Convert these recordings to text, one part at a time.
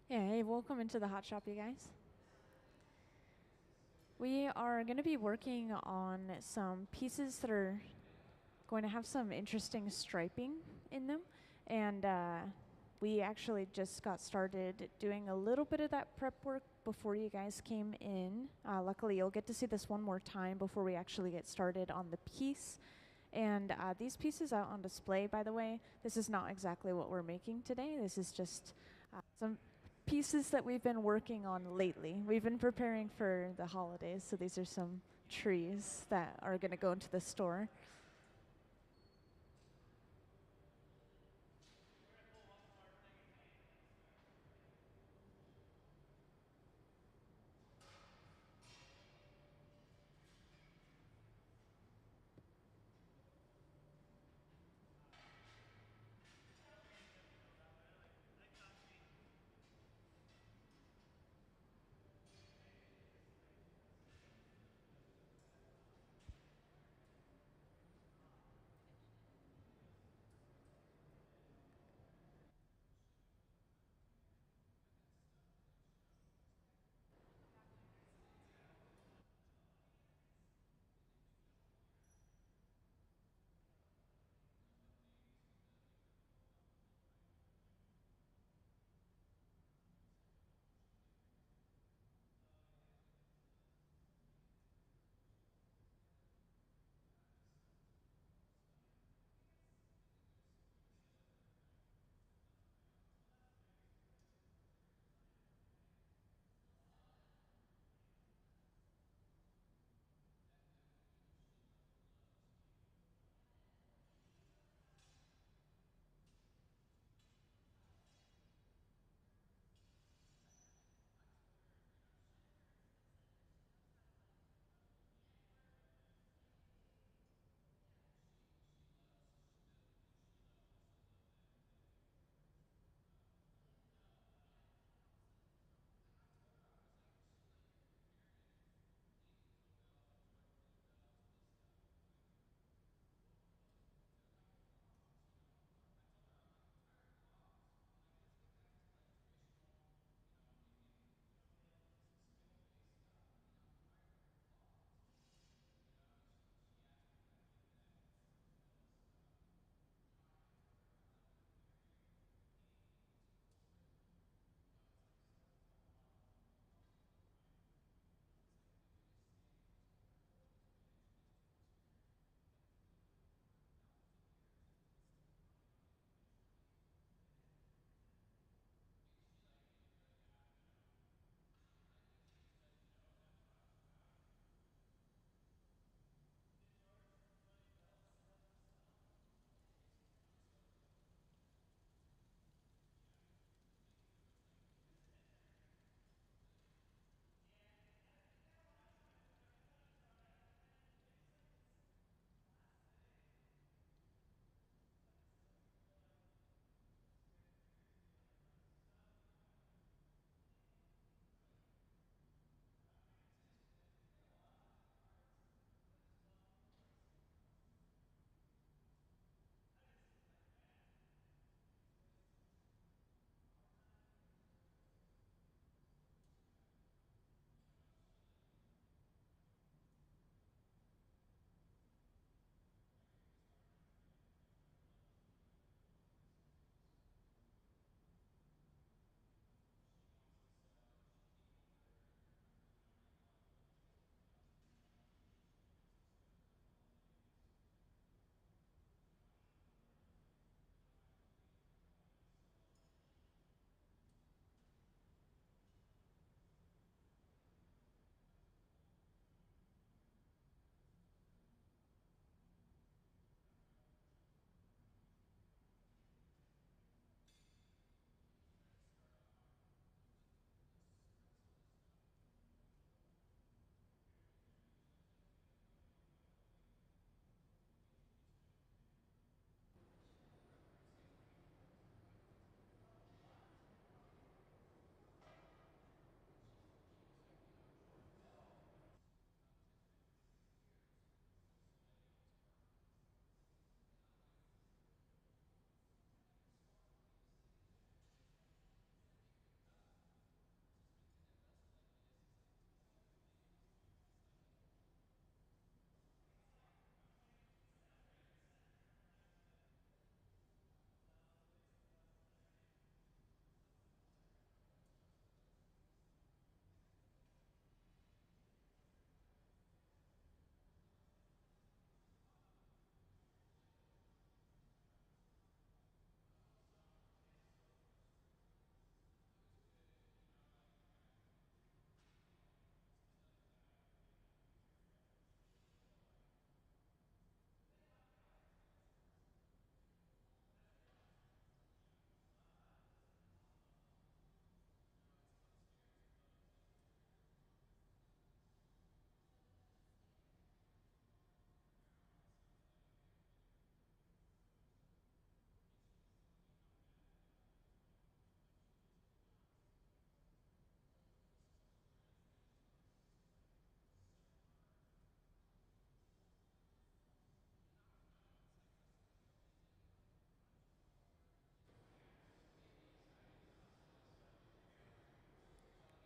Yeah, hey, welcome into the hot shop, you guys. We are going to be working on some pieces that are going to have some interesting striping in them. And we actually just got started doing a little bit of that prep work before you guys came in. Luckily, you'll get to see this one more time before we actually get started on the piece. And these pieces out on display, by the way, this is not exactly what we're making today. This is just some pieces that we've been working on lately. We've been preparing for the holidays, so these are some trees that are going to go into the store.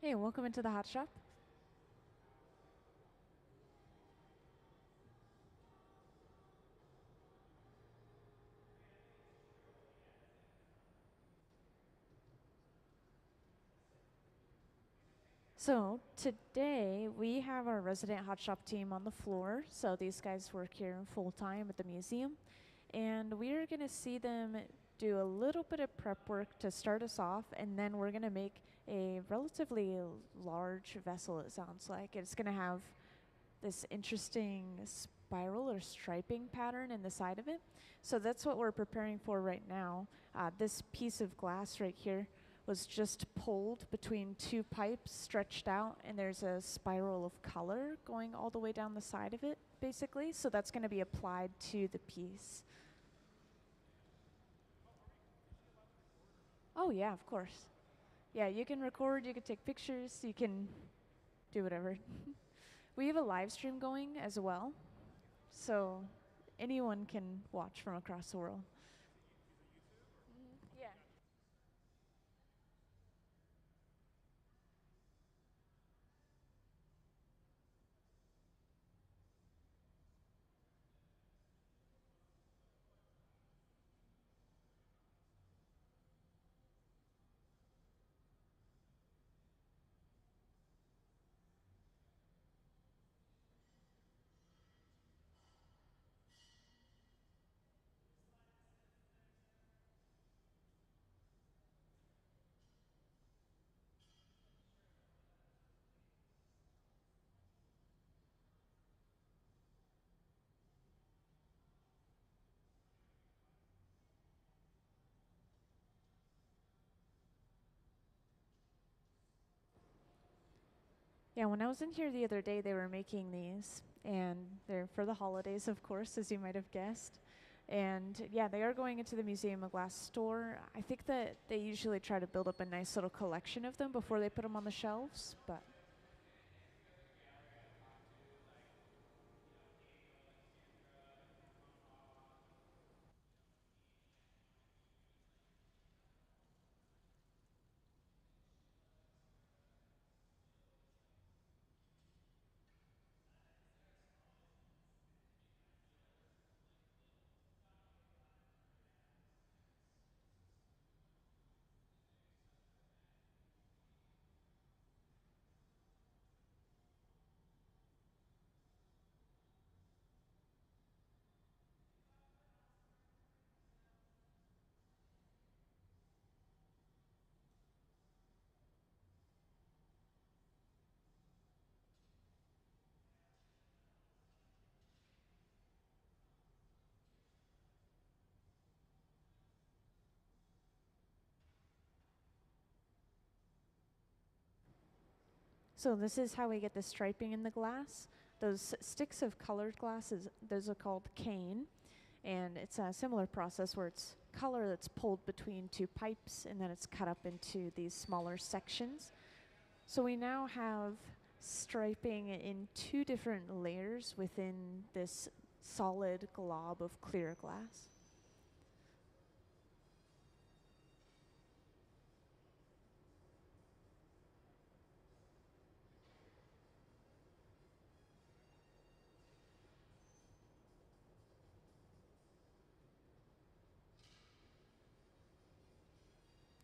Hey, welcome into the hot shop. So today we have our resident hot shop team on the floor. So these guys work here full time at the museum, and we are gonna see them do a little bit of prep work to start us off, and then we're gonna make a relatively large vessel. It sounds like it's gonna have this interesting spiral or striping pattern in the side of it. So that's what we're preparing for right now. This piece of glass right here was just pulled between two pipes, stretched out, and there's a spiral of color going all the way down the side of it, basically. So that's going to be applied to the piece. Oh, yeah, of course. Yeah, you can record, you can take pictures, you can do whatever. We have a live stream going as well, so anyone can watch from across the world. Yeah. Yeah, when I was in here the other day, they were making these, and they're for the holidays, of course, as you might have guessed. And yeah, they are going into the Museum of Glass store. I think that they usually try to build up a nice little collection of them before they put them on the shelves, but so this is how we get the striping in the glass. Those sticks of colored glasses, those are called cane, and it's a similar process where it's color that's pulled between two pipes and then it's cut up into these smaller sections. So we now have striping in two different layers within this solid glob of clear glass.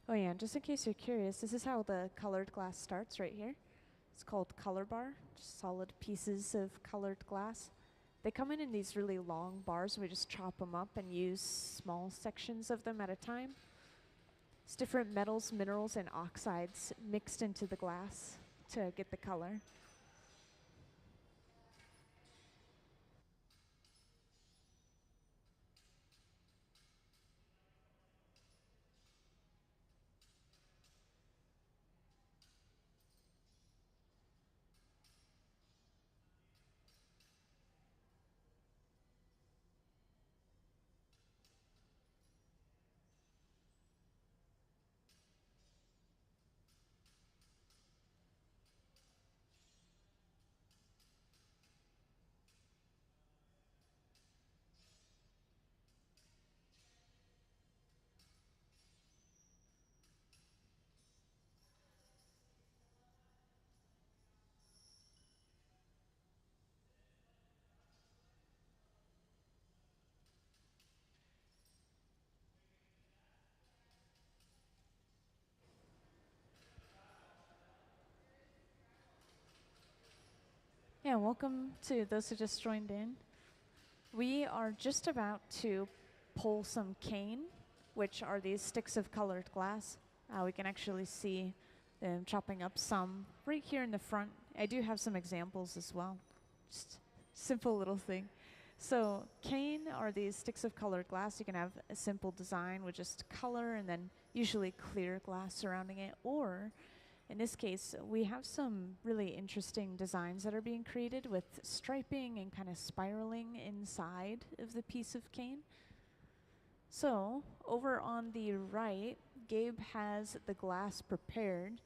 Oh yeah, and just in case you're curious, this is how the colored glass starts right here. It's called color bar, just solid pieces of colored glass. They come in these really long bars. We just chop them up and use small sections of them at a time. It's different metals, minerals, and oxides mixed into the glass to get the color. Yeah, welcome to those who just joined in. We are just about to pull some cane, which are these sticks of colored glass. We can actually see them chopping up some right here in the front. I do have some examples as well. Just simple little thing. So cane are these sticks of colored glass. You can have a simple design with just color and then usually clear glass surrounding it, or in this case, we have some really interesting designs that are being created with striping and kind of spiraling inside of the piece of cane. So, over on the right, Gabe has the glass prepared.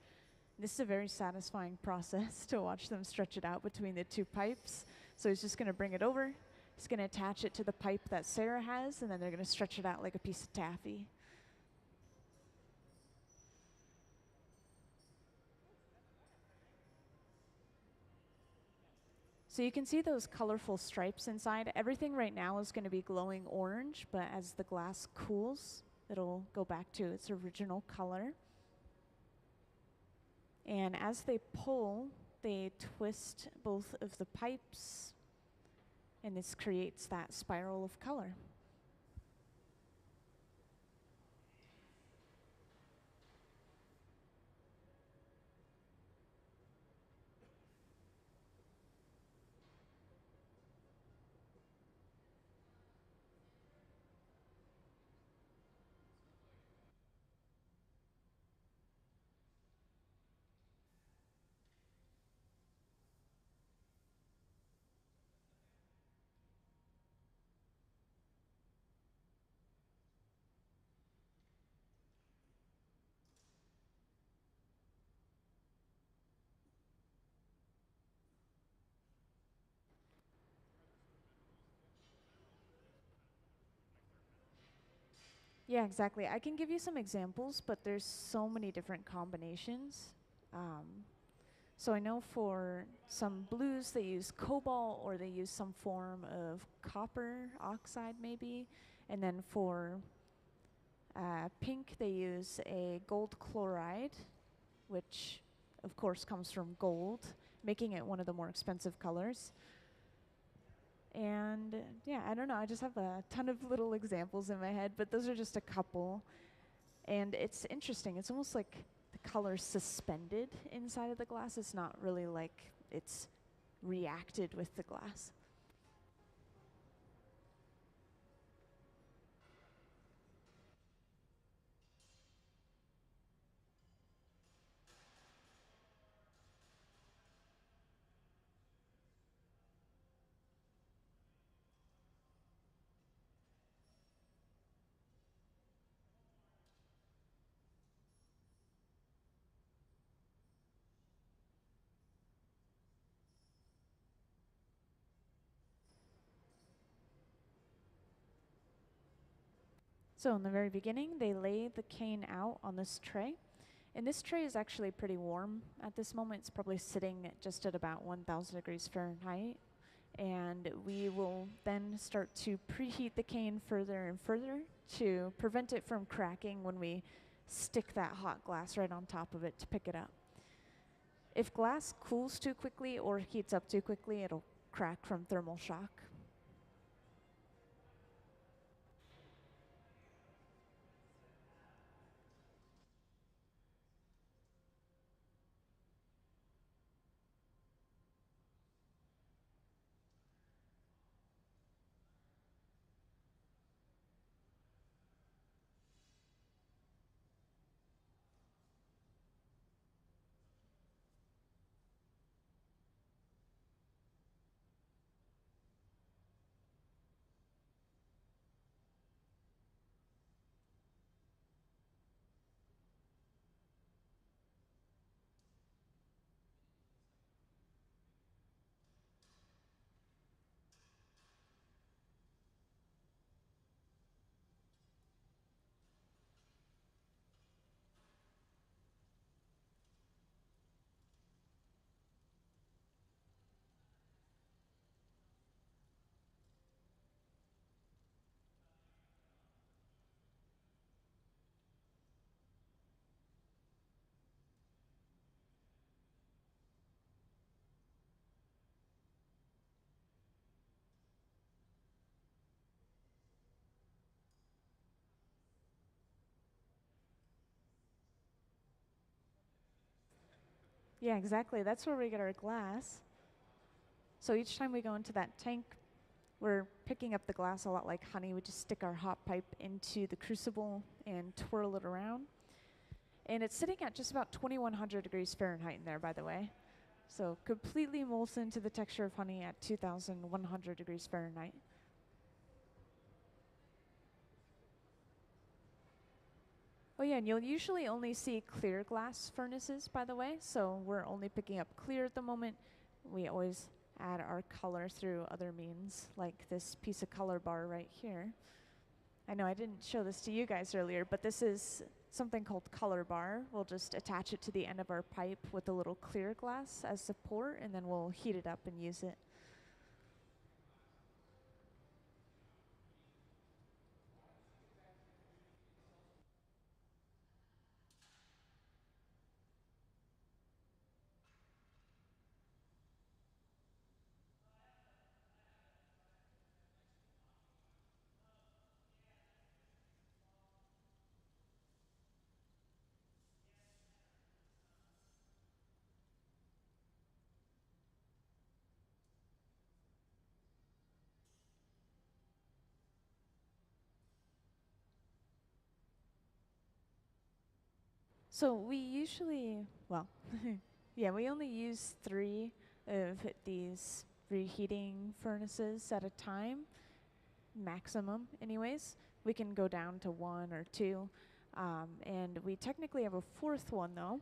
This is a very satisfying process to watch them stretch it out between the two pipes. So he's just going to bring it over, he's going to attach it to the pipe that Sarah has, and then they're going to stretch it out like a piece of taffy. So you can see those colorful stripes inside. Everything right now is going to be glowing orange, but as the glass cools, it'll go back to its original color. And as they pull, they twist both of the pipes, and this creates that spiral of color. Yeah, exactly. I can give you some examples, but there's so many different combinations. So I know for some blues they use cobalt or they use some form of copper oxide maybe. And then for pink they use a gold chloride, which of course comes from gold, making it one of the more expensive colors. And yeah, I don't know, I just have a ton of little examples in my head, but those are just a couple. And it's interesting, it's almost like the color's suspended inside of the glass. It's not really like it's reacted with the glass. So in the very beginning, they lay the cane out on this tray. And this tray is actually pretty warm at this moment. It's probably sitting just at about 1,000 degrees Fahrenheit. And we will then start to preheat the cane further and further to prevent it from cracking when we stick that hot glass right on top of it to pick it up. If glass cools too quickly or heats up too quickly, it'll crack from thermal shock. Yeah, exactly. That's where we get our glass. So each time we go into that tank, we're picking up the glass a lot like honey. We just stick our hot pipe into the crucible and twirl it around. And it's sitting at just about 2100 degrees Fahrenheit in there, by the way. So completely molten to the texture of honey at 2100 degrees Fahrenheit. Oh yeah, and you'll usually only see clear glass furnaces, by the way, so we're only picking up clear at the moment. We always add our color through other means, like this piece of color bar right here. I know I didn't show this to you guys earlier, but this is something called color bar. We'll just attach it to the end of our pipe with a little clear glass as support, and then we'll heat it up and use it. So we usually, well, yeah, we only use 3 of these reheating furnaces at a time, maximum anyways. We can go down to 1 or 2. And we technically have a 4th one though,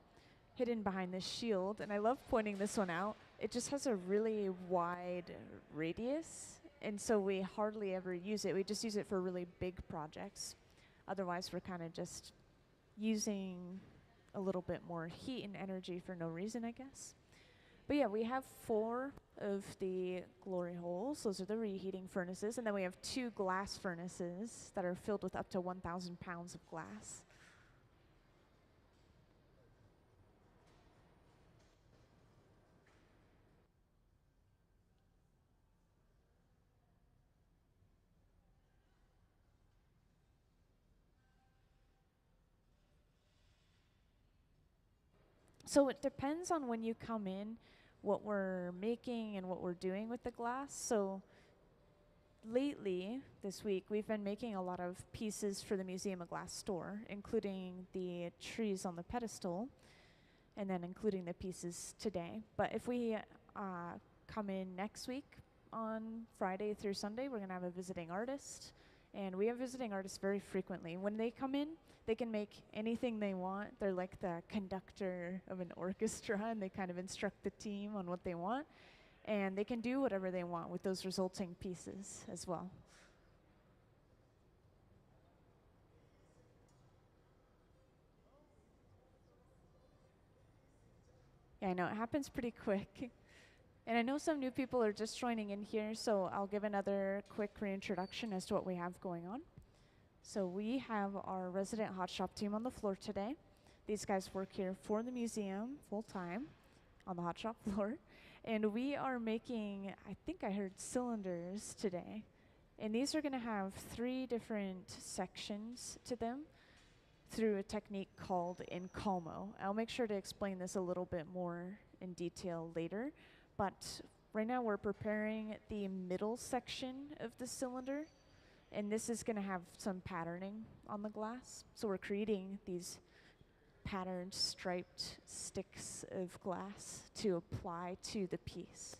hidden behind this shield. And I love pointing this one out. It just has a really wide radius. And so we hardly ever use it. We just use it for really big projects. Otherwise, we're kind of just using a little bit more heat and energy for no reason, I guess. But yeah, we have 4 of the glory holes. Those are the reheating furnaces. And then we have 2 glass furnaces that are filled with up to 1,000 pounds of glass. So it depends on when you come in, what we're making and what we're doing with the glass. So lately, this week, we've been making a lot of pieces for the Museum of Glass store, including the trees on the pedestal, and then including the pieces today. But if we come in next week on Friday through Sunday, we're going to have a visiting artist. And we have visiting artists very frequently. When they come in, they can make anything they want. They're like the conductor of an orchestra, and they kind of instruct the team on what they want. And they can do whatever they want with those resulting pieces as well. Yeah, I know, it happens pretty quick. And I know some new people are just joining in here, so I'll give another quick reintroduction as to what we have going on. So we have our resident hot shop team on the floor today. These guys work here for the museum full time on the hot shop floor. And we are making, I think I heard cylinders today. And these are going to have 3 different sections to them through a technique called encalmo. I'll make sure to explain this a little bit more in detail later. But right now we're preparing the middle section of the cylinder, and this is going to have some patterning on the glass. So we're creating these patterned striped sticks of glass to apply to the piece.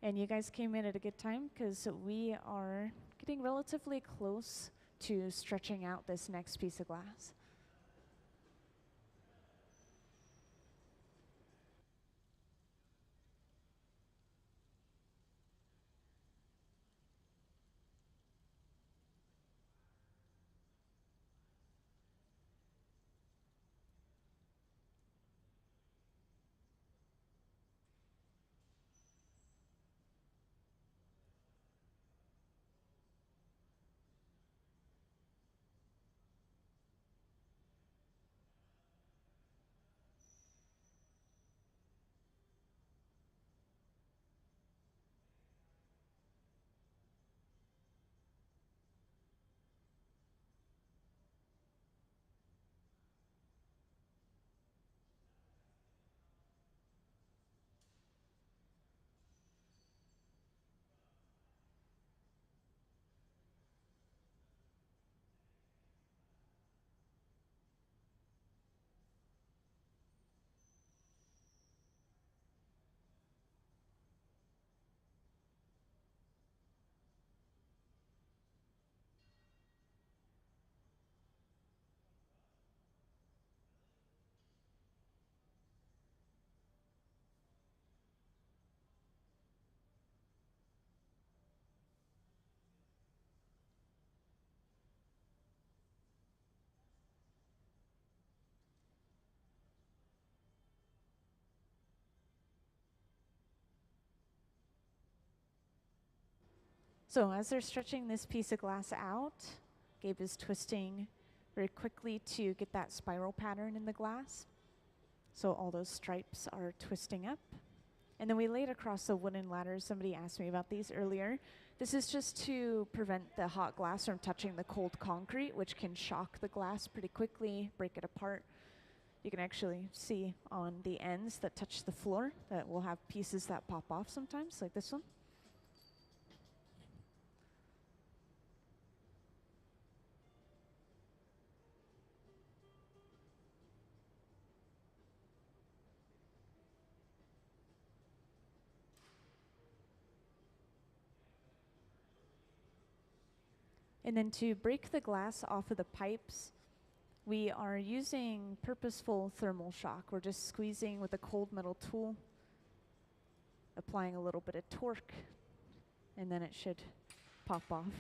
And you guys came in at a good time because we are getting relatively close to stretching out this next piece of glass. So as they're stretching this piece of glass out, Gabe is twisting very quickly to get that spiral pattern in the glass. So all those stripes are twisting up. And then we laid across the wooden ladders. Somebody asked me about these earlier. This is just to prevent the hot glass from touching the cold concrete, which can shock the glass pretty quickly, break it apart. You can actually see on the ends that touch the floor that we'll have pieces that pop off sometimes, like this one. And then to break the glass off of the pipes, we are using purposeful thermal shock. We're just squeezing with a cold metal tool, applying a little bit of torque, and then it should pop off.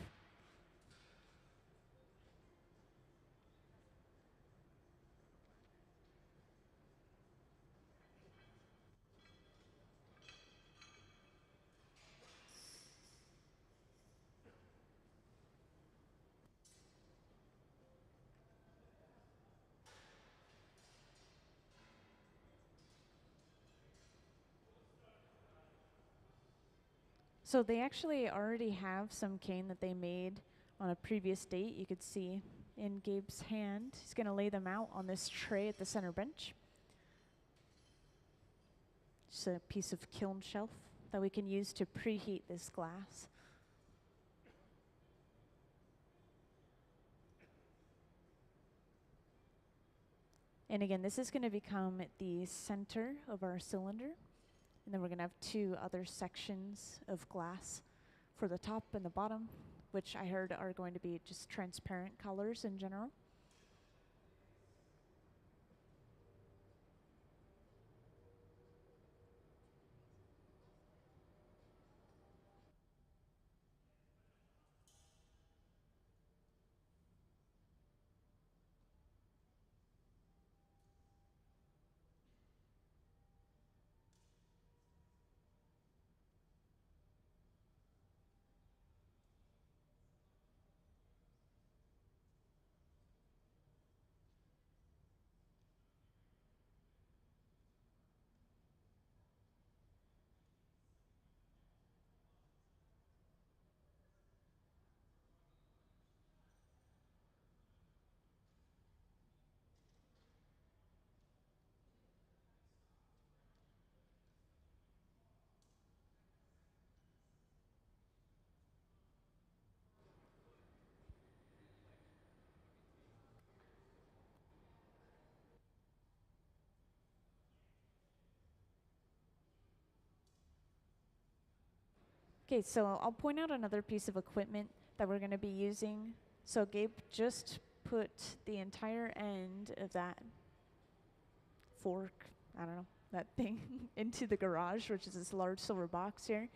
So they actually already have some cane that they made on a previous date. You could see in Gabe's hand. He's going to lay them out on this tray at the center bench. Just a piece of kiln shelf that we can use to preheat this glass. And again, this is going to become the center of our cylinder. And then we're going to have two other sections of glass for the top and the bottom, which I heard are going to be just transparent colors in general. Okay, so I'll point out another piece of equipment that we're going to be using. So Gabe just put the entire end of that fork, I don't know, that thing, into the garage, which is this large silver box here.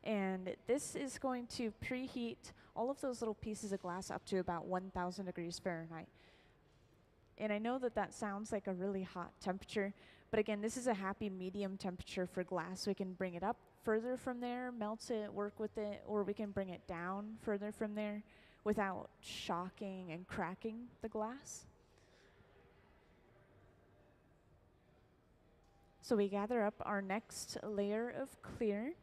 And this is going to preheat all of those little pieces of glass up to about 1,000 degrees Fahrenheit. And I know that that sounds like a really hot temperature, but again, this is a happy medium temperature for glass. We can bring it up further from there, melt it, work with it, or we can bring it down further from there without shocking and cracking the glass. So we gather up our next layer of clear.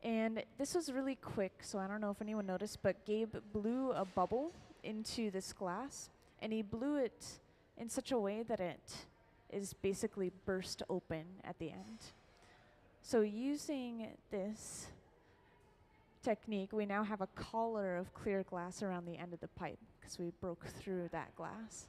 And this was really quick, so I don't know if anyone noticed, but Gabe blew a bubble into this glass, and he blew it in such a way that it is basically burst open at the end. So using this technique, we now have a collar of clear glass around the end of the pipe because we broke through that glass.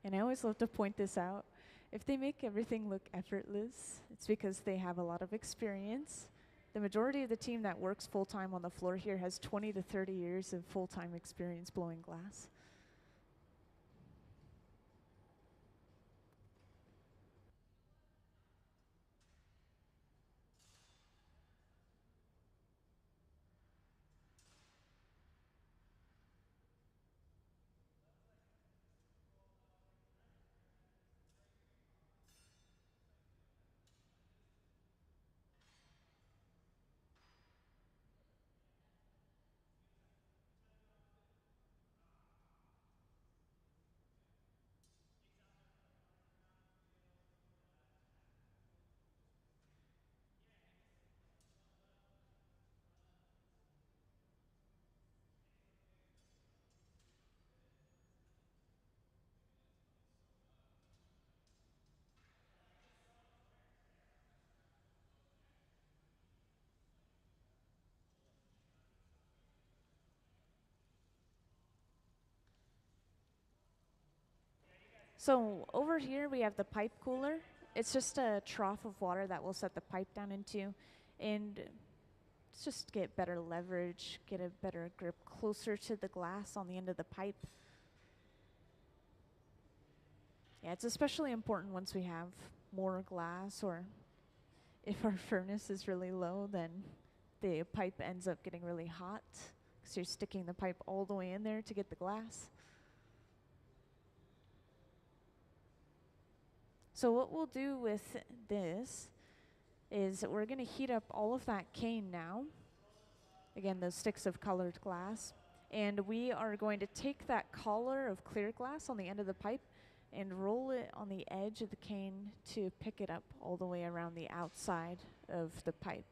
And I always love to point this out. If they make everything look effortless, it's because they have a lot of experience. The majority of the team that works full-time on the floor here has 20 to 30 years of full-time experience blowing glass. So over here we have the pipe cooler. It's just a trough of water that we'll set the pipe down into, and it's just get better leverage, get a better grip closer to the glass on the end of the pipe. Yeah, it's especially important once we have more glass, or if our furnace is really low, then the pipe ends up getting really hot because you're sticking the pipe all the way in there to get the glass. So what we'll do with this is we're going to heat up all of that cane now. Again, those sticks of colored glass. And we are going to take that collar of clear glass on the end of the pipe and roll it on the edge of the cane to pick it up all the way around the outside of the pipe.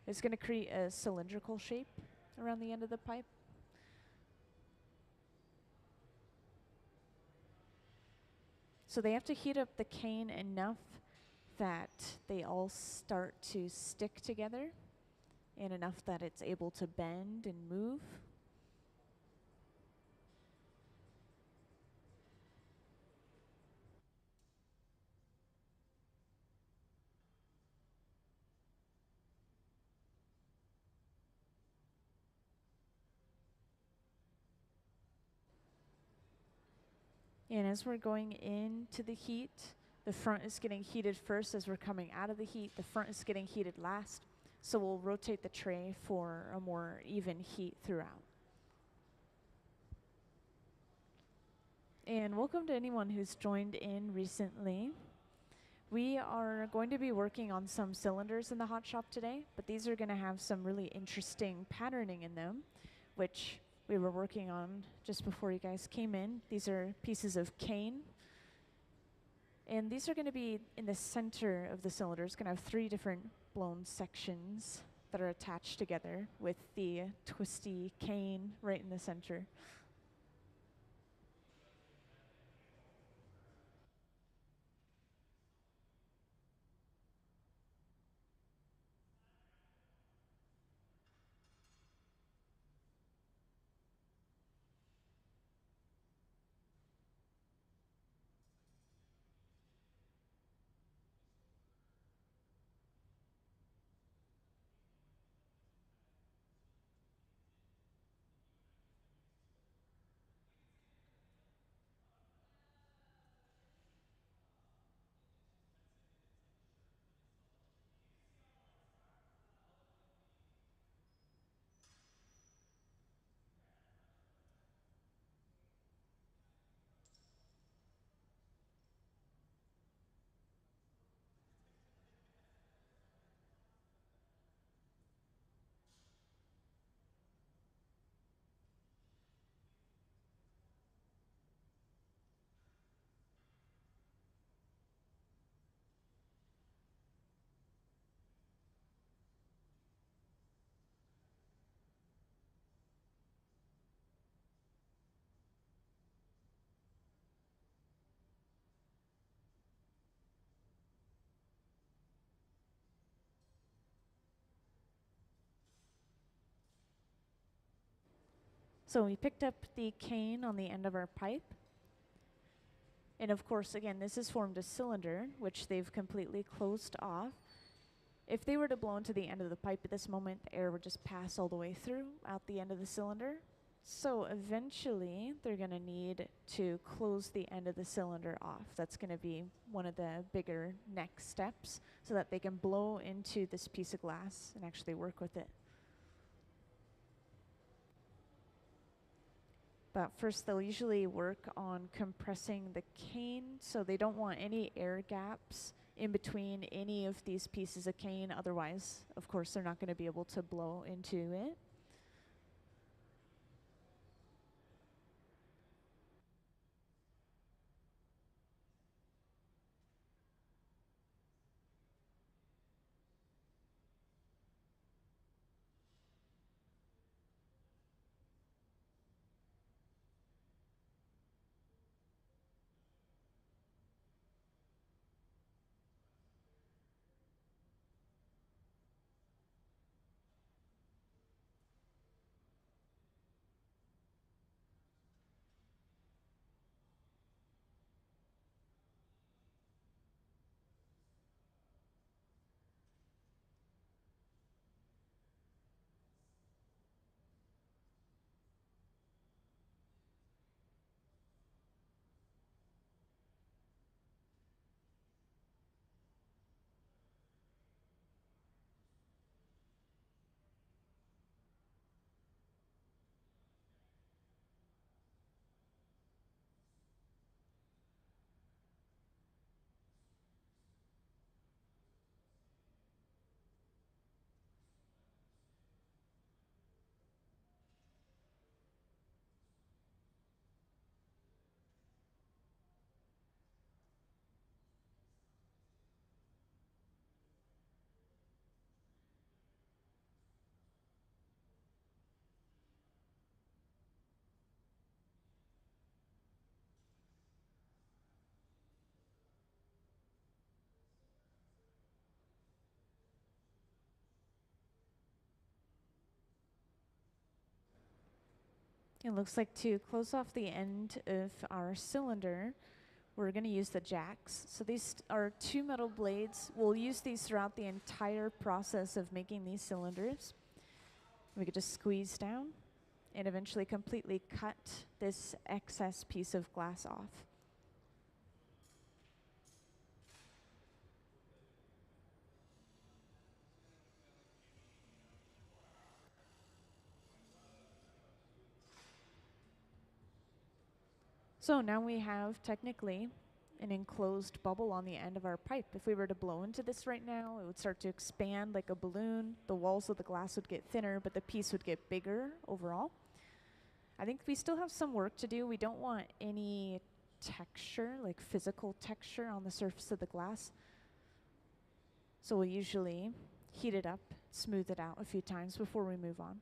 It's going to create a cylindrical shape around the end of the pipe. So they have to heat up the cane enough that they all start to stick together, and enough that it's able to bend and move. And as we're going into the heat, the front is getting heated first. As we're coming out of the heat, the front is getting heated last. So we'll rotate the tray for a more even heat throughout. And welcome to anyone who's joined in recently. We are going to be working on some cylinders in the hot shop today, but these are going to have some really interesting patterning in them, which we were working on just before you guys came in. These are pieces of cane. And these are going to be in the center of the cylinder. It's going to have 3 different blown sections that are attached together with the twisty cane right in the center. So we picked up the cane on the end of our pipe. And of course, again, this has formed a cylinder, which they've completely closed off. If they were to blow into the end of the pipe at this moment, the air would just pass all the way through out the end of the cylinder. So eventually, they're going to need to close the end of the cylinder off. That's going to be one of the bigger next steps so that they can blow into this piece of glass and actually work with it. But first, they'll usually work on compressing the cane, so they don't want any air gaps in between any of these pieces of cane. Otherwise, of course, they're not going to be able to blow into it. It looks like to close off the end of our cylinder, we're going to use the jacks. So these are two metal blades. We'll use these throughout the entire process of making these cylinders. We could just squeeze down and eventually completely cut this excess piece of glass off. So now we have technically an enclosed bubble on the end of our pipe. If we were to blow into this right now, it would start to expand like a balloon. The walls of the glass would get thinner, but the piece would get bigger overall. I think we still have some work to do. We don't want any texture, like physical texture on the surface of the glass. So we'll usually heat it up, smooth it out a few times before we move on.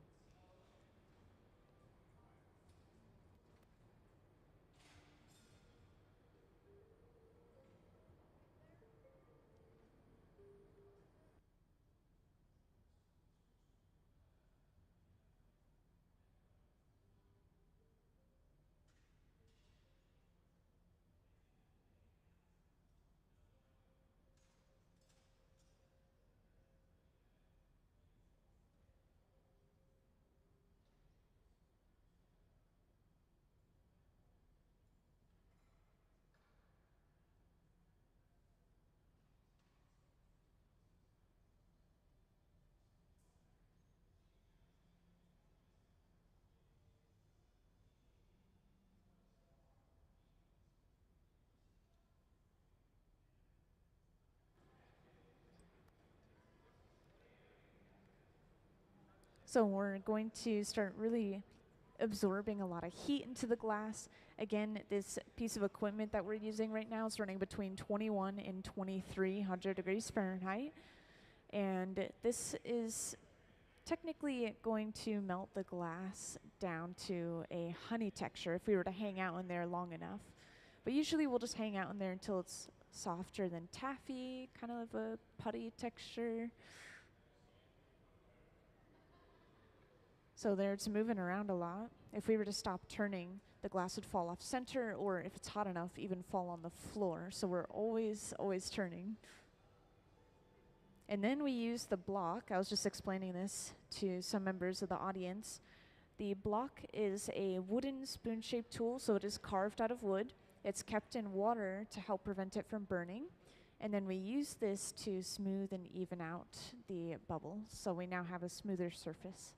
So we're going to start really absorbing a lot of heat into the glass. Again, this piece of equipment that we're using right now is running between 21 and 2300 degrees Fahrenheit. And this is technically going to melt the glass down to a honey texture if we were to hang out in there long enough. But usually we'll just hang out in there until it's softer than taffy, kind of a putty texture. So there it's moving around a lot. If we were to stop turning, the glass would fall off center, or if it's hot enough, even fall on the floor. So we're always turning. And then we use the block. I was just explaining this to some members of the audience. The block is a wooden spoon-shaped tool, so it is carved out of wood. It's kept in water to help prevent it from burning. And then we use this to smooth and even out the bubble, so we now have a smoother surface.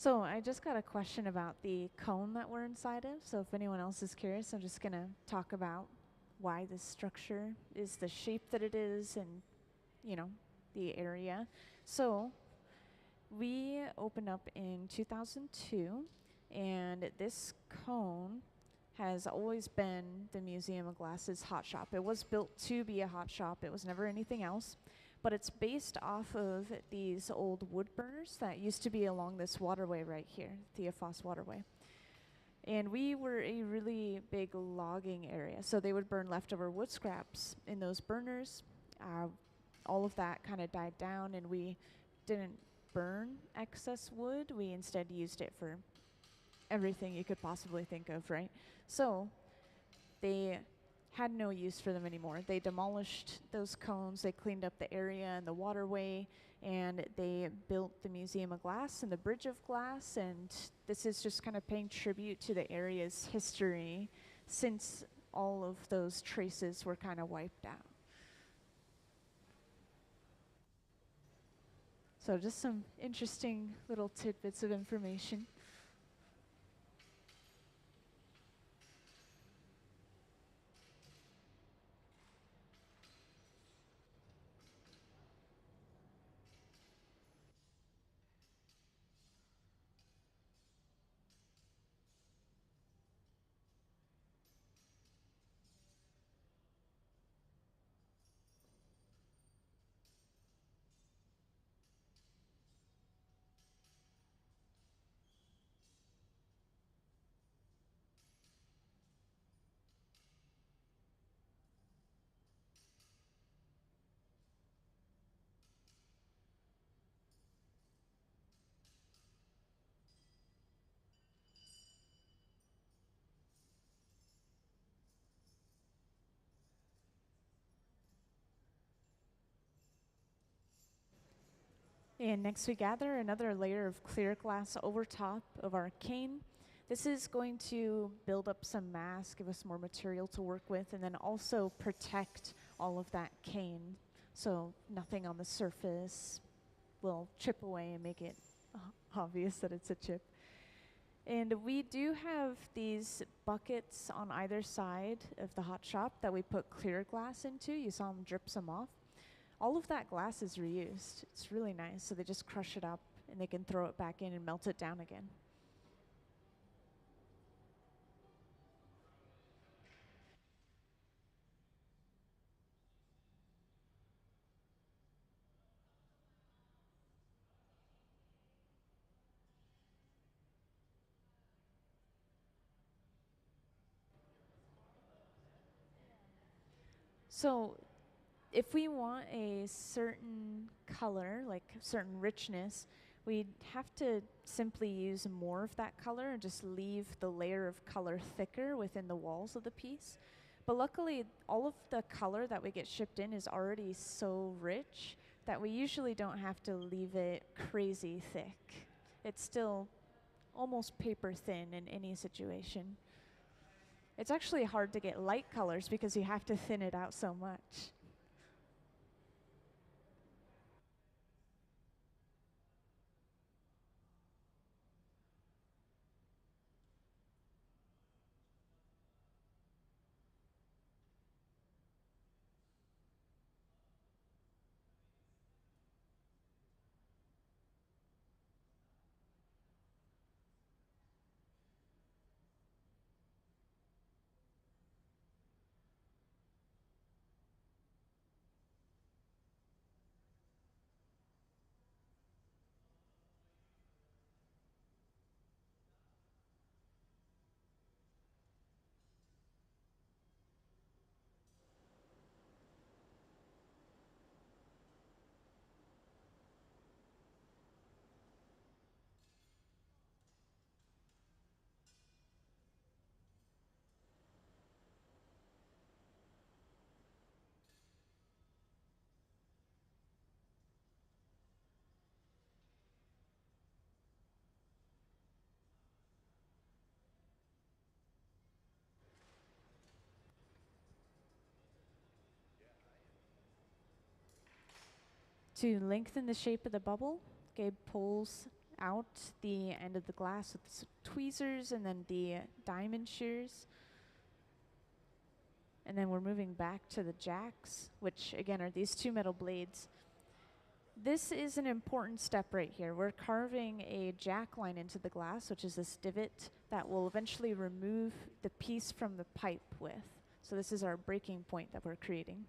So I just got a question about the cone that we're inside of. So if anyone else is curious, I'm just going to talk about why this structure is the shape that it is and, you know, the area. So we opened up in 2002, and this cone has always been the Museum of Glass's hot shop. It was built to be a hot shop. It was never anything else. But it's based off of these old wood burners that used to be along this waterway right here, Theophos Waterway. And we were a really big logging area, so they would burn leftover wood scraps in those burners. All of that kind of died down, and we didn't burn excess wood. We instead used it for everything you could possibly think of, right? So they had no use for them anymore. They demolished those cones, they cleaned up the area and the waterway, and they built the Museum of Glass and the Bridge of Glass, and this is just kind of paying tribute to the area's history since all of those traces were kind of wiped out. So just some interesting little tidbits of information. And next we gather another layer of clear glass over top of our cane. This is going to build up some mass, give us more material to work with, and then also protect all of that cane so nothing on the surface will chip away and make it obvious that it's a chip. And we do have these buckets on either side of the hot shop that we put clear glass into. You saw them drip some off. All of that glass is reused. It's really nice. So they just crush it up and they can throw it back in and melt it down again. So if we want a certain color, like certain richness, we'd have to simply use more of that color and just leave the layer of color thicker within the walls of the piece. But luckily, all of the color that we get shipped in is already so rich that we usually don't have to leave it crazy thick. It's still almost paper thin in any situation. It's actually hard to get light colors because you have to thin it out so much. To lengthen the shape of the bubble, Gabe pulls out the end of the glass with tweezers and then the diamond shears. And then we're moving back to the jacks, which again are these two metal blades. This is an important step right here. We're carving a jack line into the glass, which is this divot that will eventually remove the piece from the pipe with. So this is our breaking point that we're creating.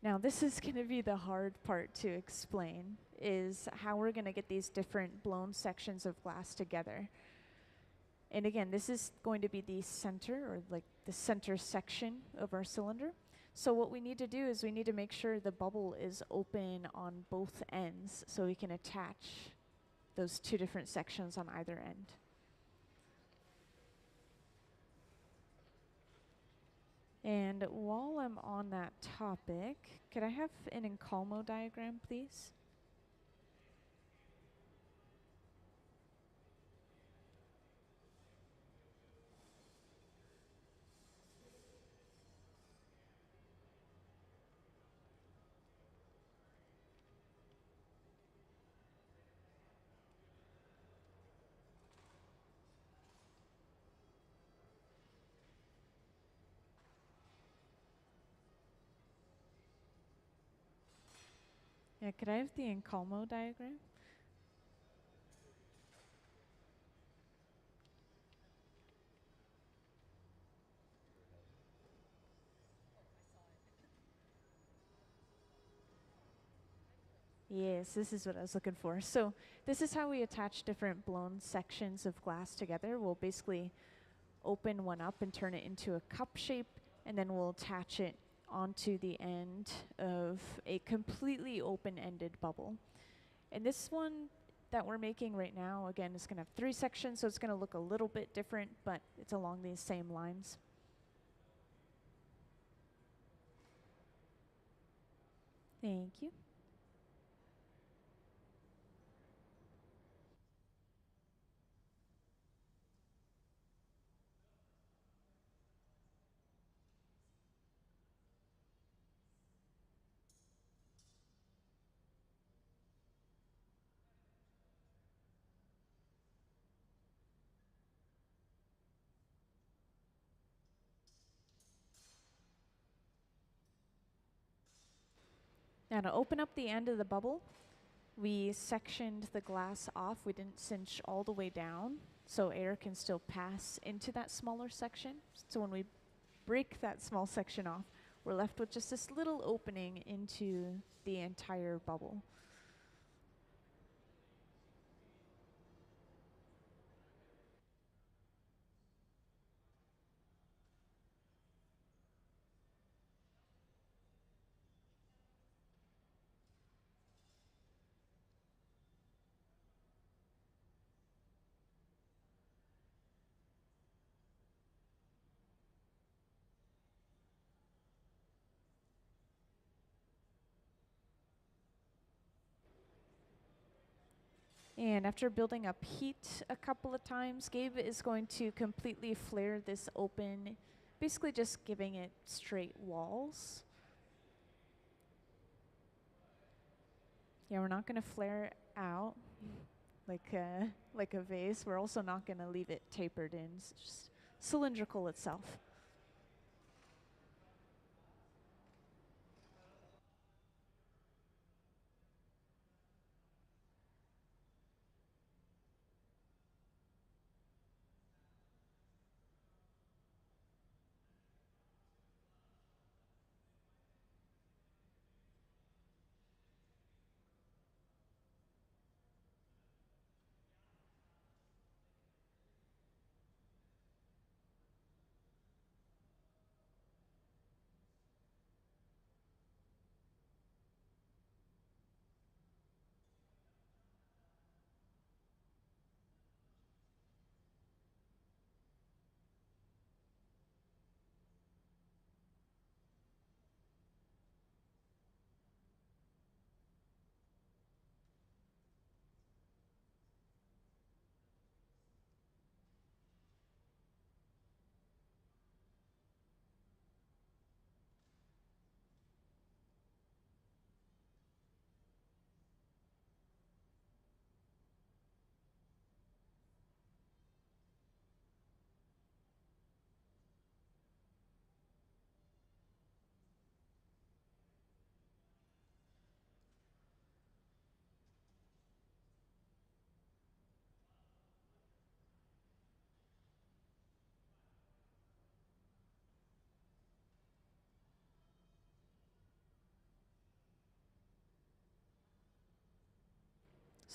Now this is going to be the hard part to explain, is how we're going to get these different blown sections of glass together. And again, this is going to be the center, or like the center section of our cylinder. So what we need to do is we need to make sure the bubble is open on both ends so we can attach those two different sections on either end. And while I'm on that topic, could I have an Encalmo diagram, please? Yeah, could I have the Encalmo diagram? Yes, this is what I was looking for. So this is how we attach different blown sections of glass together. We'll basically open one up and turn it into a cup shape, and then we'll attach it onto the end of a completely open-ended bubble. And this one that we're making right now, again, is going to have 3 sections, so it's going to look a little bit different, but it's along these same lines. Thank you. Now to open up the end of the bubble, we sectioned the glass off. We didn't cinch all the way down, so air can still pass into that smaller section. So when we break that small section off, we're left with just this little opening into the entire bubble. And after building up heat a couple of times, Gabe is going to completely flare this open, basically just giving it straight walls. Yeah, we're not going to flare it out like a vase. We're also not going to leave it tapered in. It's just cylindrical itself.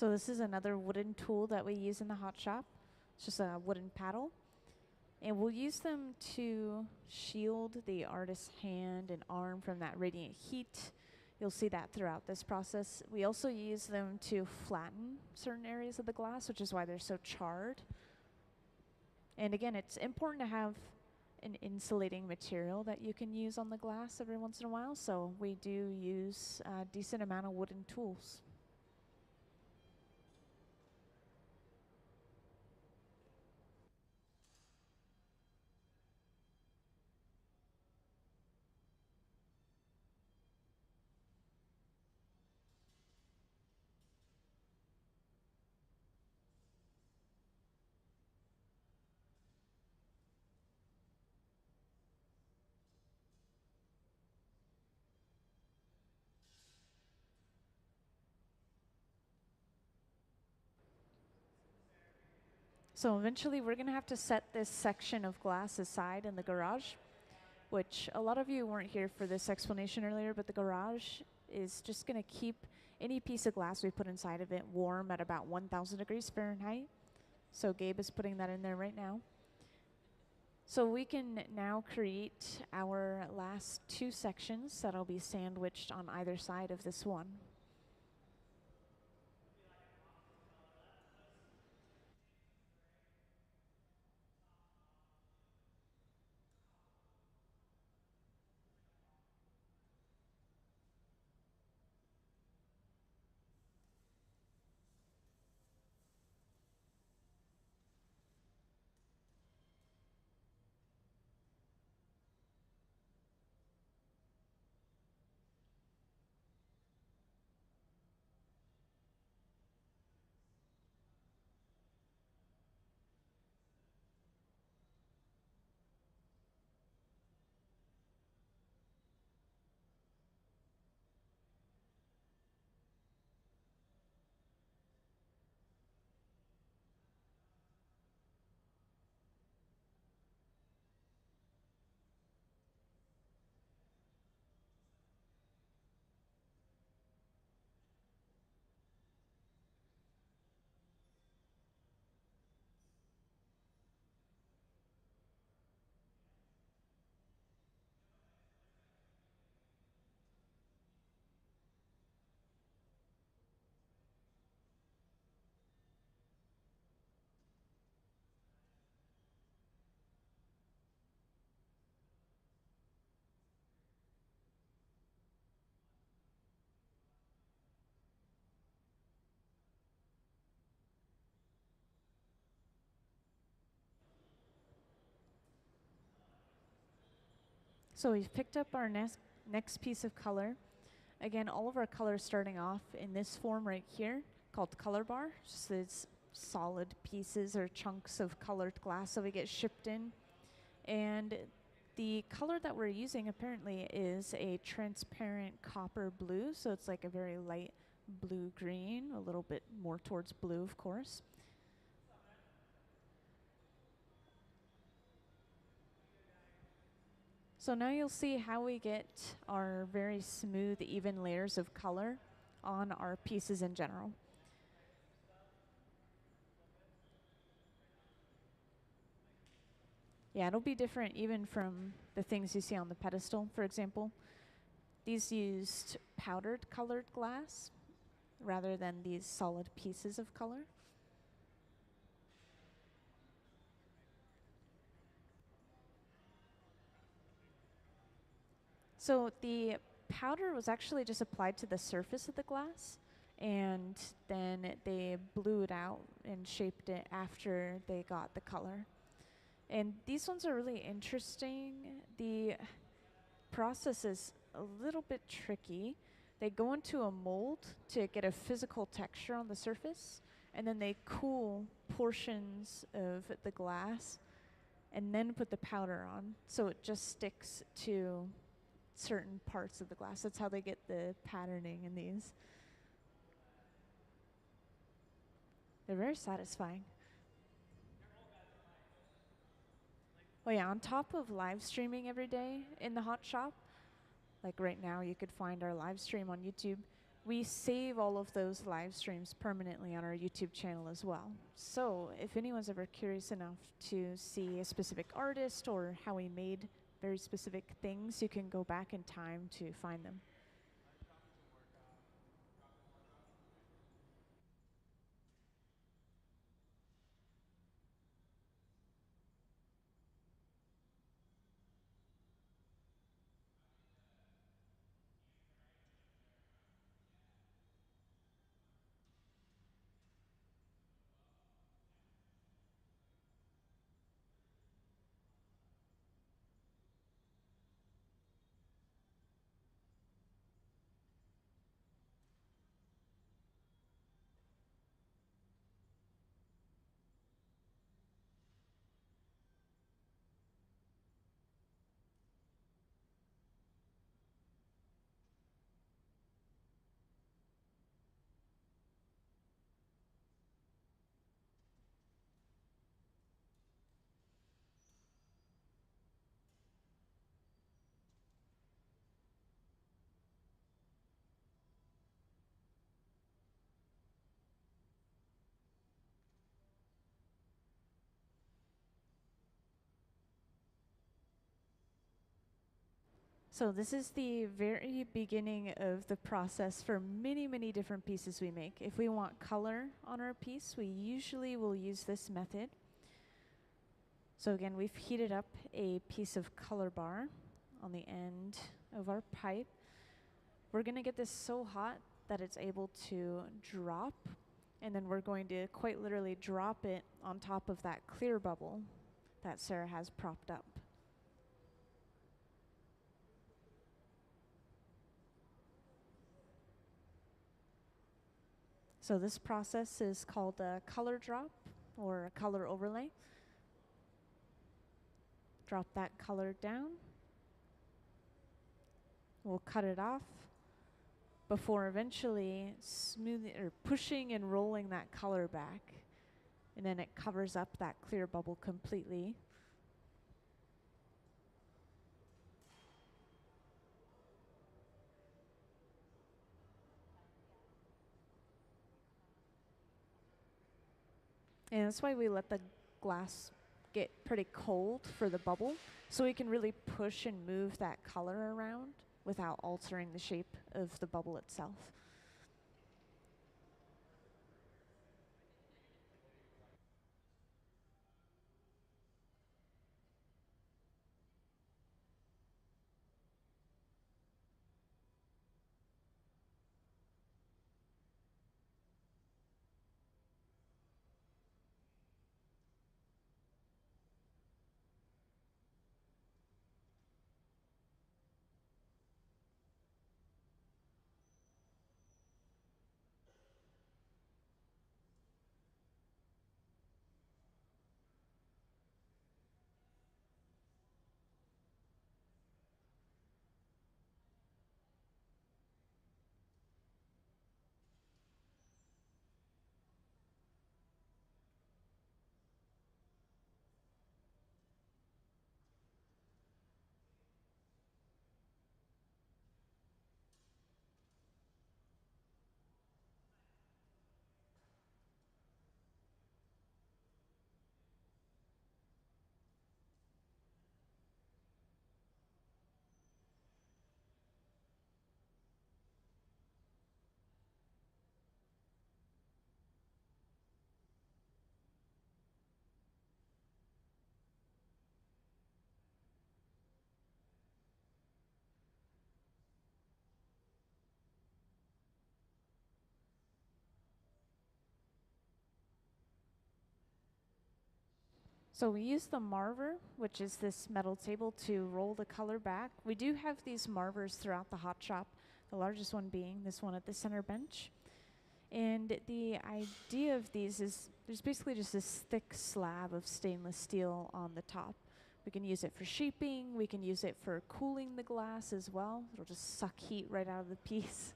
So this is another wooden tool that we use in the hot shop. It's just a wooden paddle. And we'll use them to shield the artist's hand and arm from that radiant heat. You'll see that throughout this process. We also use them to flatten certain areas of the glass, which is why they're so charred. And again, it's important to have an insulating material that you can use on the glass every once in a while, so we do use a decent amount of wooden tools. So eventually we're gonna have to set this section of glass aside in the garage, which a lot of you weren't here for this explanation earlier, but the garage is just gonna keep any piece of glass we put inside of it warm at about 1,000 degrees Fahrenheit. So Gabe is putting that in there right now. So we can now create our last two sections that'll be sandwiched on either side of this one. So we've picked up our next piece of color. Again, all of our colors starting off in this form right here called color bar. So it's solid pieces or chunks of colored glass that we get shipped in. And the color that we're using apparently is a transparent copper blue. So it's like a very light blue-green, a little bit more towards blue, of course. So now you'll see how we get our very smooth, even layers of color on our pieces in general. Yeah, it'll be different even from the things you see on the pedestal, for example. These used powdered colored glass rather than these solid pieces of color. So the powder was actually just applied to the surface of the glass, and then they blew it out and shaped it after they got the color. And these ones are really interesting. The process is a little bit tricky. They go into a mold to get a physical texture on the surface, and then they cool portions of the glass and then put the powder on so it just sticks to certain parts of the glass. That's how they get the patterning in these. They're very satisfying. Oh yeah, on top of live streaming every day in the hot shop, like right now you could find our live stream on YouTube, We save all of those live streams permanently on our YouTube channel as well. So if anyone's ever curious enough to see a specific artist or how he made very specific things, you can go back in time to find them. So this is the very beginning of the process for many, many different pieces we make. If we want color on our piece, we usually will use this method. So again, we've heated up a piece of color bar on the end of our pipe. We're gonna get this so hot that it's able to drop, and then we're going to quite literally drop it on top of that clear bubble that Sarah has propped up. So this process is called a color drop or a color overlay. Drop that color down. We'll cut it off before eventually smoothing or pushing and rolling that color back. And then it covers up that clear bubble completely. And that's why we let the glass get pretty cold for the bubble, so we can really push and move that color around without altering the shape of the bubble itself. So we use the marver, which is this metal table, to roll the color back. We do have these marvers throughout the hot shop, the largest one being this one at the center bench. And the idea of these is there's basically just this thick slab of stainless steel on the top. We can use it for shaping, we can use it for cooling the glass as well. It'll just suck heat right out of the piece.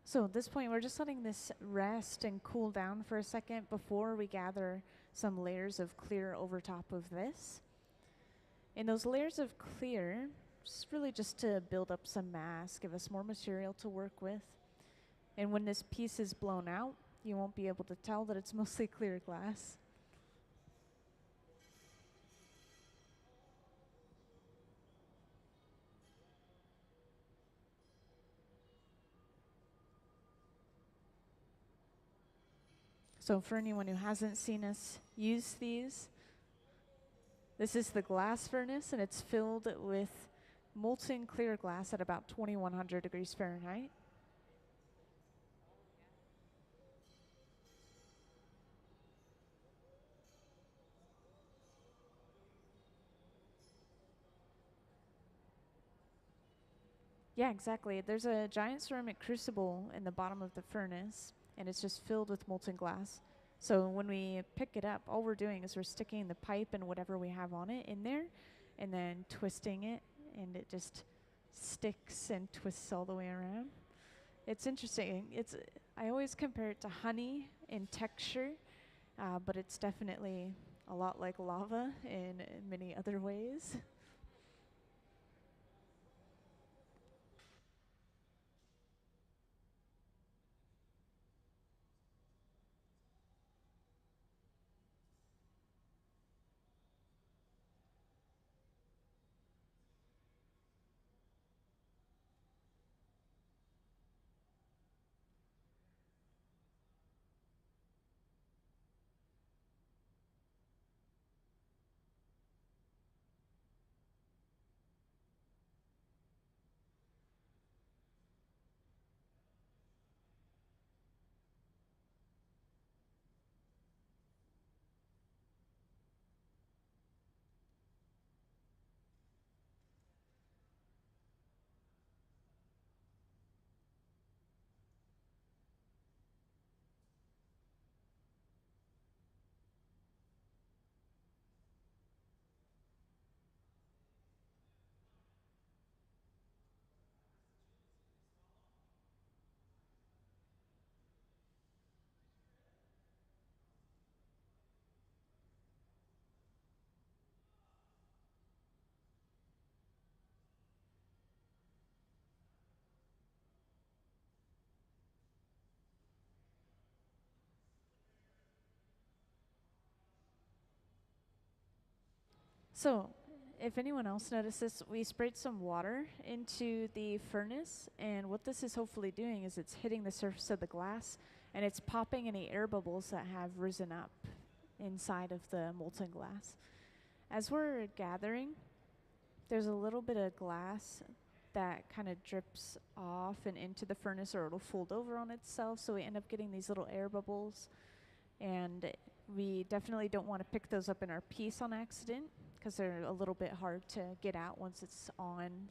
So at this point, we're just letting this rest and cool down for a second before we gather some layers of clear over top of this. And those layers of clear, really just to build up some mass, give us more material to work with. And when this piece is blown out, you won't be able to tell that it's mostly clear glass. So for anyone who hasn't seen us use these, this is the glass furnace, and it's filled with molten clear glass at about 2100 degrees Fahrenheit. Yeah, exactly. There's a giant ceramic crucible in the bottom of the furnace, and it's just filled with molten glass. So when we pick it up, all we're doing is we're sticking the pipe and whatever we have on it in there, and then twisting it, and it just sticks and twists all the way around. It's interesting. I always compare it to honey in texture, but it's definitely a lot like lava in many other ways. So, if anyone else noticed this, we sprayed some water into the furnace, and what this is hopefully doing is it's hitting the surface of the glass, and it's popping any air bubbles that have risen up inside of the molten glass. As we're gathering, there's a little bit of glass that kind of drips off and into the furnace, or it'll fold over on itself, so we end up getting these little air bubbles, and we definitely don't want to pick those up in our piece on accident, because they're a little bit hard to get out once it's on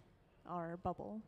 our bubble.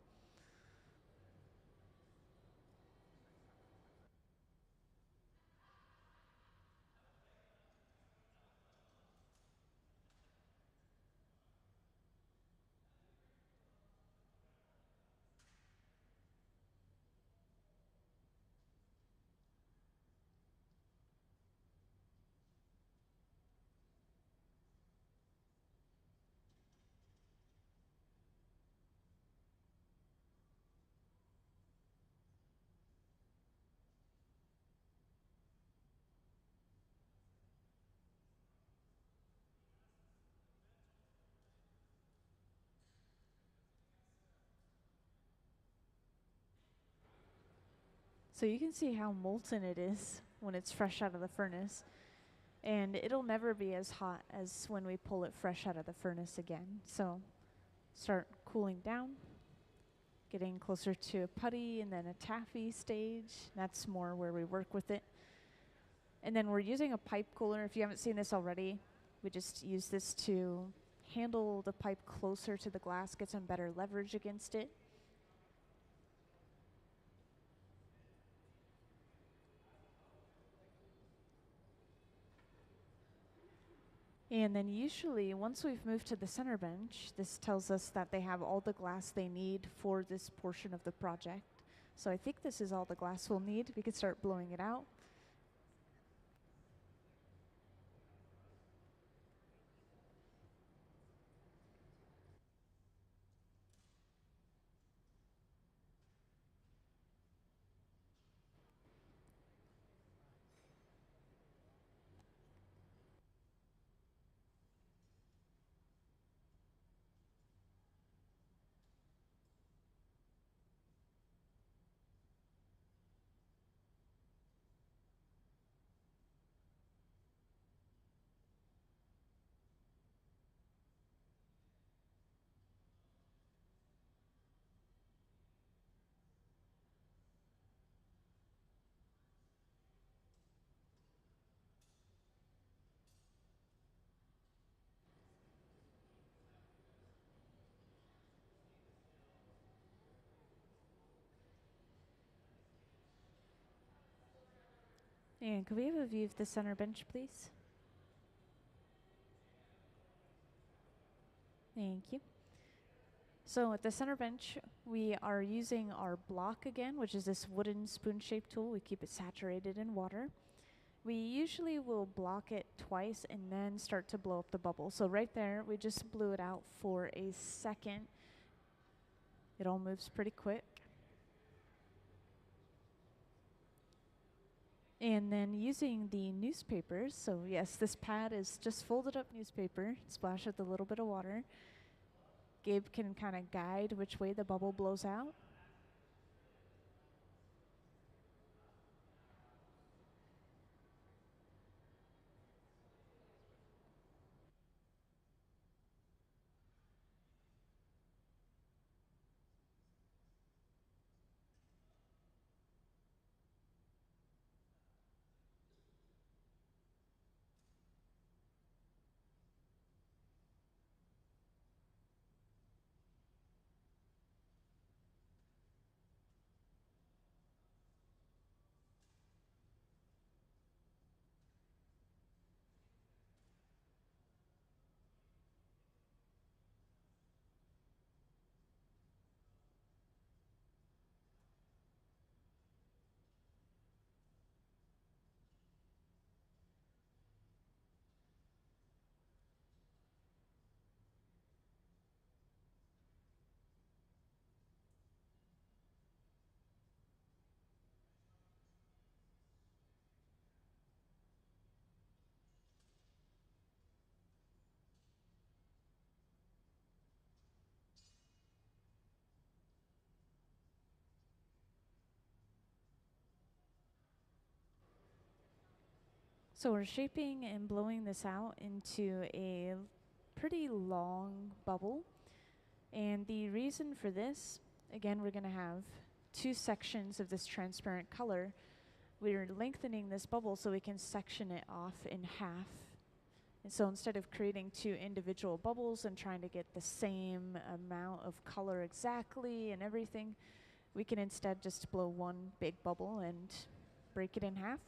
So you can see how molten it is when it's fresh out of the furnace. And it'll never be as hot as when we pull it fresh out of the furnace again. So start cooling down, getting closer to a putty and then a taffy stage. That's more where we work with it. And then we're using a pipe cooler. If you haven't seen this already, we just use this to handle the pipe closer to the glass, get some better leverage against it. And then usually, once we've moved to the center bench, this tells us that they have all the glass they need for this portion of the project. So I think this is all the glass we'll need. We could start blowing it out. And could we have a view of the center bench, please? Thank you. So at the center bench, we are using our block again, which is this wooden spoon-shaped tool. We keep it saturated in water. We usually will block it twice and then start to blow up the bubble. So right there, we just blew it out for a second. It all moves pretty quick. And then using the newspapers, so yes, this pad is just folded up newspaper, splash with a little bit of water. Gabe can kind of guide which way the bubble blows out. So we're shaping and blowing this out into a pretty long bubble. And the reason for this, again, we're going to have two sections of this transparent color. We're lengthening this bubble so we can section it off in half. And so instead of creating two individual bubbles and trying to get the same amount of color exactly and everything, we can instead just blow one big bubble and break it in half.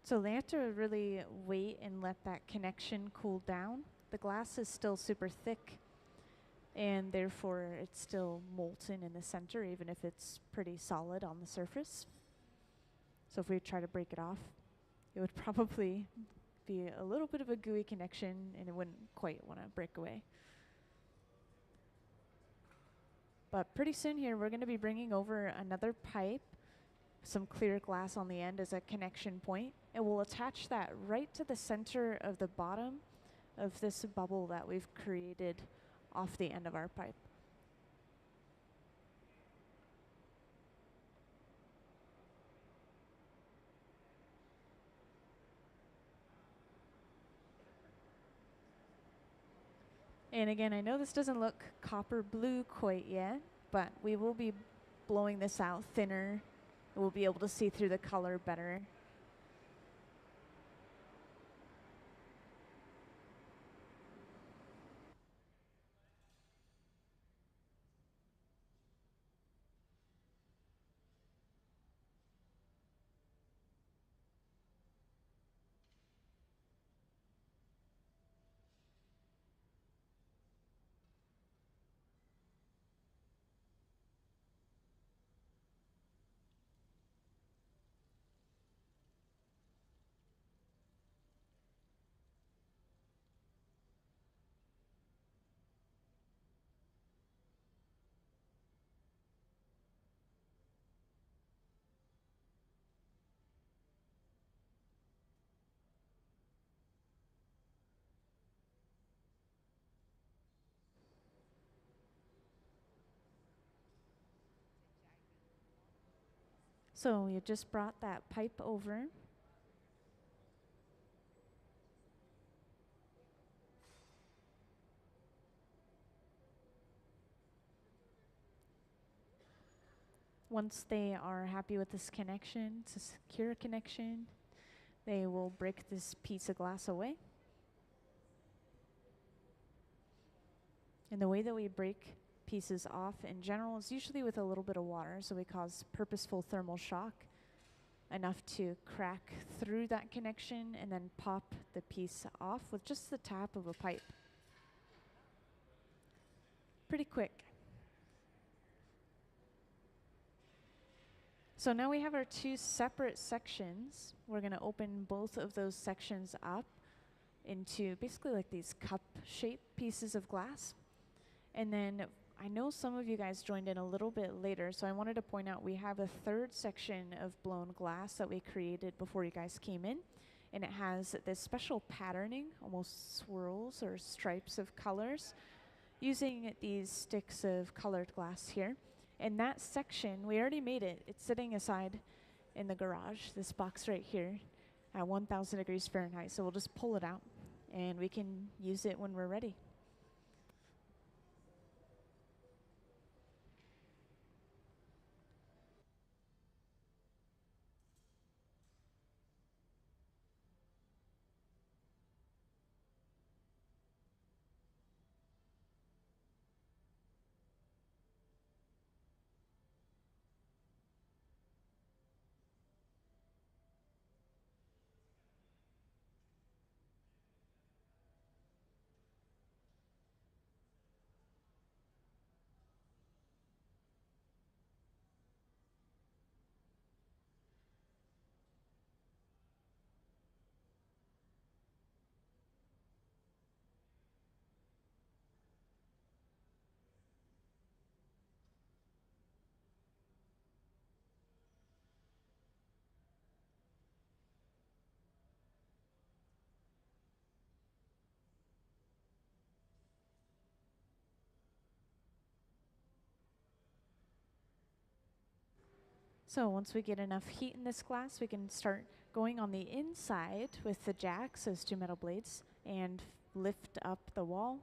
So they have to really wait and let that connection cool down. The glass is still super thick, and therefore it's still molten in the center even if it's pretty solid on the surface. So if we try to break it off, it would probably be a little bit of a gooey connection and it wouldn't quite want to break away. But pretty soon here we're going to be bringing over another pipe, some clear glass on the end as a connection point, and we'll attach that right to the center of the bottom of this bubble that we've created off the end of our pipe. And again, I know this doesn't look copper blue quite yet, but we will be blowing this out thinner. We'll be able to see through the color better. So we just brought that pipe over. Once they are happy with this connection, it's a secure connection, they will break this piece of glass away. And the way that we break pieces off in general is usually with a little bit of water, so we cause purposeful thermal shock, enough to crack through that connection and then pop the piece off with just the tap of a pipe. Pretty quick. So now we have our two separate sections. We're going to open both of those sections up into basically like these cup-shaped pieces of glass. And then I know some of you guys joined in a little bit later, so I wanted to point out we have a third section of blown glass that we created before you guys came in. And it has this special patterning, almost swirls or stripes of colors, using these sticks of colored glass here. And that section, we already made it. It's sitting aside in the garage, this box right here, at 1,000 degrees Fahrenheit. So we'll just pull it out, and we can use it when we're ready. So once we get enough heat in this glass, we can start going on the inside with the jacks, those two metal blades, and lift up the wall.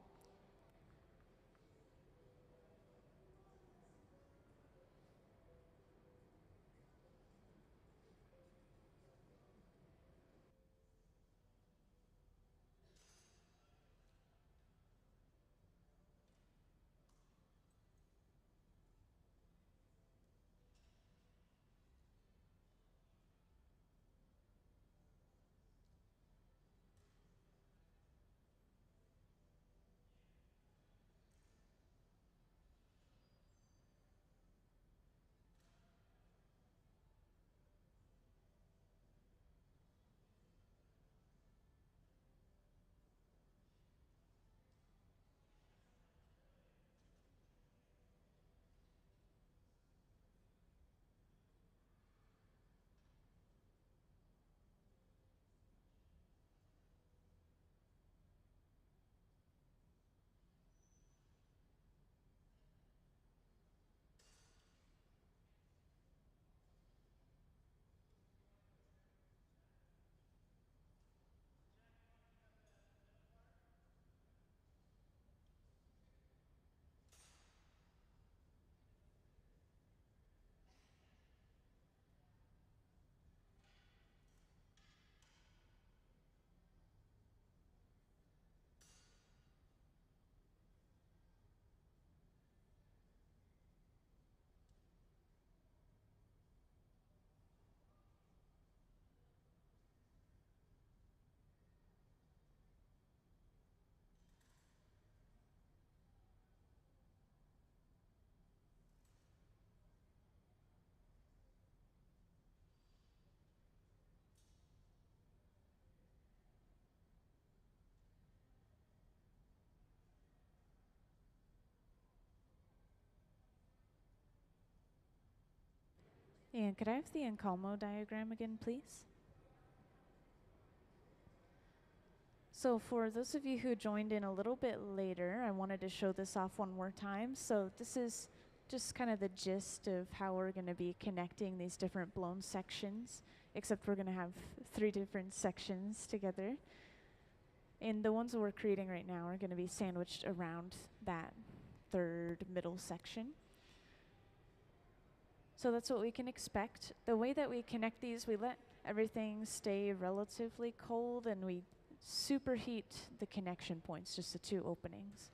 And could I have the Encalmo diagram again, please? So for those of you who joined in a little bit later, I wanted to show this off one more time. So this is just kind of the gist of how we're going to be connecting these different blown sections, except we're going to have 3 different sections together. And the ones that we're creating right now are going to be sandwiched around that 3rd middle section. So that's what we can expect. The way that we connect these, we let everything stay relatively cold and we superheat the connection points, just the 2 openings.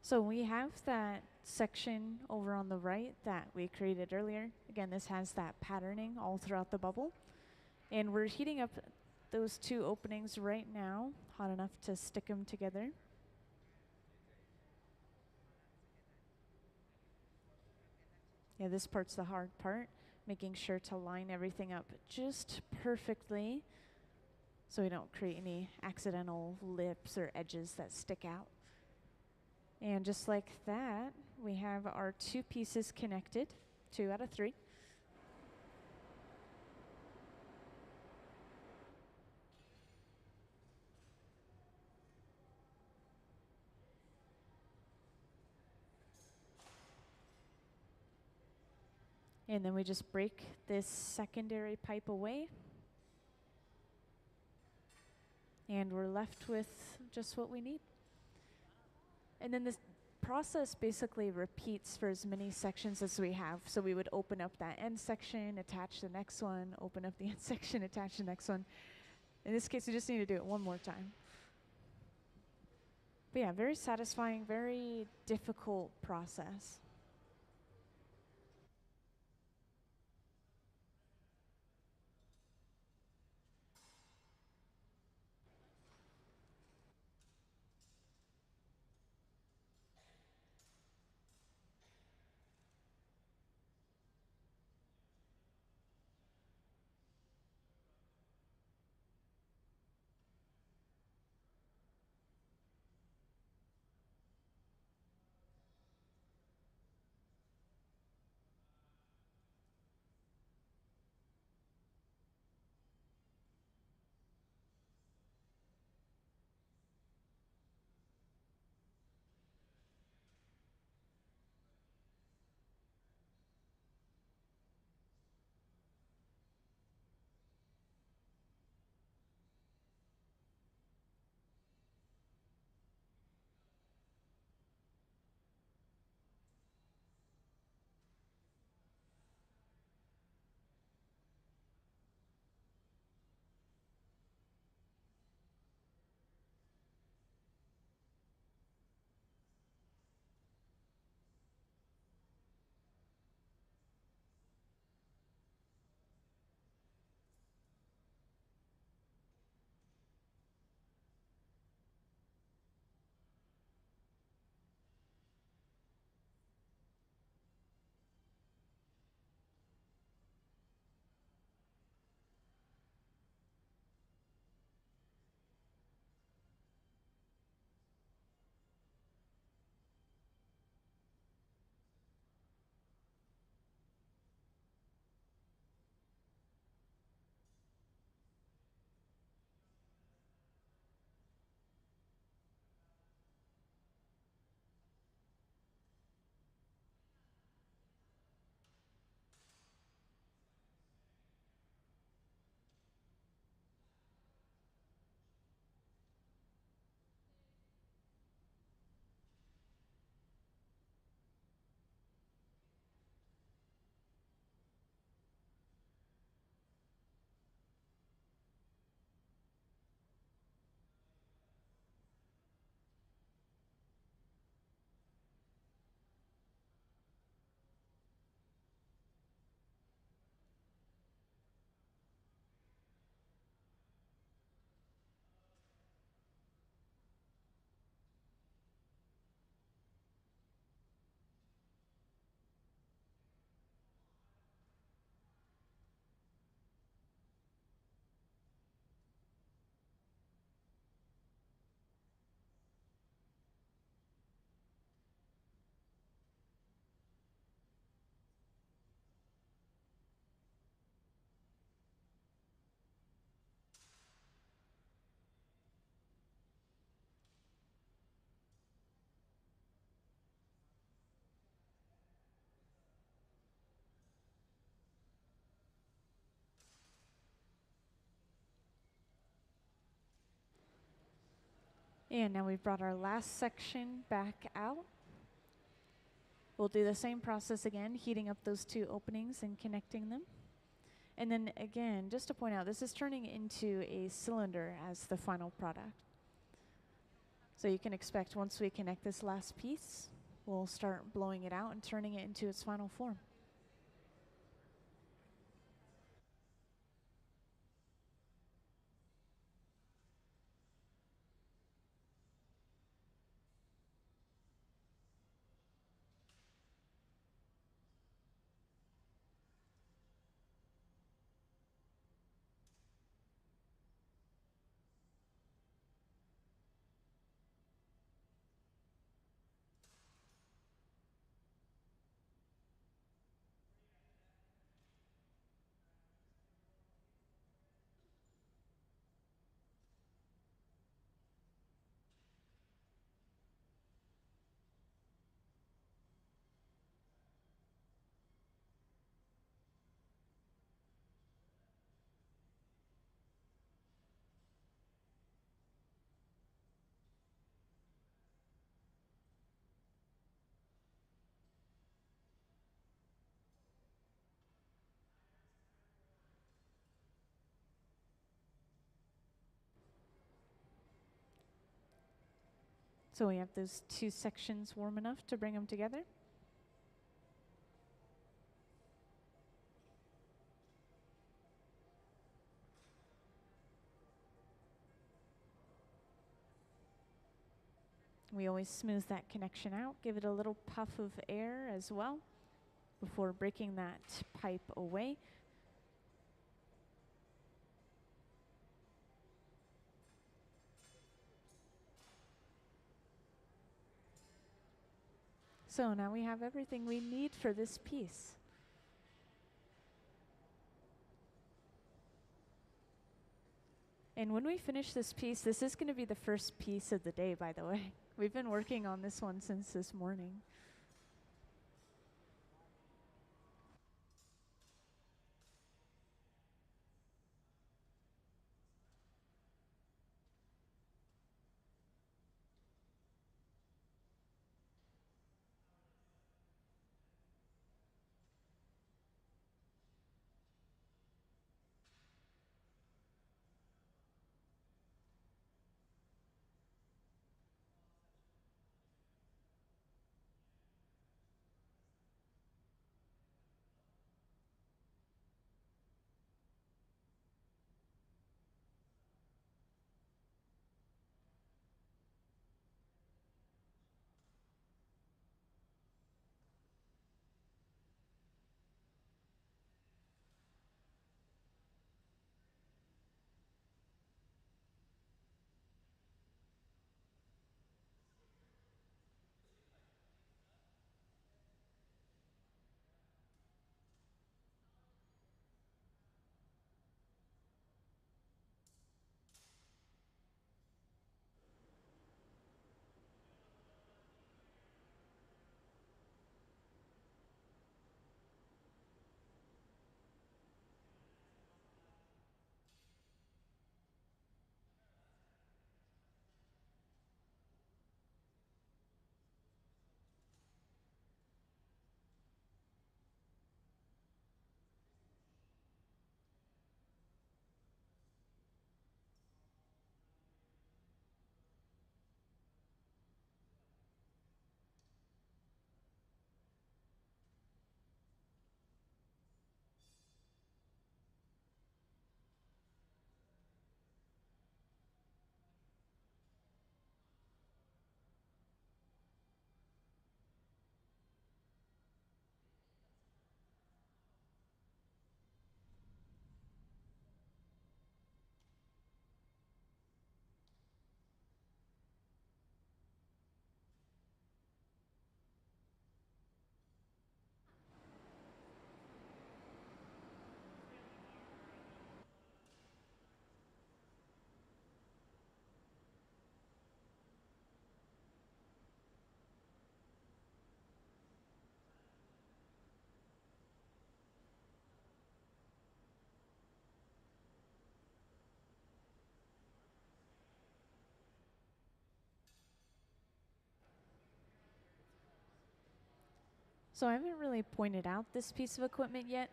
So we have that section over on the right that we created earlier. Again, this has that patterning all throughout the bubble. And we're heating up those 2 openings right now, hot enough to stick them together. Yeah, this part's the hard part, making sure to line everything up just perfectly so we don't create any accidental lips or edges that stick out. And just like that, we have our 2 pieces connected, 2 out of 3. And then we just break this secondary pipe away. And we're left with just what we need. And then this process basically repeats for as many sections as we have. So we would open up that end section, attach the next one, open up the end section, attach the next one. In this case, we just need to do it one more time. But yeah, very satisfying, very difficult process. And now we've brought our last section back out. We'll do the same process again, heating up those two openings and connecting them. And then again, just to point out, this is turning into a cylinder as the final product. So you can expect once we connect this last piece, we'll start blowing it out and turning it into its final form. So we have those two sections warm enough to bring them together. We always smooth that connection out, give it a little puff of air as well before breaking that pipe away. So now we have everything we need for this piece. And when we finish this piece, this is going to be the first piece of the day, by the way. We've been working on this one since this morning. So I haven't really pointed out this piece of equipment yet.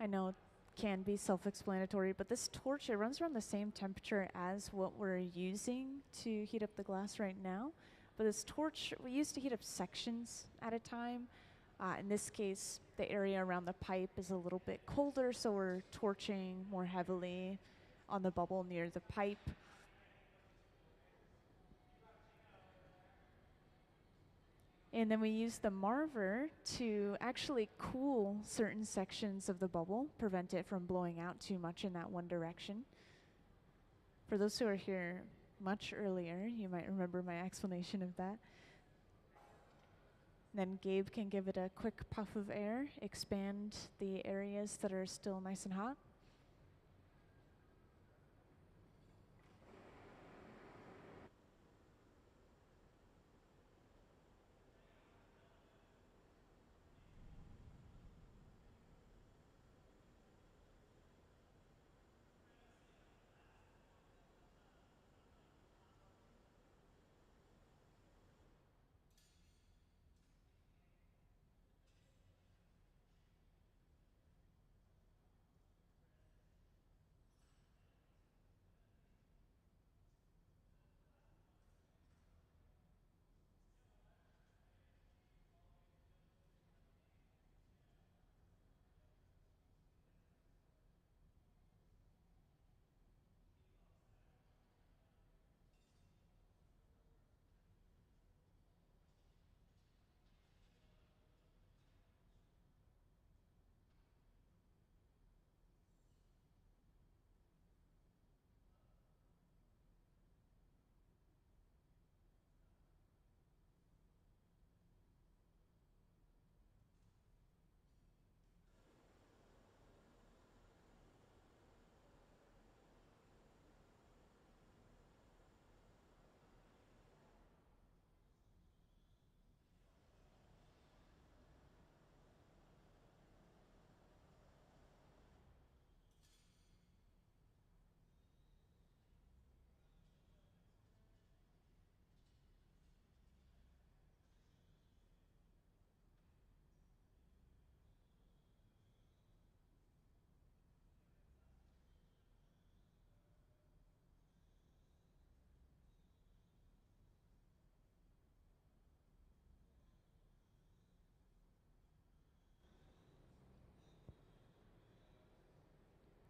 I know it can be self-explanatory, but this torch, it runs around the same temperature as what we're using to heat up the glass right now. But this torch, we use to heat up sections at a time. In this case, the area around the pipe is a little bit colder, so we're torching more heavily on the bubble near the pipe. And then we use the Marver to actually cool certain sections of the bubble, prevent it from blowing out too much in that one direction. For those who are here much earlier, you might remember my explanation of that. Then Gabe can give it a quick puff of air, expand the areas that are still nice and hot.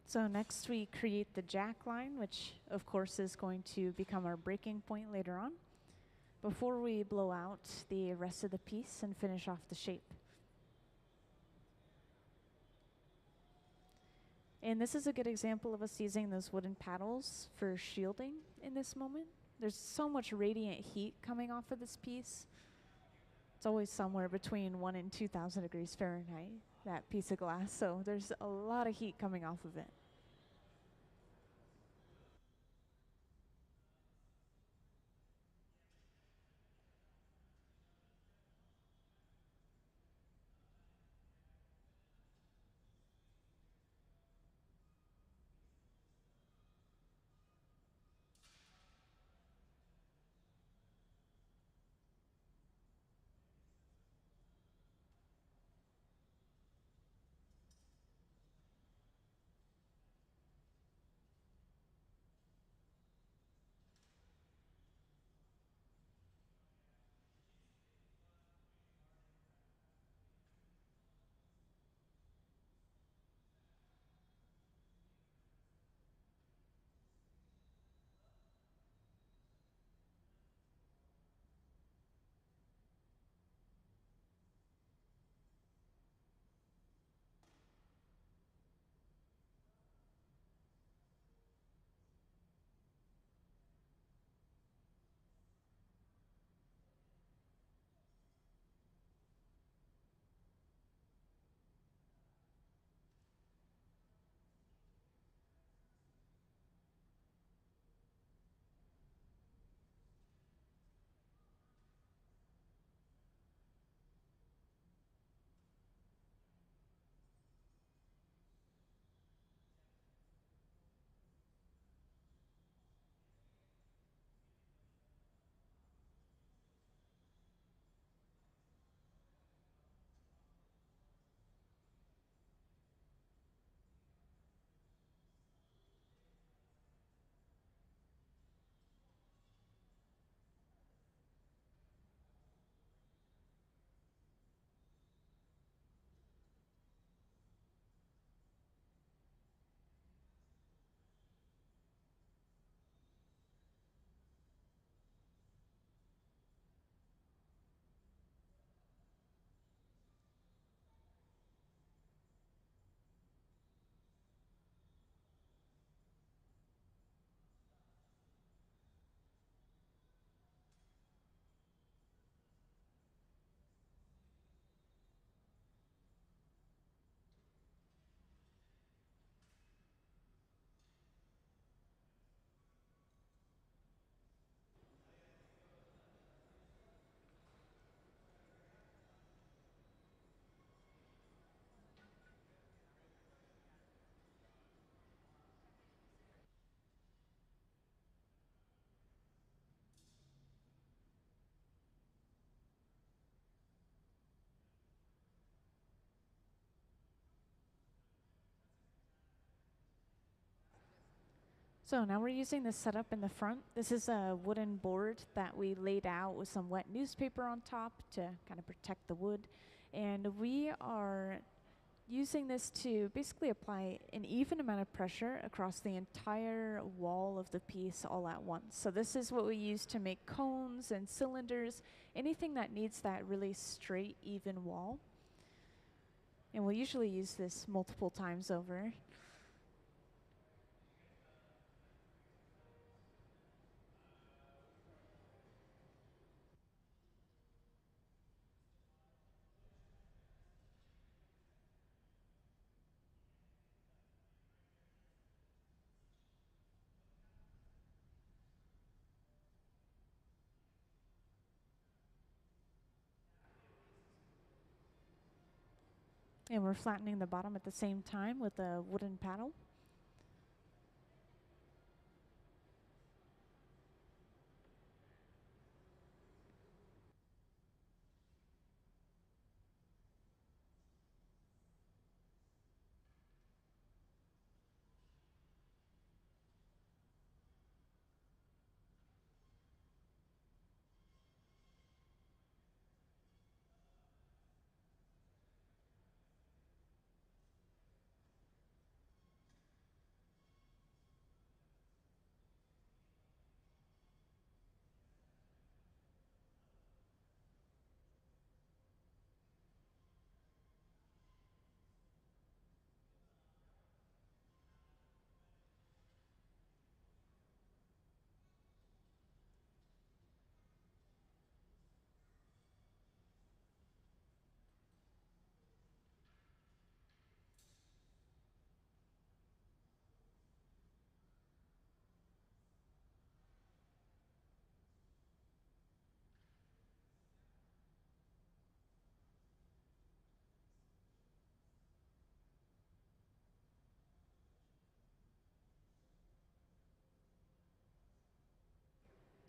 So next we create the jack line, which of course is going to become our breaking point later on, before we blow out the rest of the piece and finish off the shape. And this is a good example of us using those wooden paddles for shielding in this moment. There's so much radiant heat coming off of this piece. It's always somewhere between 1 and 2,000 degrees Fahrenheit, that piece of glass, so there's a lot of heat coming off of it. So now we're using this setup in the front. This is a wooden board that we laid out with some wet newspaper on top to kind of protect the wood. And we are using this to basically apply an even amount of pressure across the entire wall of the piece all at once. So this is what we use to make cones and cylinders, anything that needs that really straight, even wall. And we'll usually use this multiple times over. And we're flattening the bottom at the same time with a wooden paddle.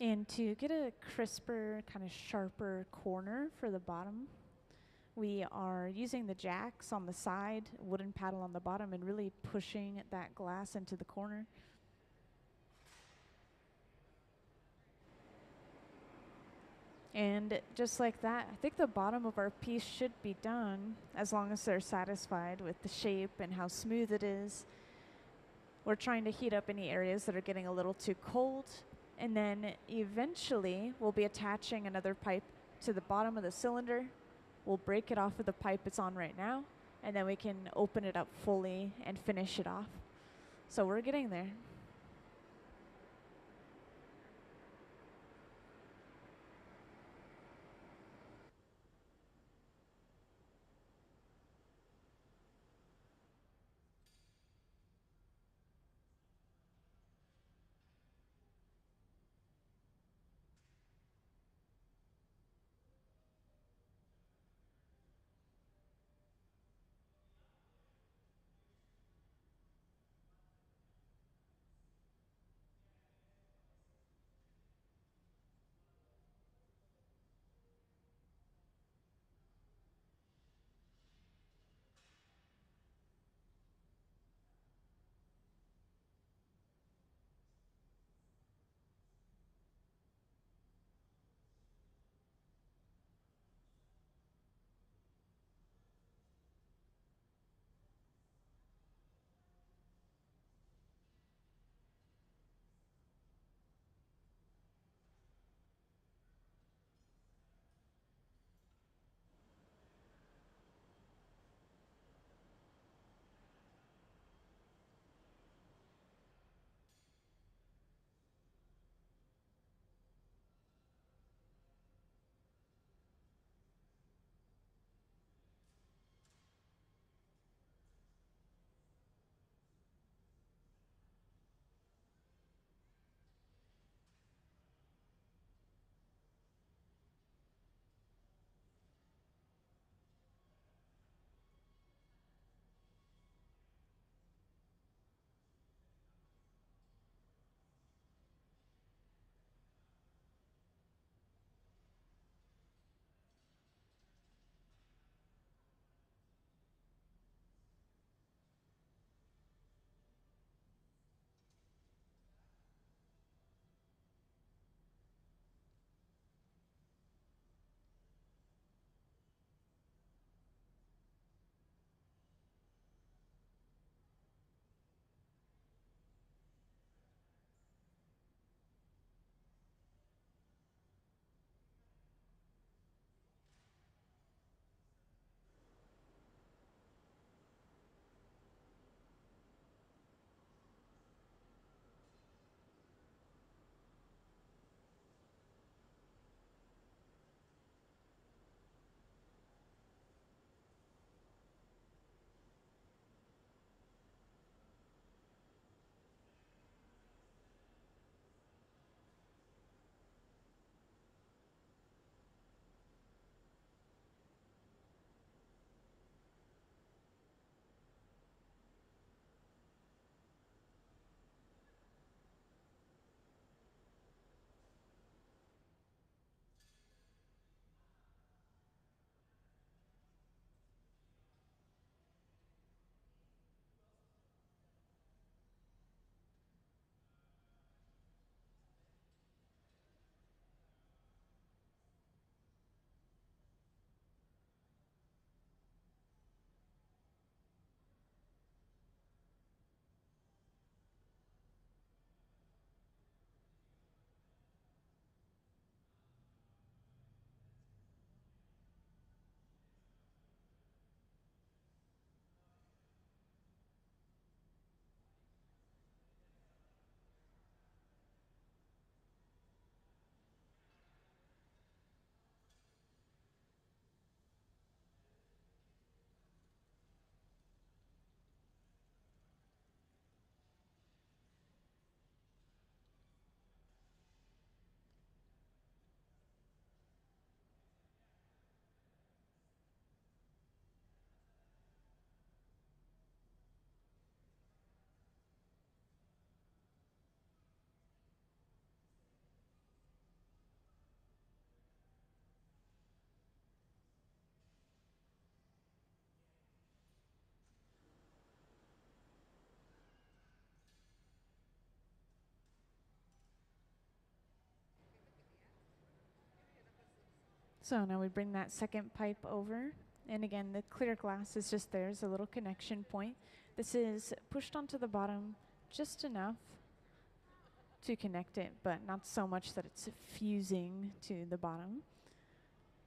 And to get a crisper, kind of sharper corner for the bottom, we are using the jacks on the side, wooden paddle on the bottom, and really pushing that glass into the corner. And just like that, I think the bottom of our piece should be done as long as they're satisfied with the shape and how smooth it is. We're trying to heat up any areas that are getting a little too cold. And then eventually we'll be attaching another pipe to the bottom of the cylinder. We'll break it off of the pipe it's on right now, and then we can open it up fully and finish it off. So we're getting there. So now we bring that second pipe over, and again the clear glass is just there as a little connection point. This is pushed onto the bottom just enough to connect it, but not so much that it's fusing to the bottom.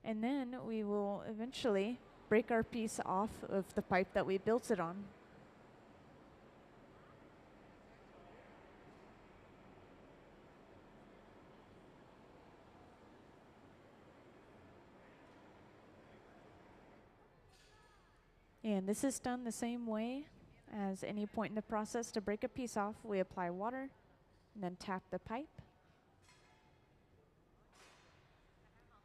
And then we will eventually break our piece off of the pipe that we built it on. And this is done the same way as any point in the process. To break a piece off, we apply water and then tap the pipe.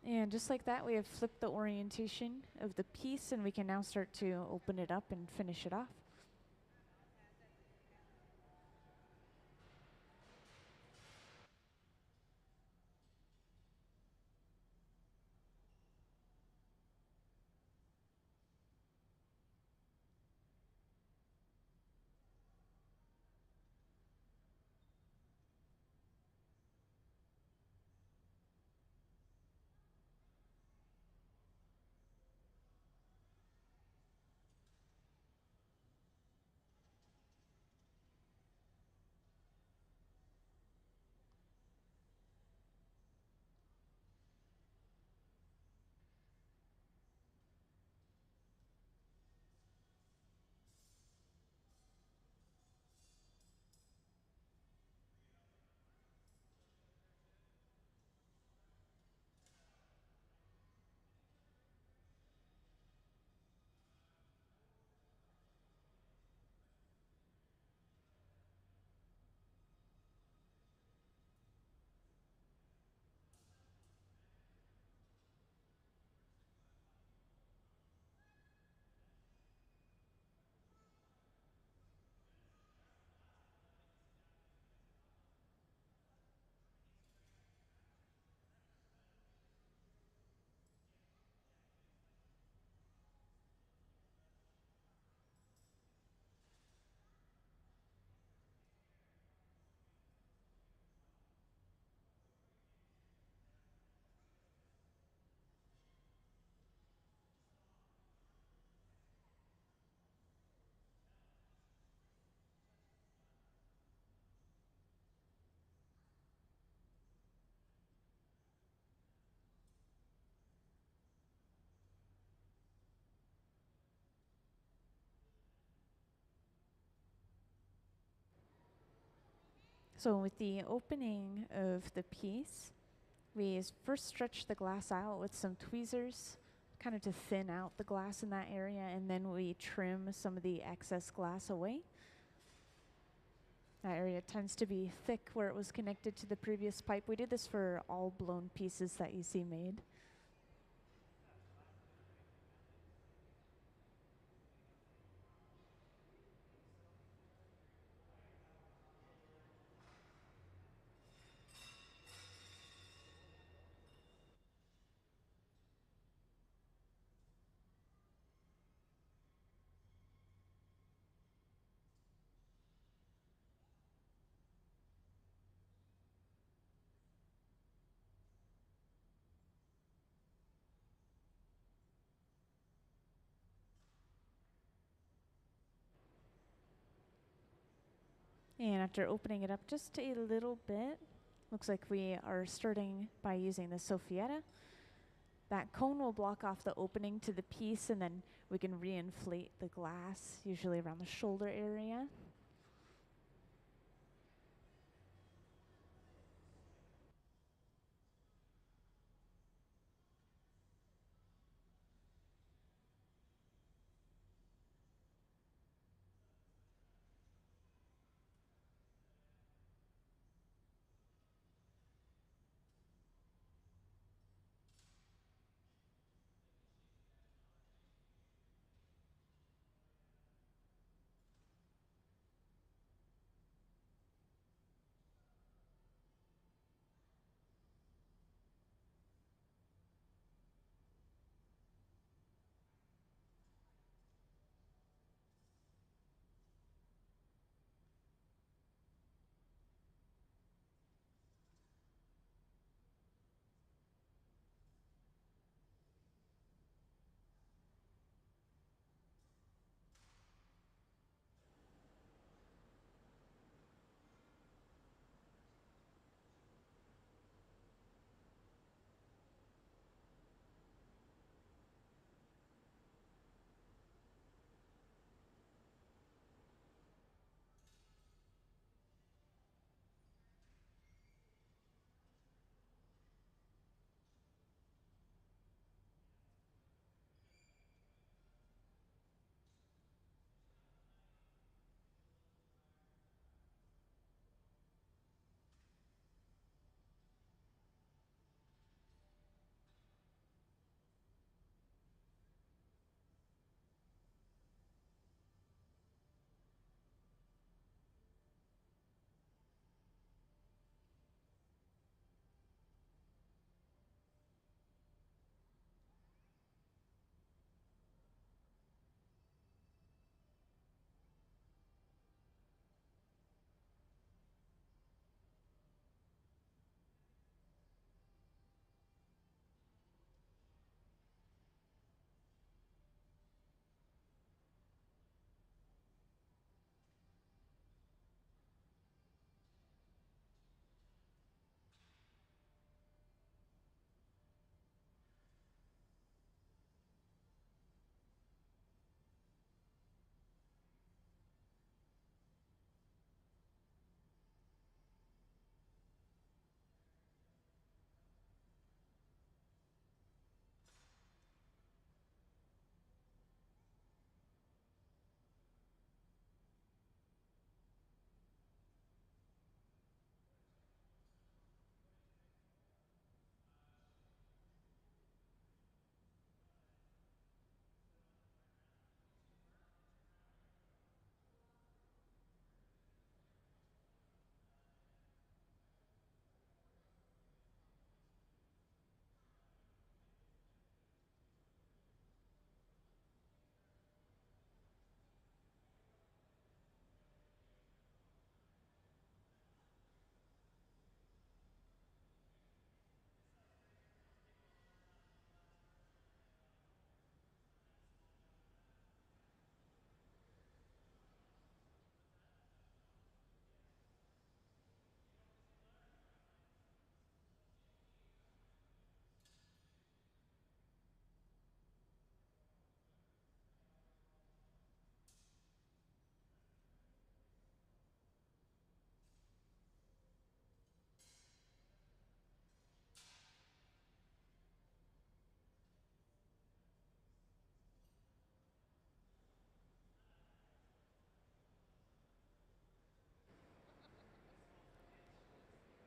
And just like that, we have flipped the orientation of the piece, and we can now start to open it up and finish it off. So with the opening of the piece, we first stretch the glass out with some tweezers, kind of to thin out the glass in that area, and then we trim some of the excess glass away. That area tends to be thick where it was connected to the previous pipe. We did this for all blown pieces that you see made. And after opening it up just a little bit, looks like we are starting by using the Soffietta. That cone will block off the opening to the piece, and then we can reinflate the glass, usually around the shoulder area.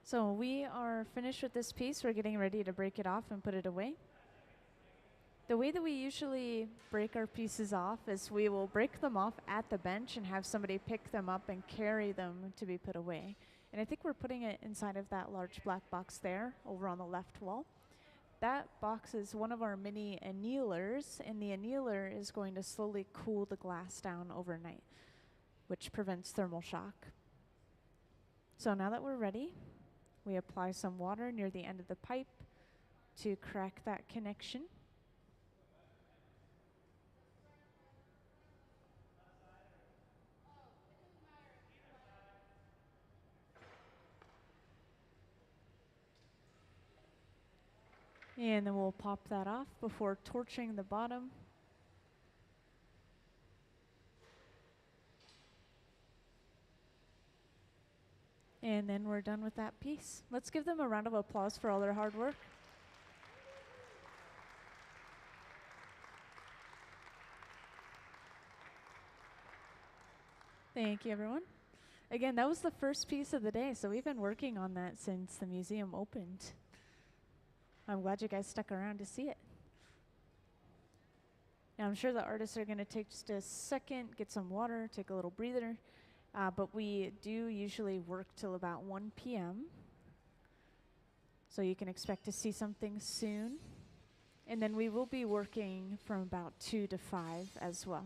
So we are finished with this piece. We're getting ready to break it off and put it away. The way that we usually break our pieces off is we will break them off at the bench and have somebody pick them up and carry them to be put away. And I think we're putting it inside of that large black box there over on the left wall. That box is one of our mini annealers, and the annealer is going to slowly cool the glass down overnight, which prevents thermal shock. So now that we're ready, we apply some water near the end of the pipe to crack that connection. And then we'll pop that off before torching the bottom. And then we're done with that piece. Let's give them a round of applause for all their hard work. Thank you, everyone. Again, that was the first piece of the day, so we've been working on that since the museum opened. I'm glad you guys stuck around to see it. Now, I'm sure the artists are going to take just a second, get some water, take a little breather, but we do usually work till about 1 p.m., so you can expect to see something soon. And then we will be working from about 2 to 5 as well.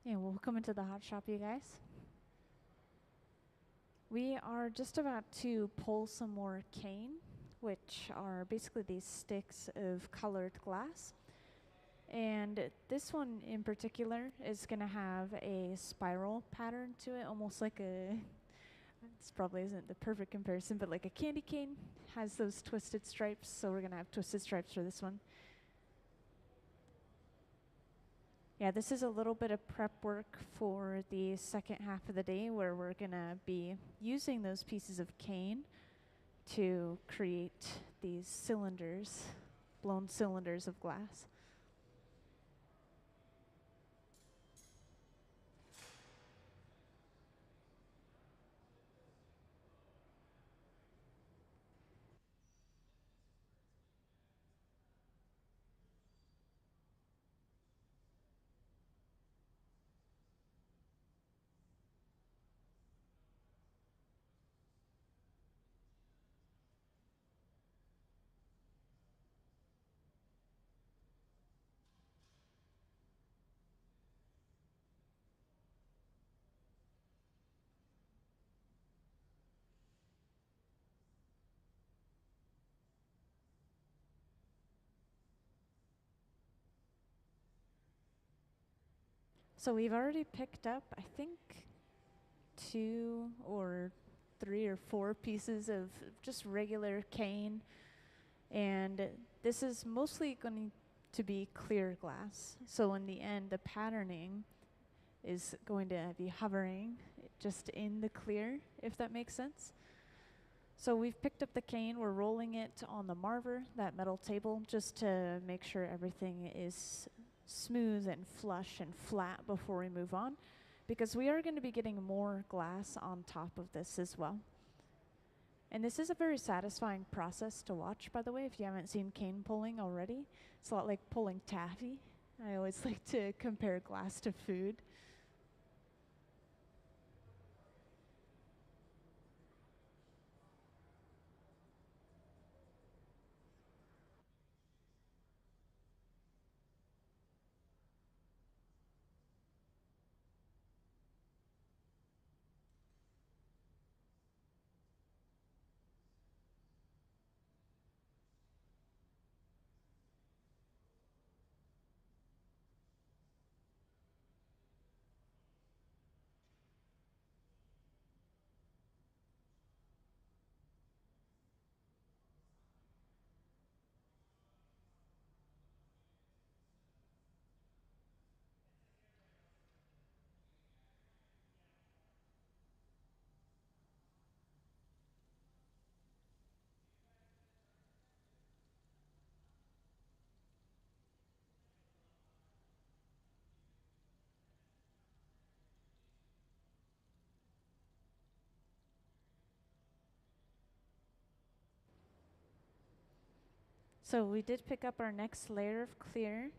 And welcome into the hot shop, you guys. We are just about to pull some more cane, which are basically these sticks of colored glass. And this one in particular is going to have a spiral pattern to it, almost like a, this probably isn't the perfect comparison, but like a candy cane has those twisted stripes, so we're going to have twisted stripes for this one. Yeah, this is a little bit of prep work for the second half of the day where we're going to be using those pieces of cane to create these cylinders, blown cylinders of glass. So we've already picked up, I think, 2 or 3 or 4 pieces of just regular cane. And this is mostly going to be clear glass. So in the end, the patterning is going to be hovering just in the clear, if that makes sense. So we've picked up the cane, we're rolling it on the marver, that metal table, just to make sure everything is smooth and flush and flat before we move on, because we are going to be getting more glass on top of this as well. And this is a very satisfying process to watch, by the way, if you haven't seen cane pulling already. It's a lot like pulling taffy. I always like to compare glass to food. So we did pick up our next layer of clear.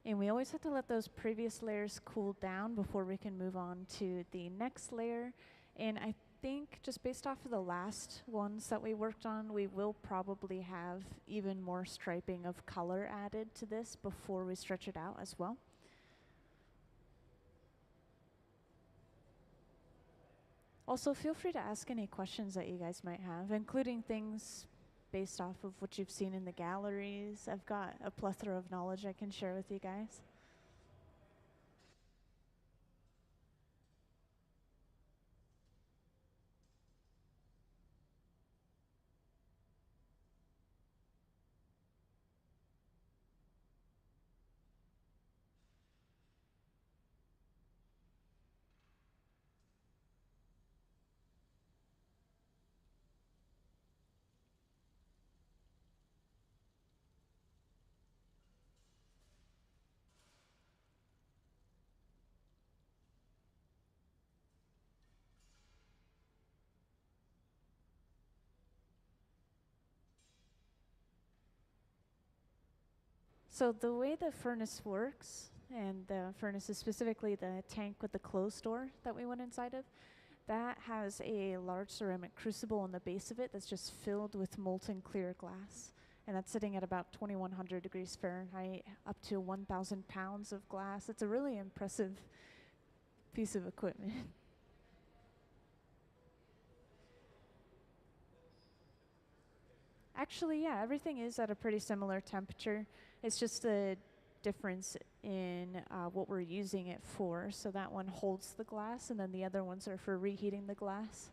And we always have to let those previous layers cool down before we can move on to the next layer. And I think just based off of the last ones that we worked on, we will probably have even more striping of color added to this before we stretch it out as well. Also, feel free to ask any questions that you guys might have, including things based off of what you've seen in the galleries. I've got a plethora of knowledge I can share with you guys. So the way the furnace works, and the furnace is specifically the tank with the closed door that we went inside of, that has a large ceramic crucible on the base of it that's just filled with molten clear glass. And that's sitting at about 2100 degrees Fahrenheit, up to 1,000 pounds of glass. It's a really impressive piece of equipment. Actually, yeah, everything is at a pretty similar temperature. It's just the difference in what we're using it for. So that one holds the glass, and then the other ones are for reheating the glass.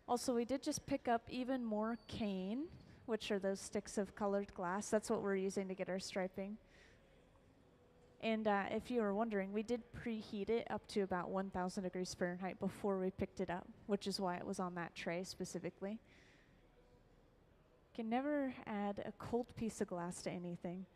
Also, we did just pick up even more cane, which are those sticks of colored glass. That's what we're using to get our striping. And if you were wondering, we did preheat it up to about 1,000 degrees Fahrenheit before we picked it up, which is why it was on that tray specifically. Can never add a cold piece of glass to anything.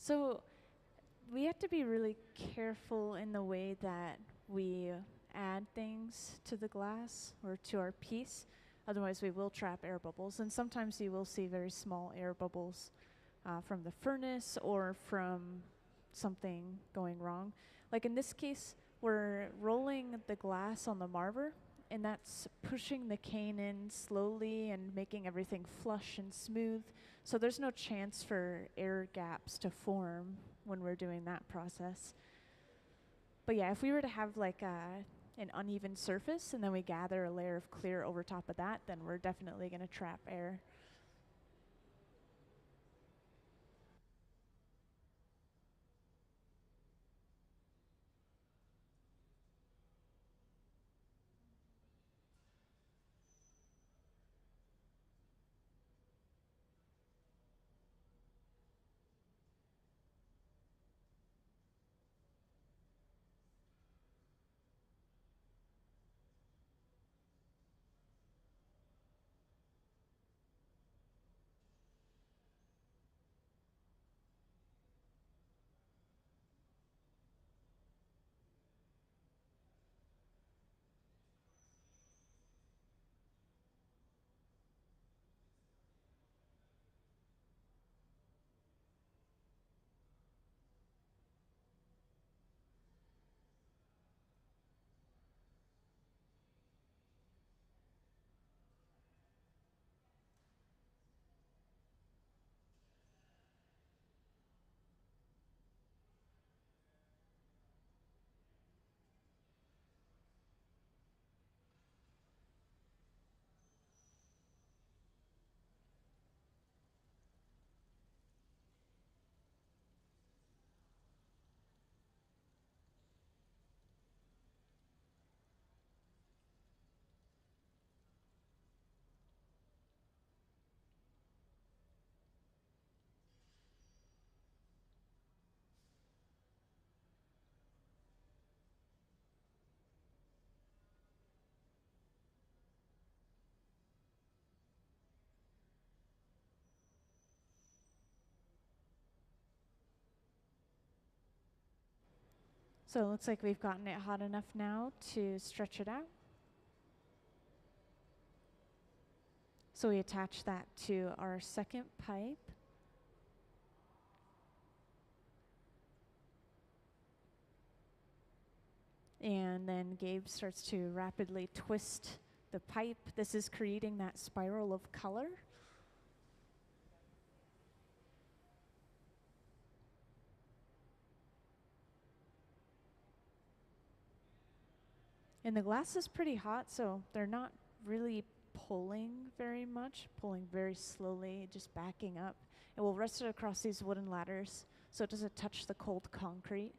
So we have to be really careful in the way that we add things to the glass or to our piece. Otherwise, we will trap air bubbles. And sometimes you will see very small air bubbles from the furnace or from something going wrong. Like in this case, we're rolling the glass on the marver, and that's pushing the cane in slowly and making everything flush and smooth. So there's no chance for air gaps to form when we're doing that process. But yeah, if we were to have like an uneven surface and then we gather a layer of clear over top of that, then we're definitely going to trap air. So it looks like we've gotten it hot enough now to stretch it out. So we attach that to our second pipe. And then Gabe starts to rapidly twist the pipe. This is creating that spiral of color. And the glass is pretty hot, so they're not really pulling very much, pulling very slowly, just backing up. And we'll rest it across these wooden ladders so it doesn't touch the cold concrete.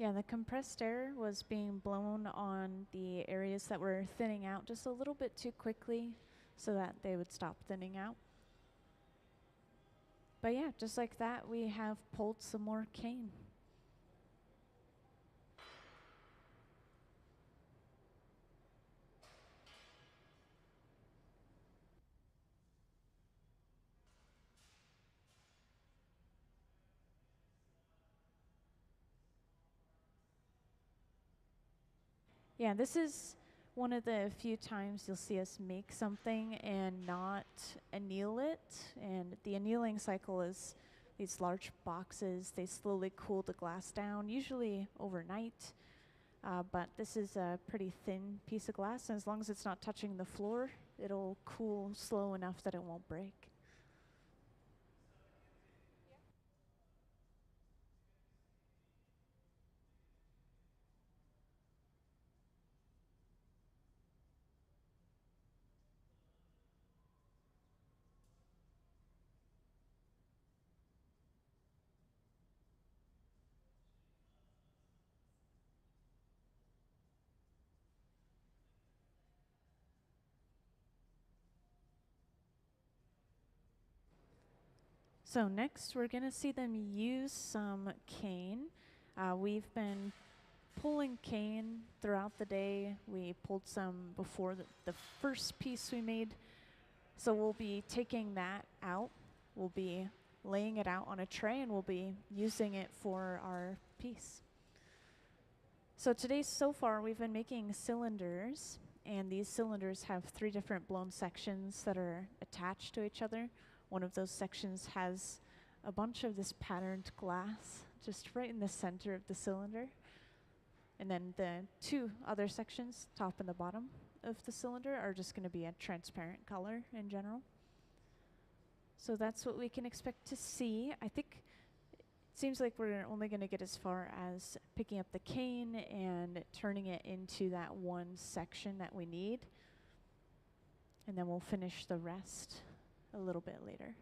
Yeah, the compressed air was being blown on the areas that were thinning out just a little bit too quickly so that they would stop thinning out. But yeah, just like that, we have pulled some more cane. Yeah, this is one of the few times you'll see us make something and not anneal it. And the annealing cycle is these large boxes. They slowly cool the glass down, usually overnight. But this is a pretty thin piece of glass, and as long as it's not touching the floor, it'll cool slow enough that it won't break. So next, we're going to see them use some cane. We've been pulling cane throughout the day. We pulled some before the first piece we made. So we'll be taking that out. We'll be laying it out on a tray, and we'll be using it for our piece. So today, so far, we've been making cylinders, and these cylinders have 3 different blown sections that are attached to each other. One of those sections has a bunch of this patterned glass just right in the center of the cylinder. And then the 2 other sections, top and the bottom of the cylinder, are just going to be a transparent color in general. So that's what we can expect to see. I think it seems like we're only going to get as far as picking up the cane and turning it into that one section that we need. And then we'll finish the rest a little bit later.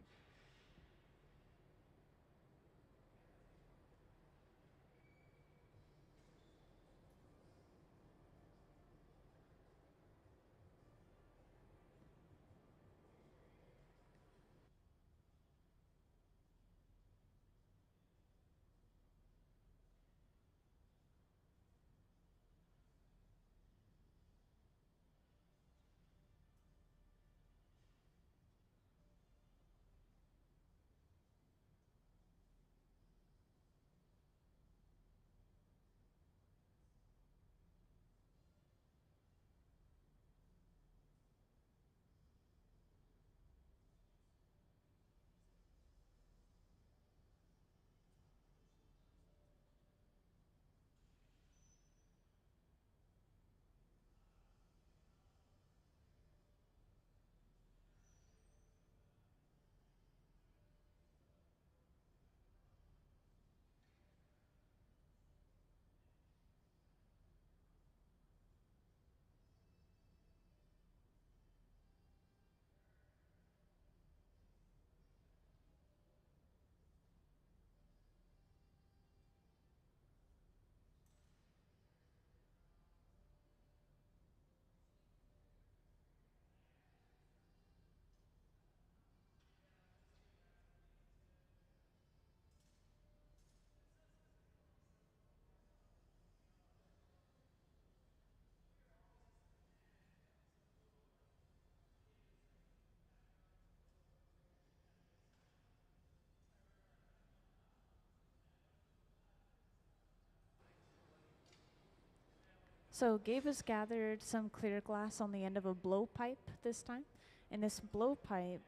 So Gabe has gathered some clear glass on the end of a blowpipe this time. And this blowpipe,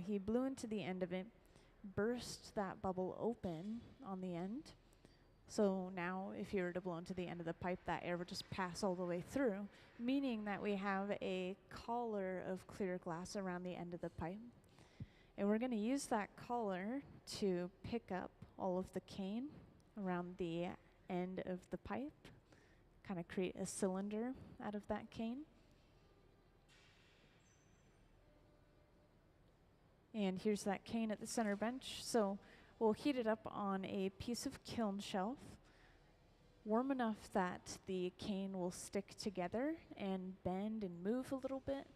he blew into the end of it, burst that bubble open on the end. So now if you were to blow into the end of the pipe, that air would just pass all the way through, meaning that we have a collar of clear glass around the end of the pipe. And we're going to use that collar to pick up all of the cane around the end of the pipe, kind of create a cylinder out of that cane. And here's that cane at the center bench. So we'll heat it up on a piece of kiln shelf. warm enough that the cane will stick together and bend and move a little bit.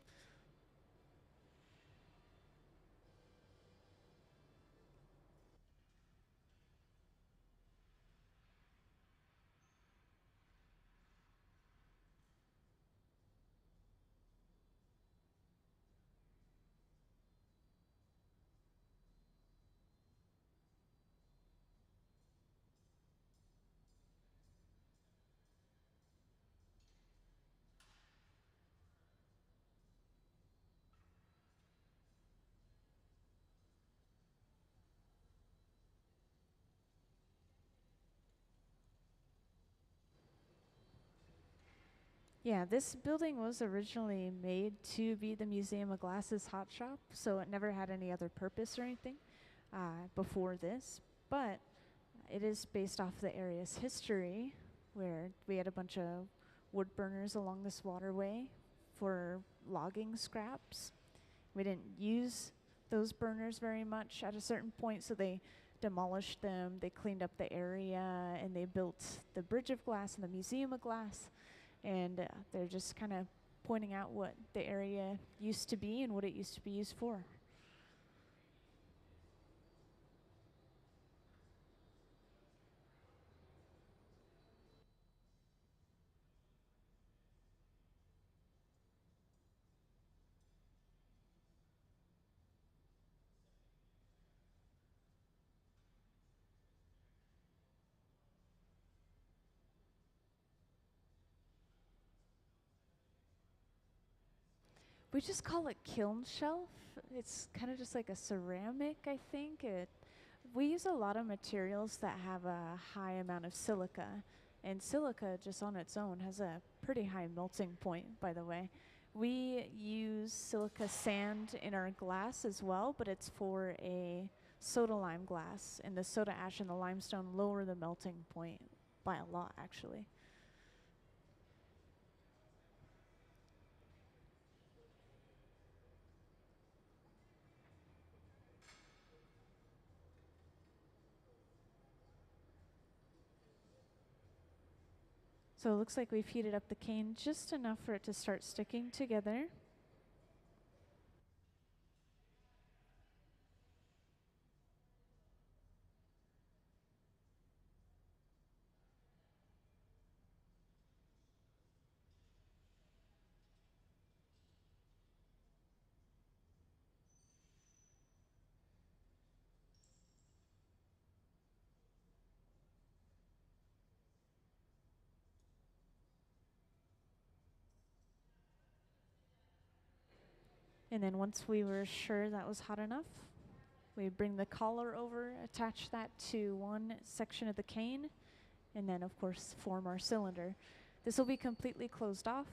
Yeah, this building was originally made to be the Museum of Glass's hot shop, so it never had any other purpose or anything before this. But it is based off the area's history, where we had a bunch of wood burners along this waterway for logging scraps. We didn't use those burners very much at a certain point, so they demolished them, they cleaned up the area, and they built the Bridge of Glass and the Museum of Glass. And they're just kind of pointing out what the area used to be and what it used to be used for. We just call it kiln shelf. It's kind of just like a ceramic, I think. We use a lot of materials that have a high amount of silica, and silica just on its own has a pretty high melting point, by the way. We use silica sand in our glass as well, but it's for a soda lime glass, and the soda ash and the limestone lower the melting point by a lot, actually. So it looks like we've heated up the cane just enough for it to start sticking together. And then once we were sure that was hot enough, we bring the collar over, attach that to one section of the cane, and then of course form our cylinder. This will be completely closed off,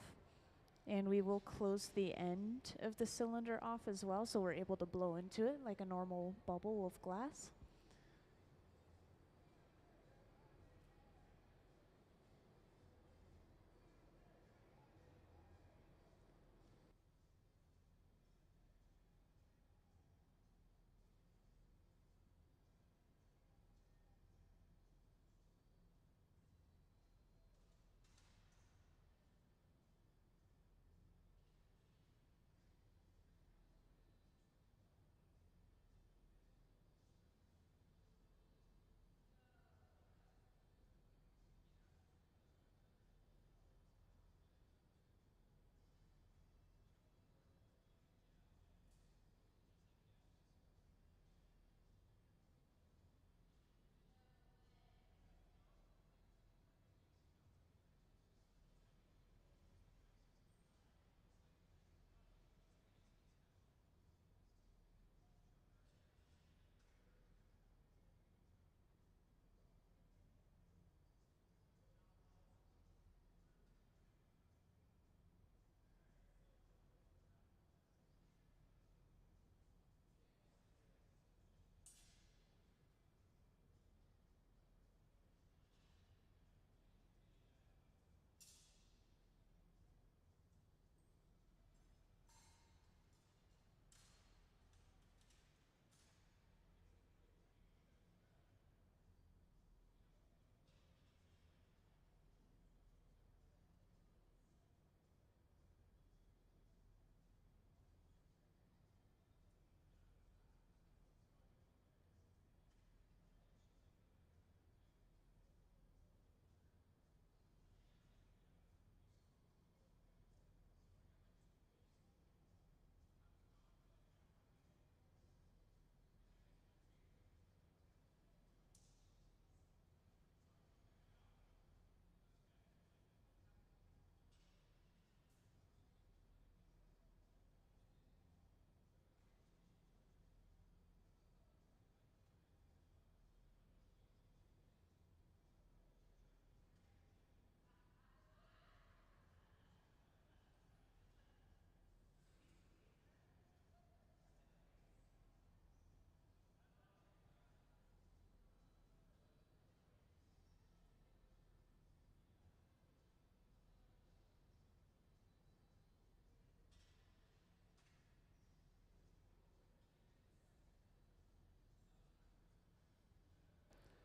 and we will close the end of the cylinder off as well, so we're able to blow into it like a normal bubble of glass.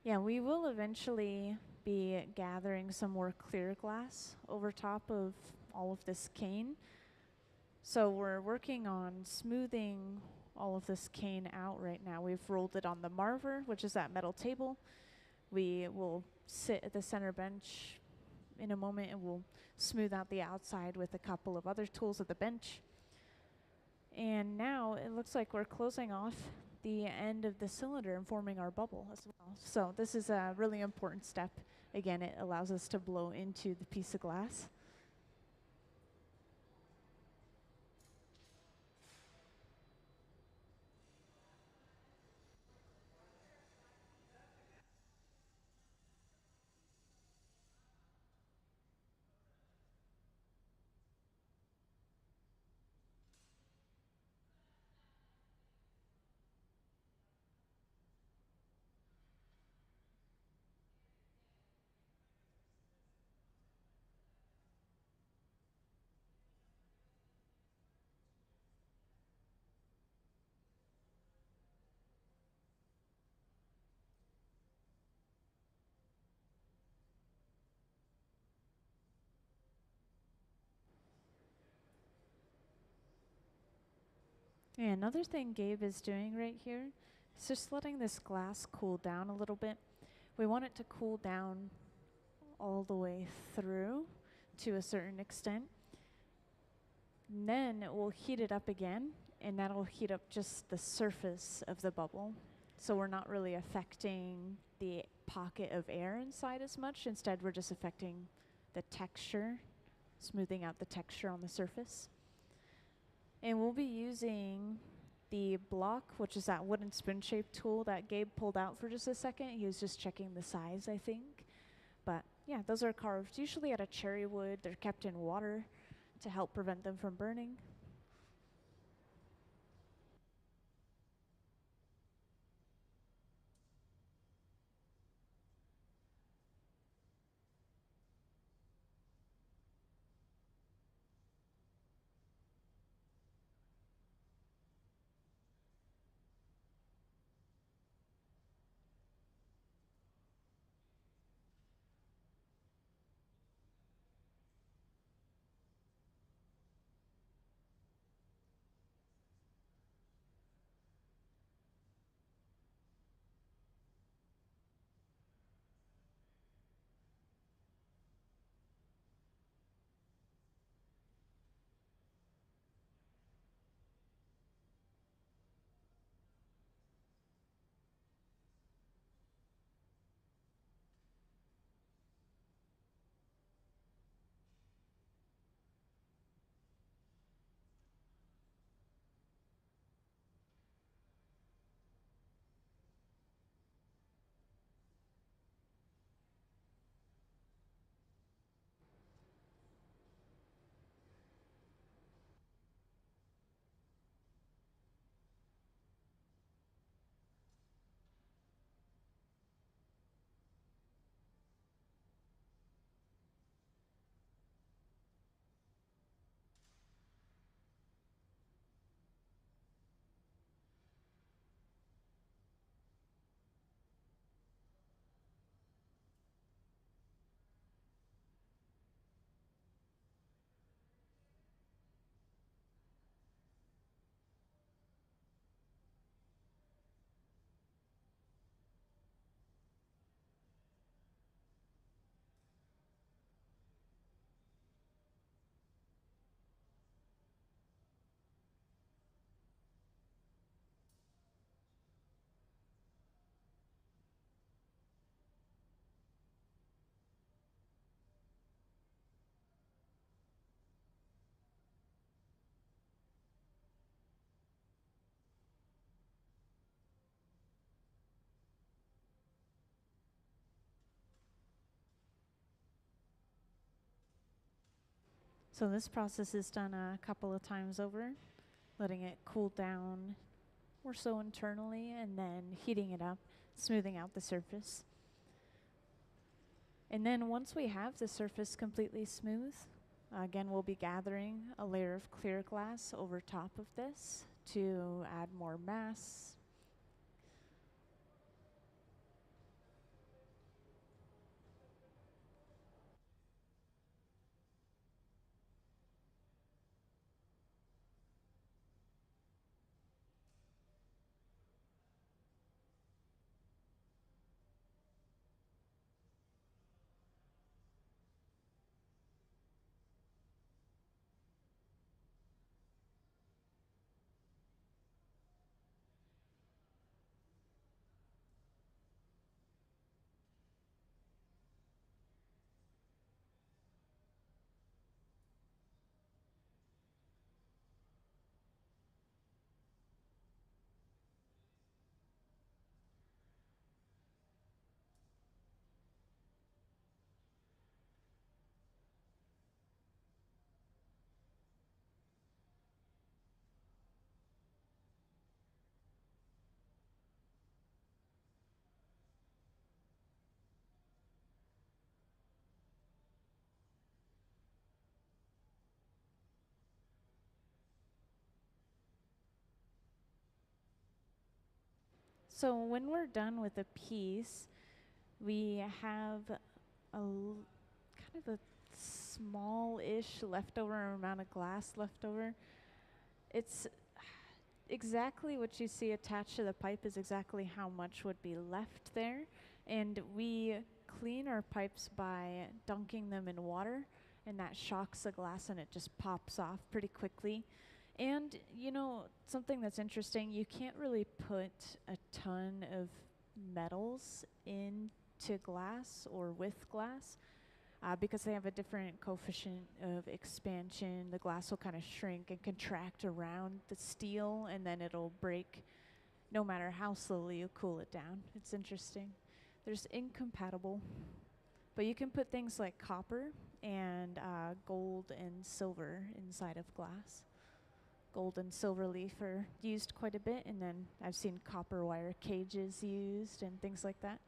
Yeah, we will eventually be gathering some more clear glass over top of all of this cane. So we're working on smoothing all of this cane out right now. We've rolled it on the marver, which is that metal table. We will sit at the center bench in a moment and we'll smooth out the outside with a couple of other tools at the bench. And now it looks like we're closing off the end of the cylinder and forming our bubble as well. So this is a really important step. Again, it allows us to blow into the piece of glass. Yeah, another thing Gabe is doing right here is just letting this glass cool down a little bit. We want it to cool down all the way through to a certain extent. And then we'll heat it up again, and that'll heat up just the surface of the bubble. So we're not really affecting the pocket of air inside as much. Instead, we're just affecting the texture, smoothing out the texture on the surface. And we'll be using the block, which is that wooden spoon-shaped tool that Gabe pulled out for just a second. He was just checking the size, I think. But yeah, those are carved usually out of cherry wood. They're kept in water to help prevent them from burning. So this process is done a couple of times over, letting it cool down or so internally, and then heating it up, smoothing out the surface. And then once we have the surface completely smooth, again, we'll be gathering a layer of clear glass over top of this to add more mass. So when we're done with a piece, we have kind of a small-ish leftover amount of glass left over. It's exactly what you see attached to the pipe is exactly how much would be left there. And we clean our pipes by dunking them in water, and that shocks the glass and it just pops off pretty quickly. And you know, something that's interesting, you can't really put a ton of metals into glass or with glass because they have a different coefficient of expansion. The glass will kind of shrink and contract around the steel, and then it'll break no matter how slowly you cool it down. It's interesting. There's incompatible, but you can put things like copper and gold and silver inside of glass. Gold and silver leaf are used quite a bit, and then I've seen copper wire cages used and things like that.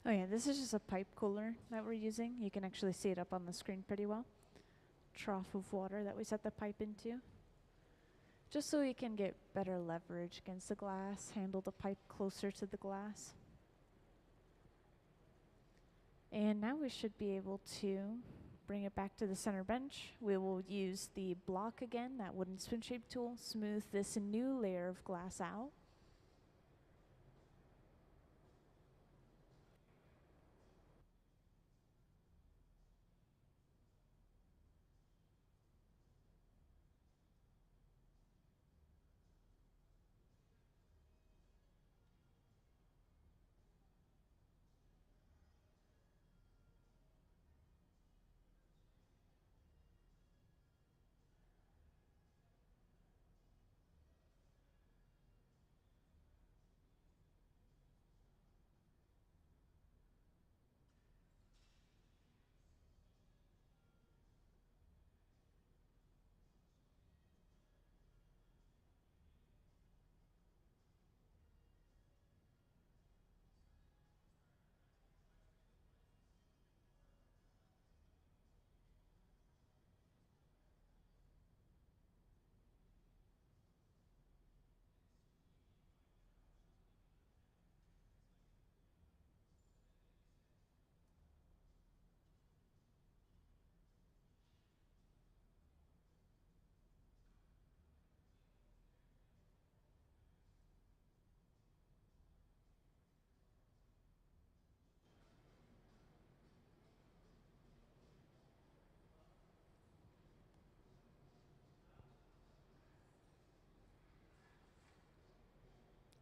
Oh yeah, this is just a pipe cooler that we're using. You can actually see it up on the screen pretty well. Trough of water that we set the pipe into. Just so we can get better leverage against the glass, handle the pipe closer to the glass. And now we should be able to bring it back to the center bench. We will use the block again, that wooden spoon shape tool, smooth this new layer of glass out.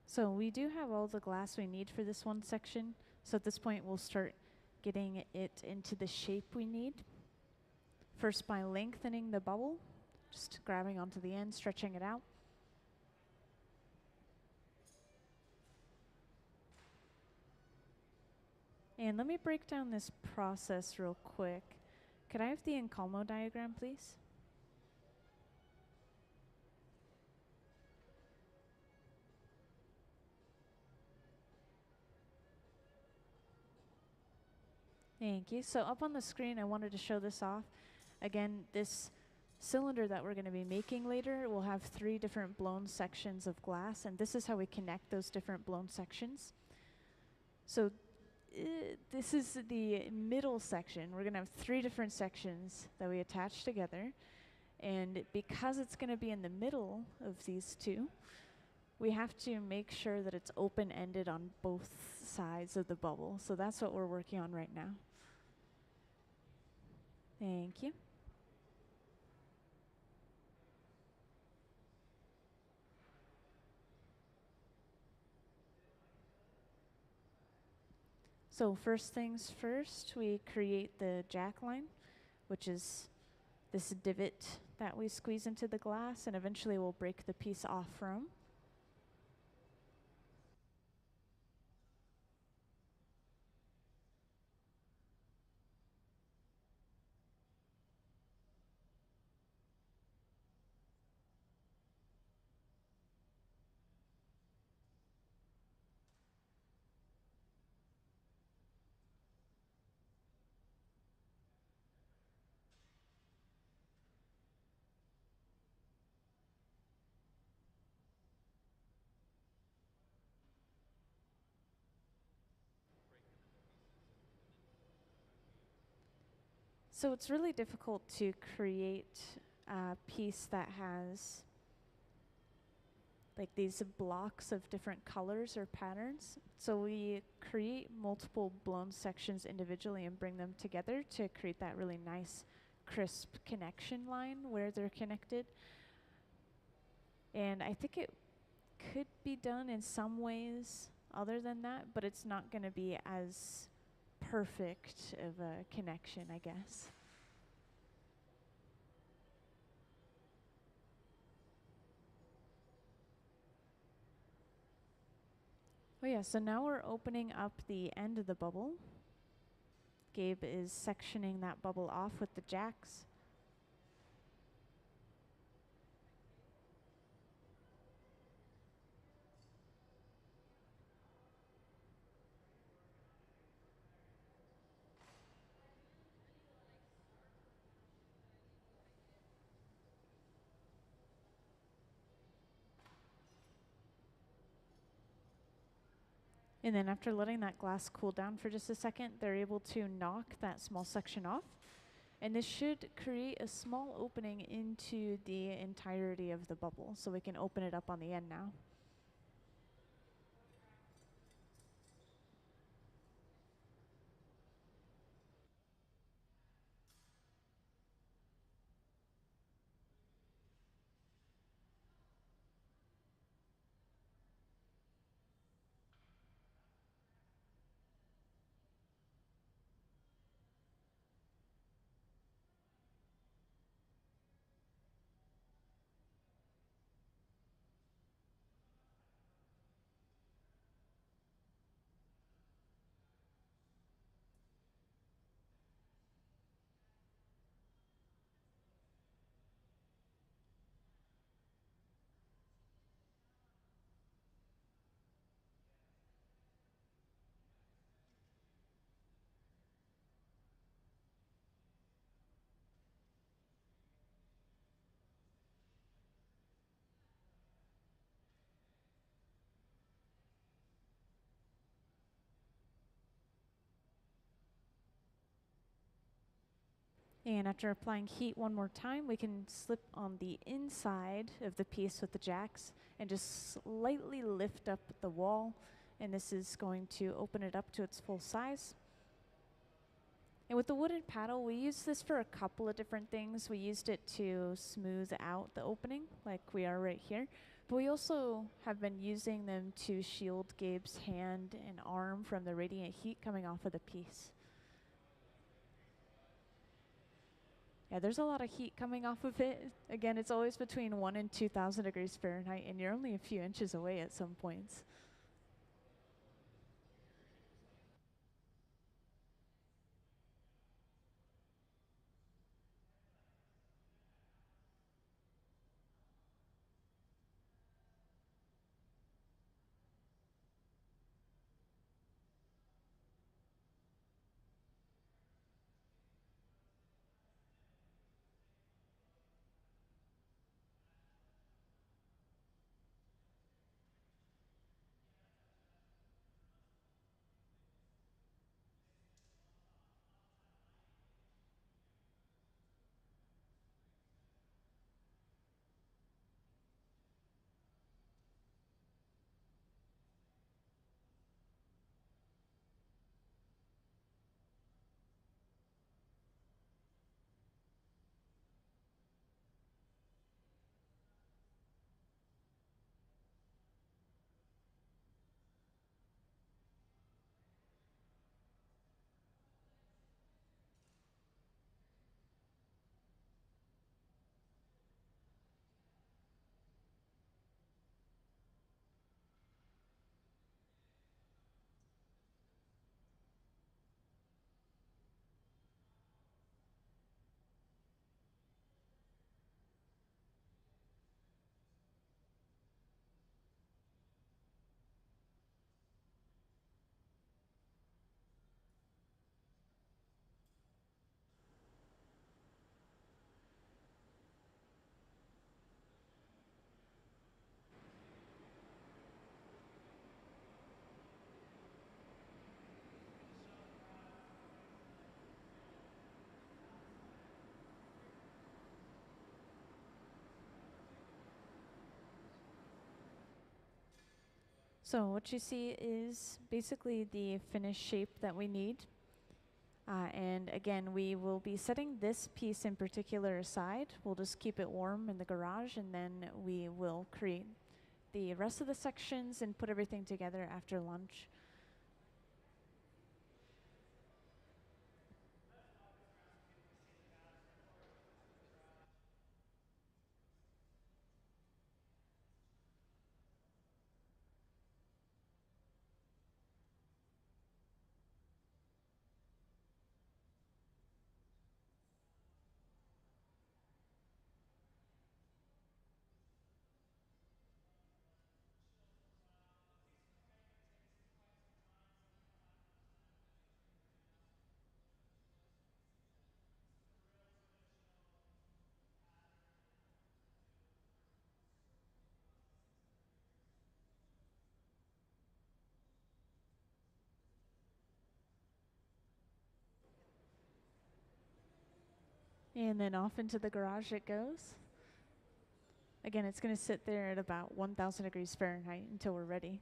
So we do have all the glass we need for this one section. So at this point, we'll start getting it into the shape we need. First by lengthening the bubble, just grabbing onto the end, stretching it out. And let me break down this process real quick. Could I have the Encalmo diagram, please? Thank you. So up on the screen, I wanted to show this off. Again, this cylinder that we're going to be making later will have 3 different blown sections of glass, and this is how we connect those different blown sections. So this is the middle section. We're going to have 3 different sections that we attach together. And because it's going to be in the middle of these 2, we have to make sure that it's open-ended on both sides of the bubble. So that's what we're working on right now. Thank you. So first things first, we create the jack line, which is this divot that we squeeze into the glass, and eventually we'll break the piece off from. So it's really difficult to create a piece that has like these blocks of different colors or patterns. So we create multiple blown sections individually and bring them together to create that really nice, crisp connection line where they're connected. And I think it could be done in some ways other than that, but it's not going to be as perfect of a connection, I guess. Oh yeah, so now we're opening up the end of the bubble. Gabe is sectioning that bubble off with the jacks. And then after letting that glass cool down for just a second, they're able to knock that small section off. And this should create a small opening into the entirety of the bubble, so we can open it up on the end now. And after applying heat one more time, we can slip on the inside of the piece with the jacks and just slightly lift up the wall. And this is going to open it up to its full size. And with the wooden paddle, we use this for a couple of different things. We used it to smooth out the opening, like we are right here. But we also have been using them to shield Gabe's hand and arm from the radiant heat coming off of the piece. Yeah, there's a lot of heat coming off of it. Again, it's always between 1 and 2,000 degrees Fahrenheit, and you're only a few inches away at some points. So what you see is basically the finished shape that we need. And again, we will be setting this piece in particular aside. We'll just keep it warm in the garage, and then we will create the rest of the sections and put everything together after lunch. And then off into the garage it goes. Again, it's going to sit there at about 1,000 degrees Fahrenheit until we're ready.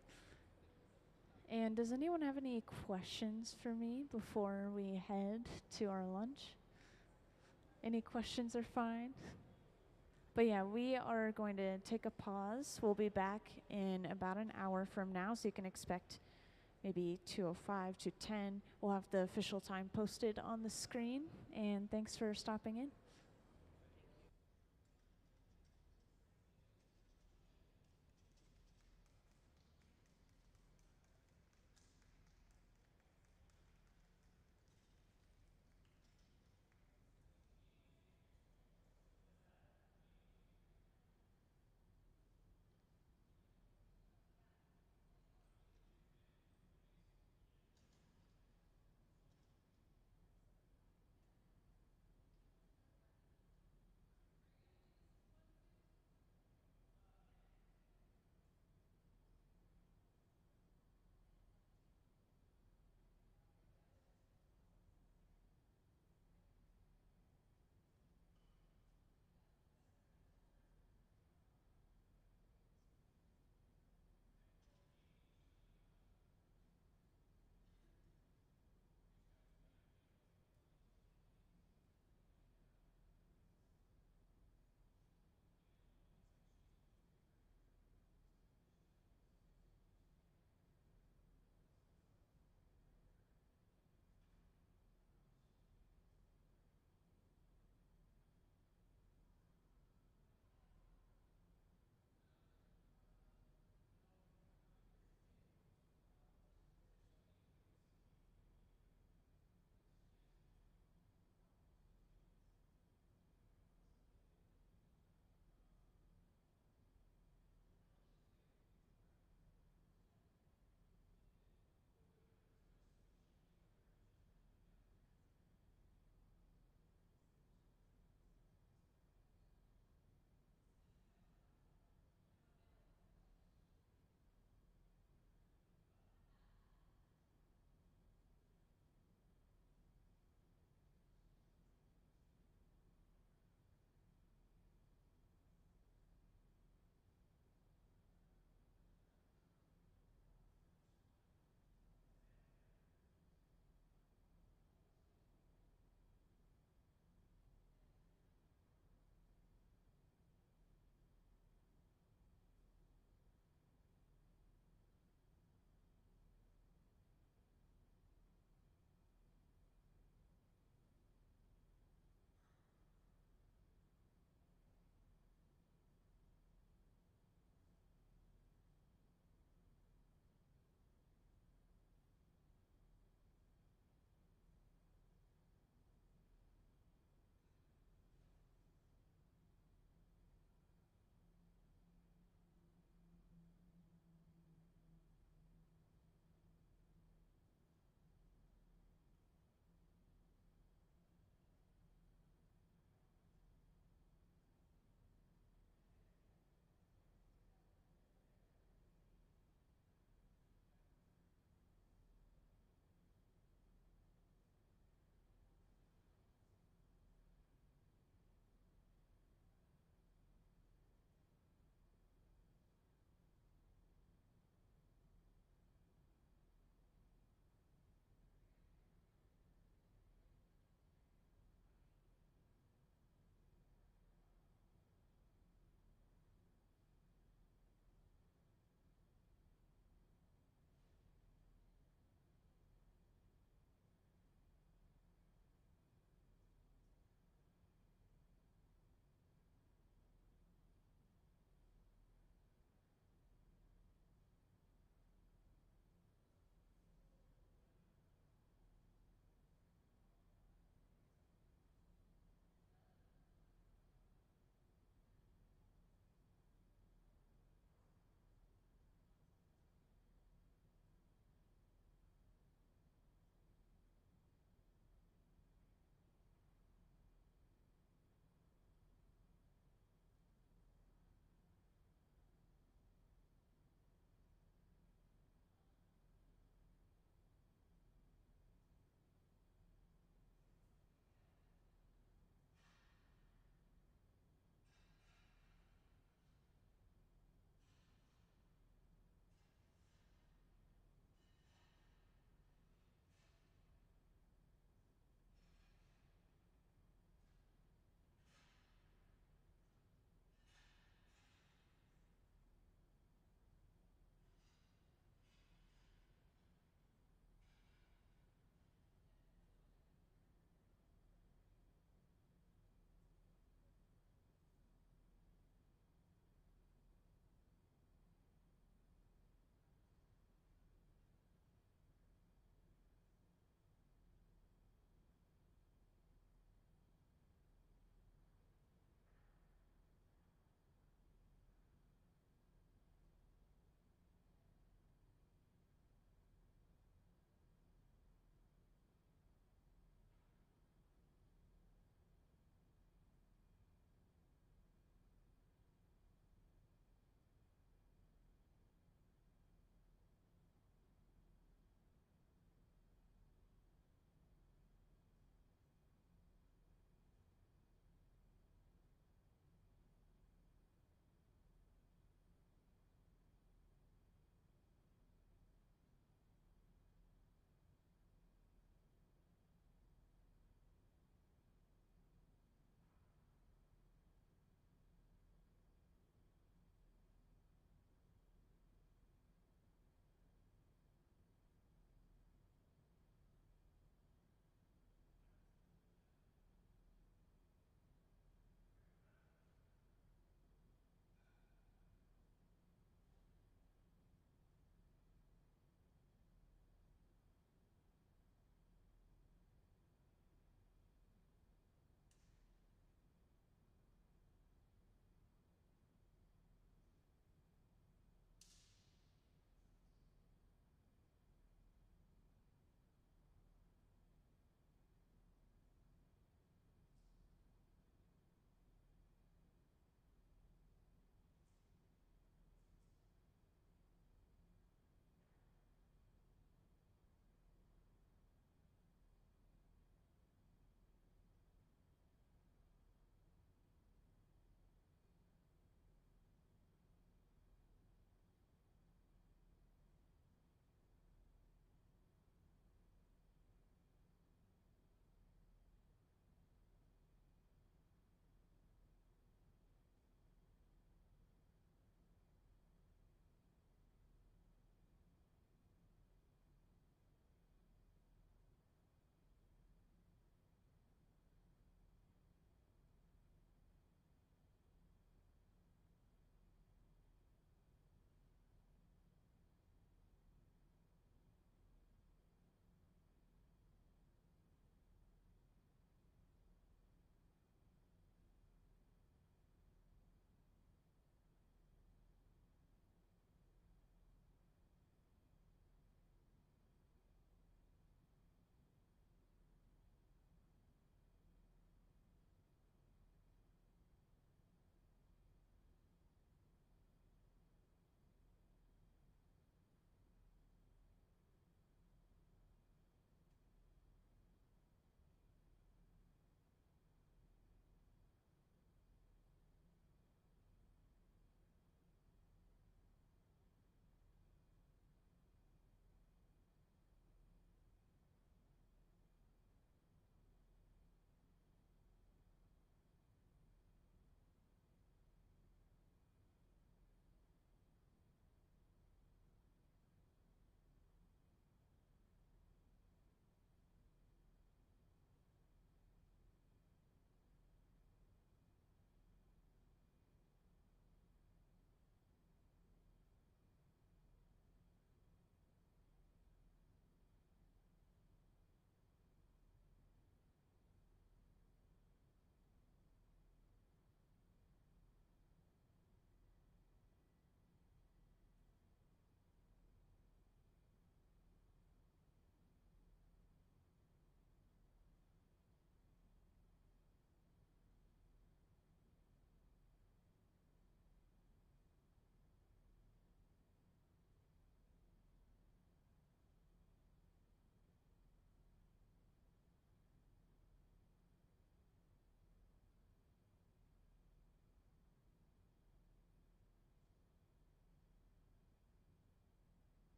And does anyone have any questions for me before we head to our lunch? Any questions are fine. But yeah, we are going to take a pause. We'll be back in about an hour from now, so you can expect maybe 2:05 to 10. We'll have the official time posted on the screen. And thanks for stopping in.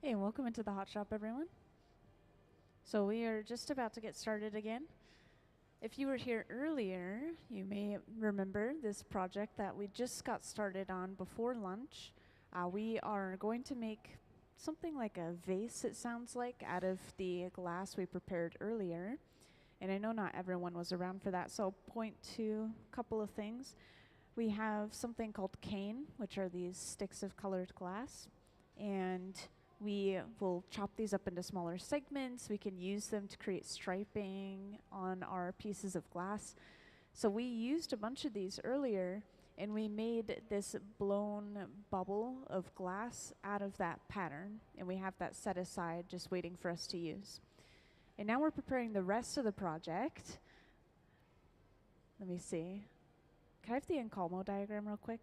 Hey, and welcome into the Hot Shop, everyone. So we are just about to get started again. If you were here earlier, you may remember this project that we just got started on before lunch. We are going to make something like a vase, it sounds like, out of the glass we prepared earlier. And I know not everyone was around for that, so I'll point to a couple of things. We have something called cane, which are these sticks of colored glass. And we will chop these up into smaller segments. We can use them to create striping on our pieces of glass. So we used a bunch of these earlier, and we made this blown bubble of glass out of that pattern. And we have that set aside, just waiting for us to use. And now we're preparing the rest of the project. Let me see. Can I have the Encalmo diagram real quick?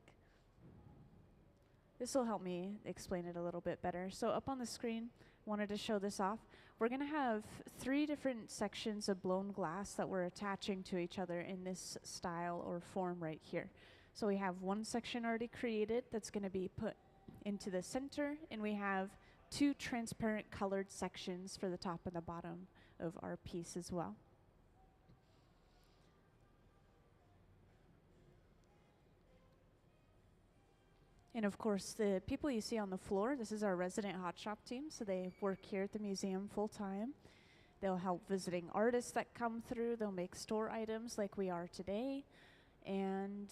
This will help me explain it a little bit better. So up on the screen, wanted to show this off. We're going to have 3 different sections of blown glass that we're attaching to each other in this style or form right here. So we have one section already created that's going to be put into the center, and we have 2 transparent colored sections for the top and the bottom of our piece as well. And of course, the people you see on the floor, this is our resident hot shop team, so they work here at the museum full time. They'll help visiting artists that come through. They'll make store items like we are today. And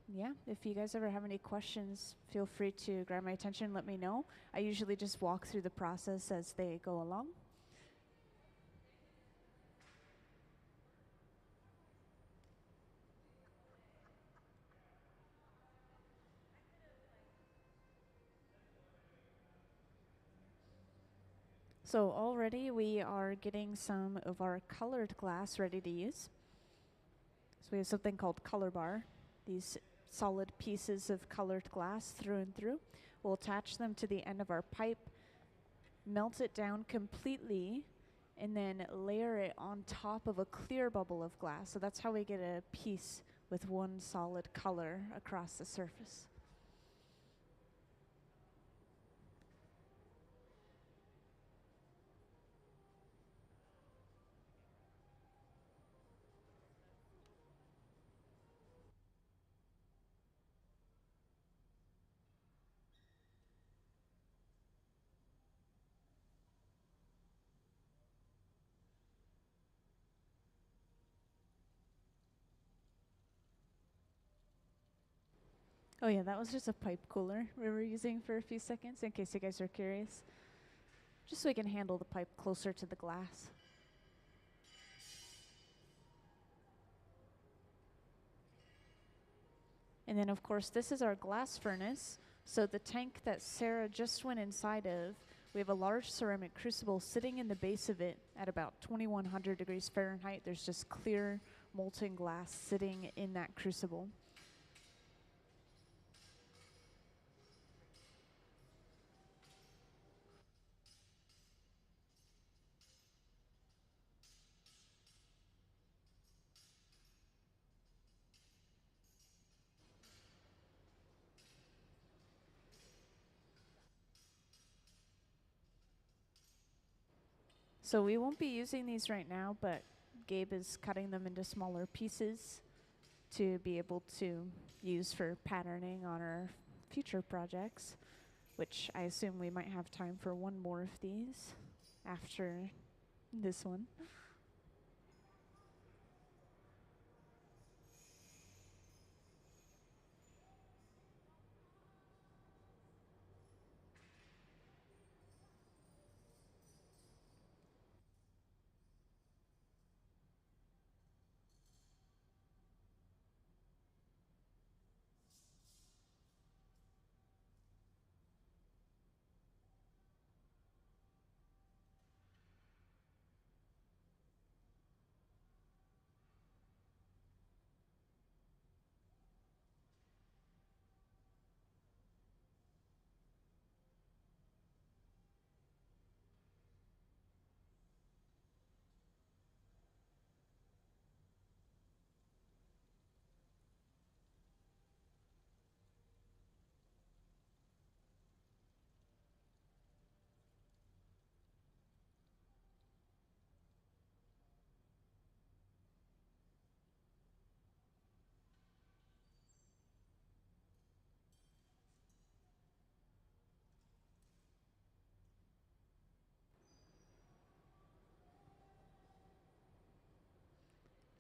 yeah, if you guys ever have any questions, feel free to grab my attention, let me know. I usually just walk through the process as they go along. So already we are getting some of our colored glass ready to use. So we have something called color bar, these solid pieces of colored glass through and through. We'll attach them to the end of our pipe, melt it down completely, and then layer it on top of a clear bubble of glass. So that's how we get a piece with one solid color across the surface. Oh yeah, that was just a pipe cooler we were using for a few seconds, in case you guys are curious. Just so we can handle the pipe closer to the glass. And then of course this is our glass furnace. So the tank that Sarah just went inside of, we have a large ceramic crucible sitting in the base of it at about 2100 degrees Fahrenheit. There's just clear molten glass sitting in that crucible. So we won't be using these right now, but Gabe is cutting them into smaller pieces to be able to use for patterning on our future projects, which I assume we might have time for one more of these after this one.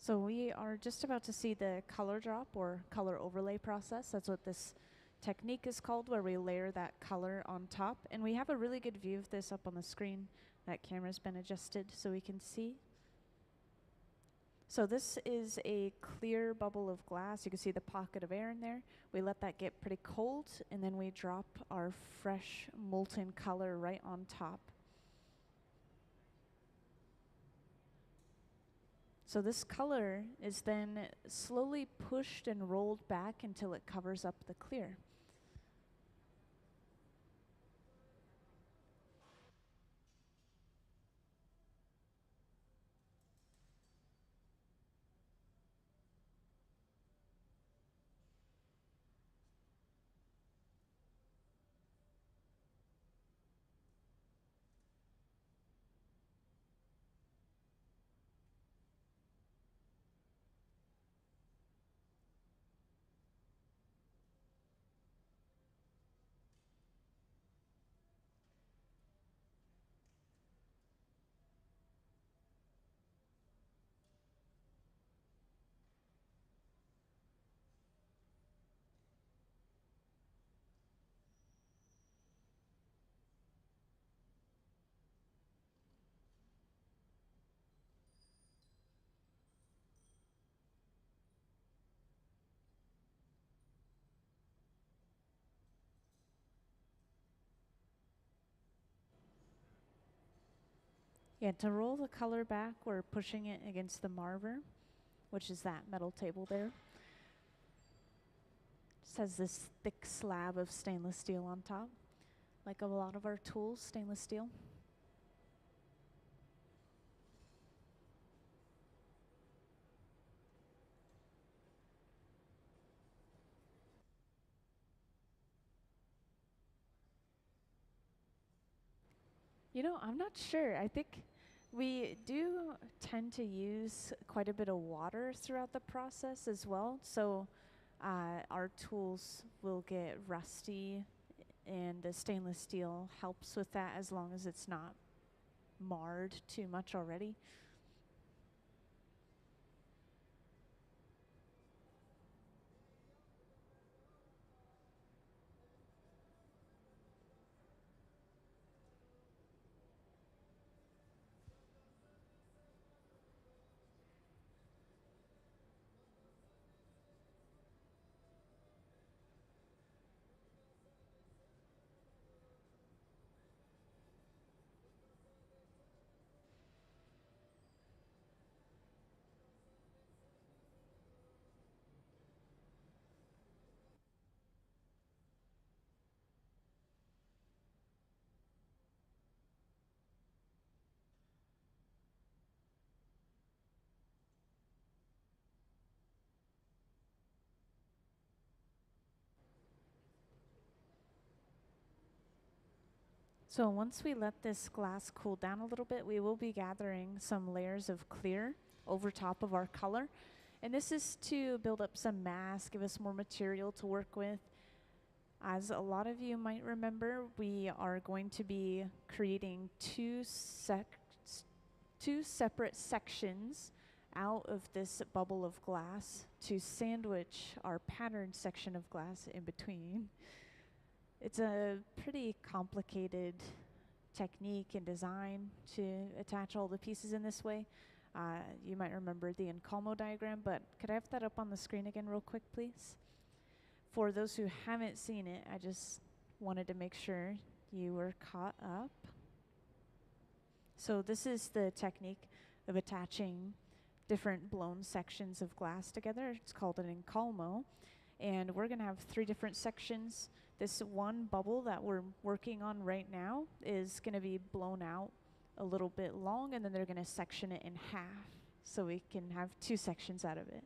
So we are just about to see the color drop or color overlay process. That's what this technique is called, where we layer that color on top. And we have a really good view of this up on the screen. That camera's been adjusted so we can see. So this is a clear bubble of glass. You can see the pocket of air in there. We let that get pretty cold, and then we drop our fresh molten color right on top. So this color is then slowly pushed and rolled back until it covers up the clear. Yeah, to roll the color back, we're pushing it against the marver, which is that metal table there. Just has this thick slab of stainless steel on top, like a lot of our tools, stainless steel. You know, I'm not sure. I think we do tend to use quite a bit of water throughout the process as well. So our tools will get rusty, and the stainless steel helps with that as long as it's not marred too much already. So once we let this glass cool down a little bit, we will be gathering some layers of clear over top of our color. And this is to build up some mass, give us more material to work with. As a lot of you might remember, we are going to be creating two separate sections out of this bubble of glass to sandwich our patterned section of glass in between. It's a pretty complicated technique and design to attach all the pieces in this way. You might remember the Encalmo diagram, but could I have that up on the screen again real quick, please? For those who haven't seen it, I just wanted to make sure you were caught up. So this is the technique of attaching different blown sections of glass together. It's called an Encalmo. And we're going to have 3 different sections. This one bubble that we're working on right now is going to be blown out a little bit long, and then they're going to section it in half so we can have 2 sections out of it.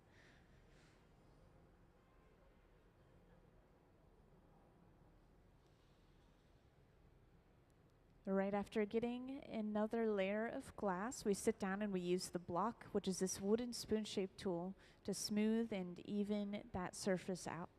Right after getting another layer of glass, we sit down and we use the block, which is this wooden spoon-shaped tool, to smooth and even that surface out.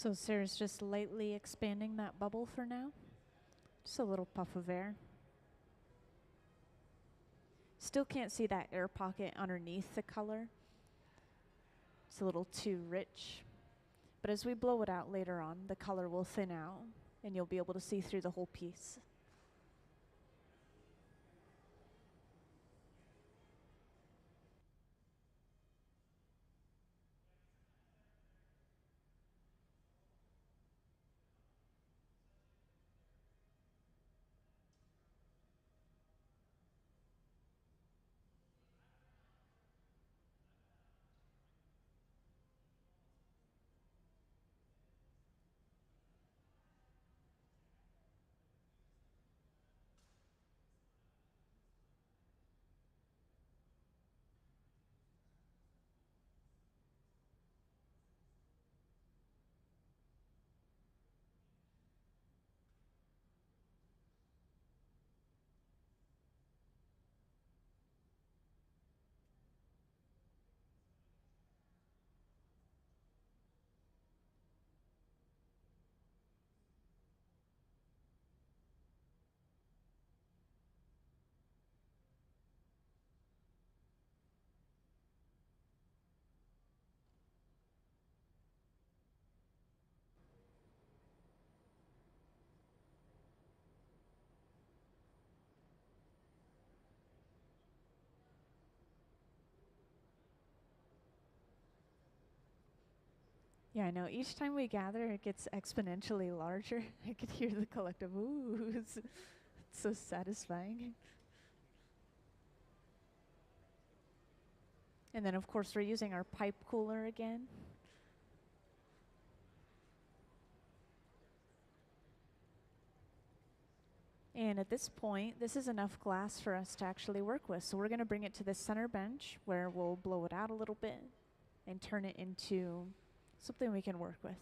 So Sarah's just lightly expanding that bubble for now. Just a little puff of air. Still can't see that air pocket underneath the color. It's a little too rich. But as we blow it out later on, the color will thin out and you'll be able to see through the whole piece. Yeah, I know. Each time we gather, it gets exponentially larger. I could hear the collective oohs. It's so satisfying. And then, of course, we're using our pipe cooler again. And at this point, this is enough glass for us to actually work with. So we're going to bring it to the center bench where we'll blow it out a little bit and turn it into something we can work with.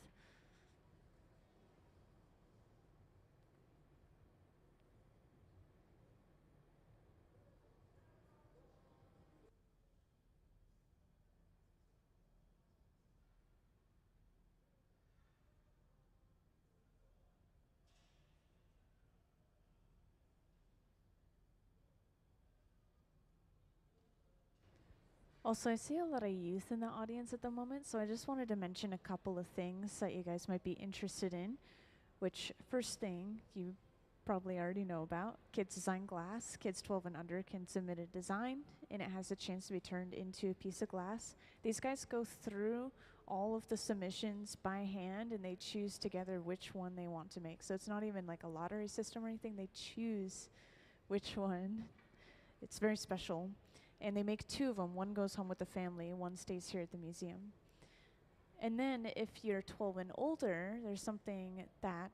Also, I see a lot of youth in the audience at the moment, so I just wanted to mention a couple of things that you guys might be interested in, which first thing you probably already know about, Kids Design Glass. Kids 12 and under can submit a design, and it has a chance to be turned into a piece of glass. These guys go through all of the submissions by hand, and they choose together which one they want to make. So it's not even like a lottery system or anything. They choose which one. It's very special. And they make two of them. One goes home with the family, one stays here at the museum. And then if you're 12 and older, there's something that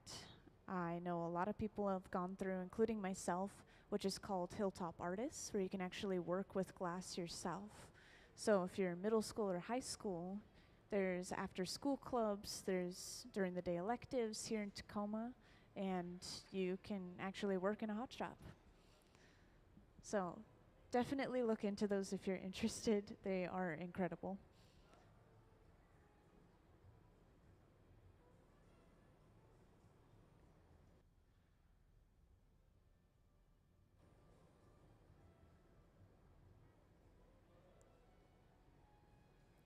I know a lot of people have gone through, including myself, which is called Hilltop Artists, where you can actually work with glass yourself. So if you're middle school or high school, there's after school clubs, there's during the day electives here in Tacoma, and you can actually work in a hot shop. So definitely look into those if you're interested. They are incredible.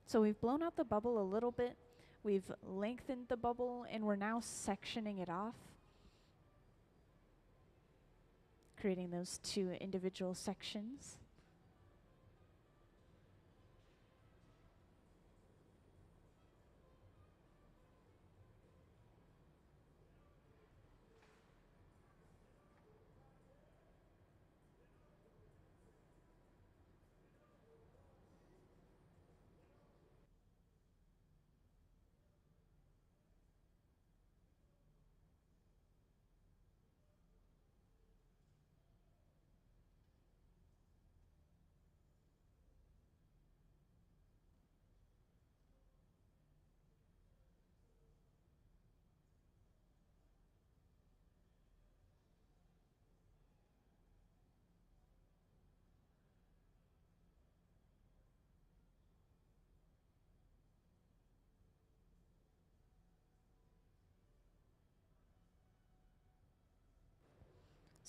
So we've blown out the bubble a little bit. We've lengthened the bubble, and we're now sectioning it off, creating those two individual sections.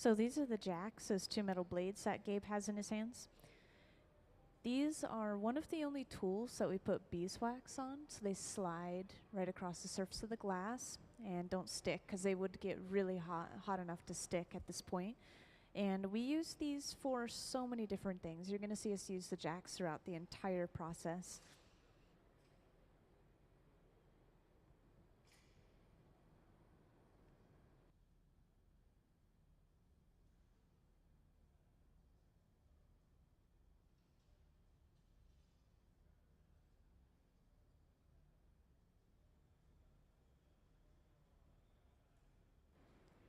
So these are the jacks, those two metal blades that Gabe has in his hands. These are one of the only tools that we put beeswax on, so they slide right across the surface of the glass and don't stick, because they would get really hot enough to stick at this point. And we use these for so many different things. You're going to see us use the jacks throughout the entire process.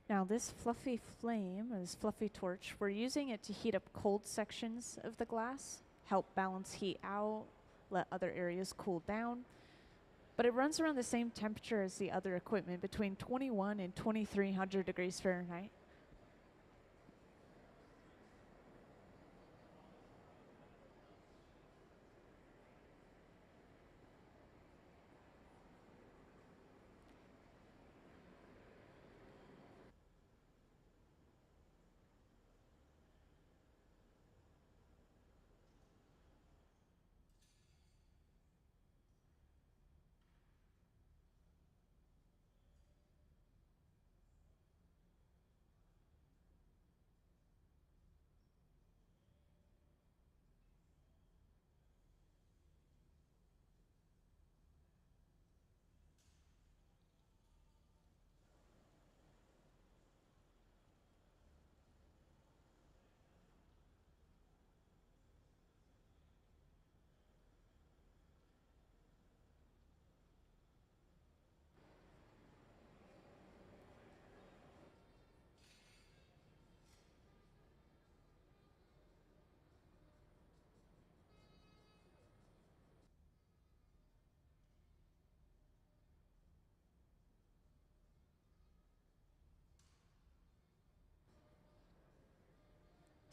Now this fluffy flame, or this fluffy torch, we're using it to heat up cold sections of the glass, help balance heat out, let other areas cool down. But it runs around the same temperature as the other equipment, between 21 and 2300 degrees Fahrenheit.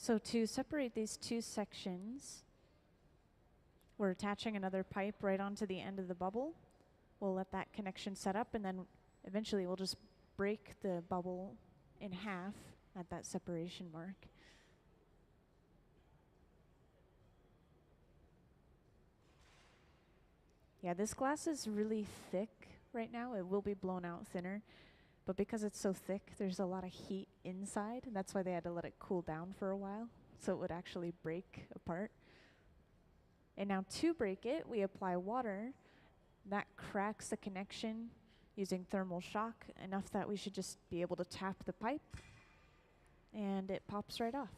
So to separate these two sections, we're attaching another pipe right onto the end of the bubble. We'll let that connection set up, and then eventually we'll just break the bubble in half at that separation mark. Yeah, this glass is really thick right now. It will be blown out thinner, but because it's so thick, there's a lot of heat inside. And that's why they had to let it cool down for a while, so it would actually break apart. And now to break it, we apply water. That cracks the connection using thermal shock enough that we should just be able to tap the pipe, and it pops right off.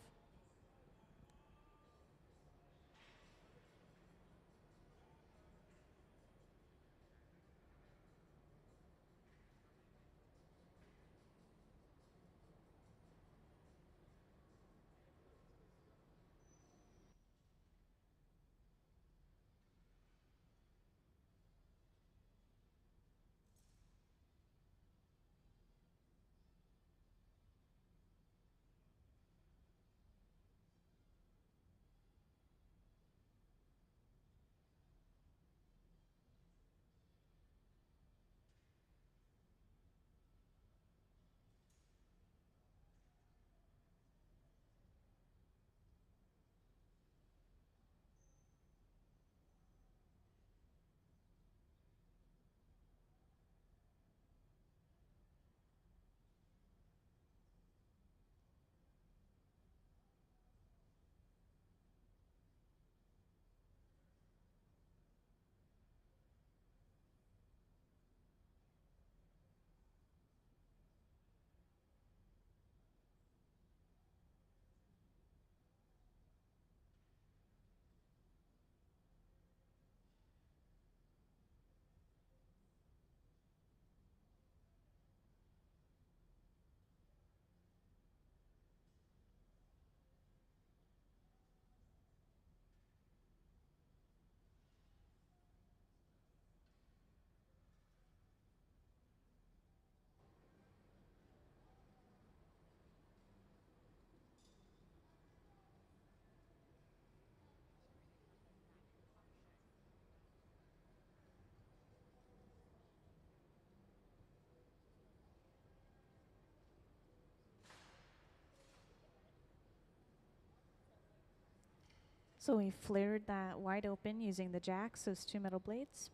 So we flared that wide open using the jacks, those two metal blades.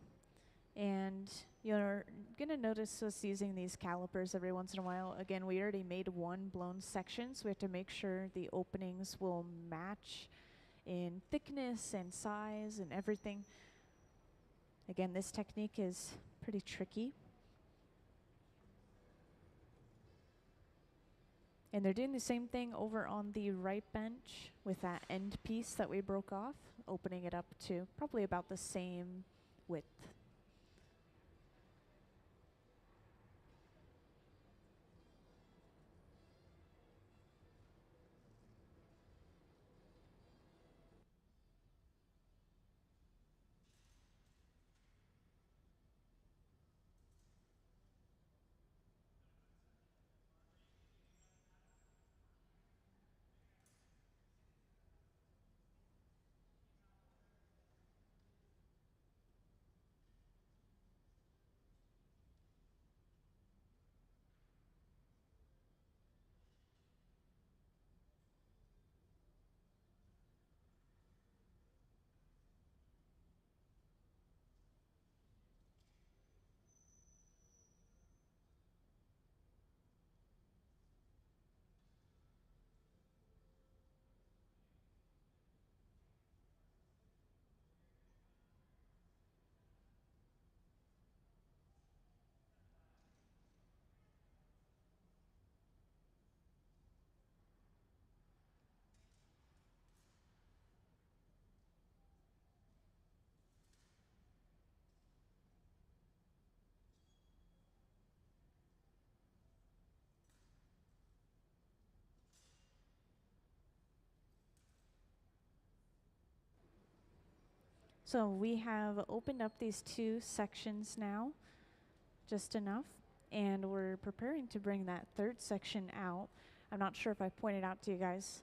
And you're gonna notice us using these calipers every once in a while. Again, we already made one blown section, so we have to make sure the openings will match in thickness and size and everything. Again, this technique is pretty tricky. And they're doing the same thing over on the right bench with that end piece that we broke off, opening it up to probably about the same width. So we have opened up these two sections now, just enough, and we're preparing to bring that third section out. I'm not sure if I pointed out to you guys,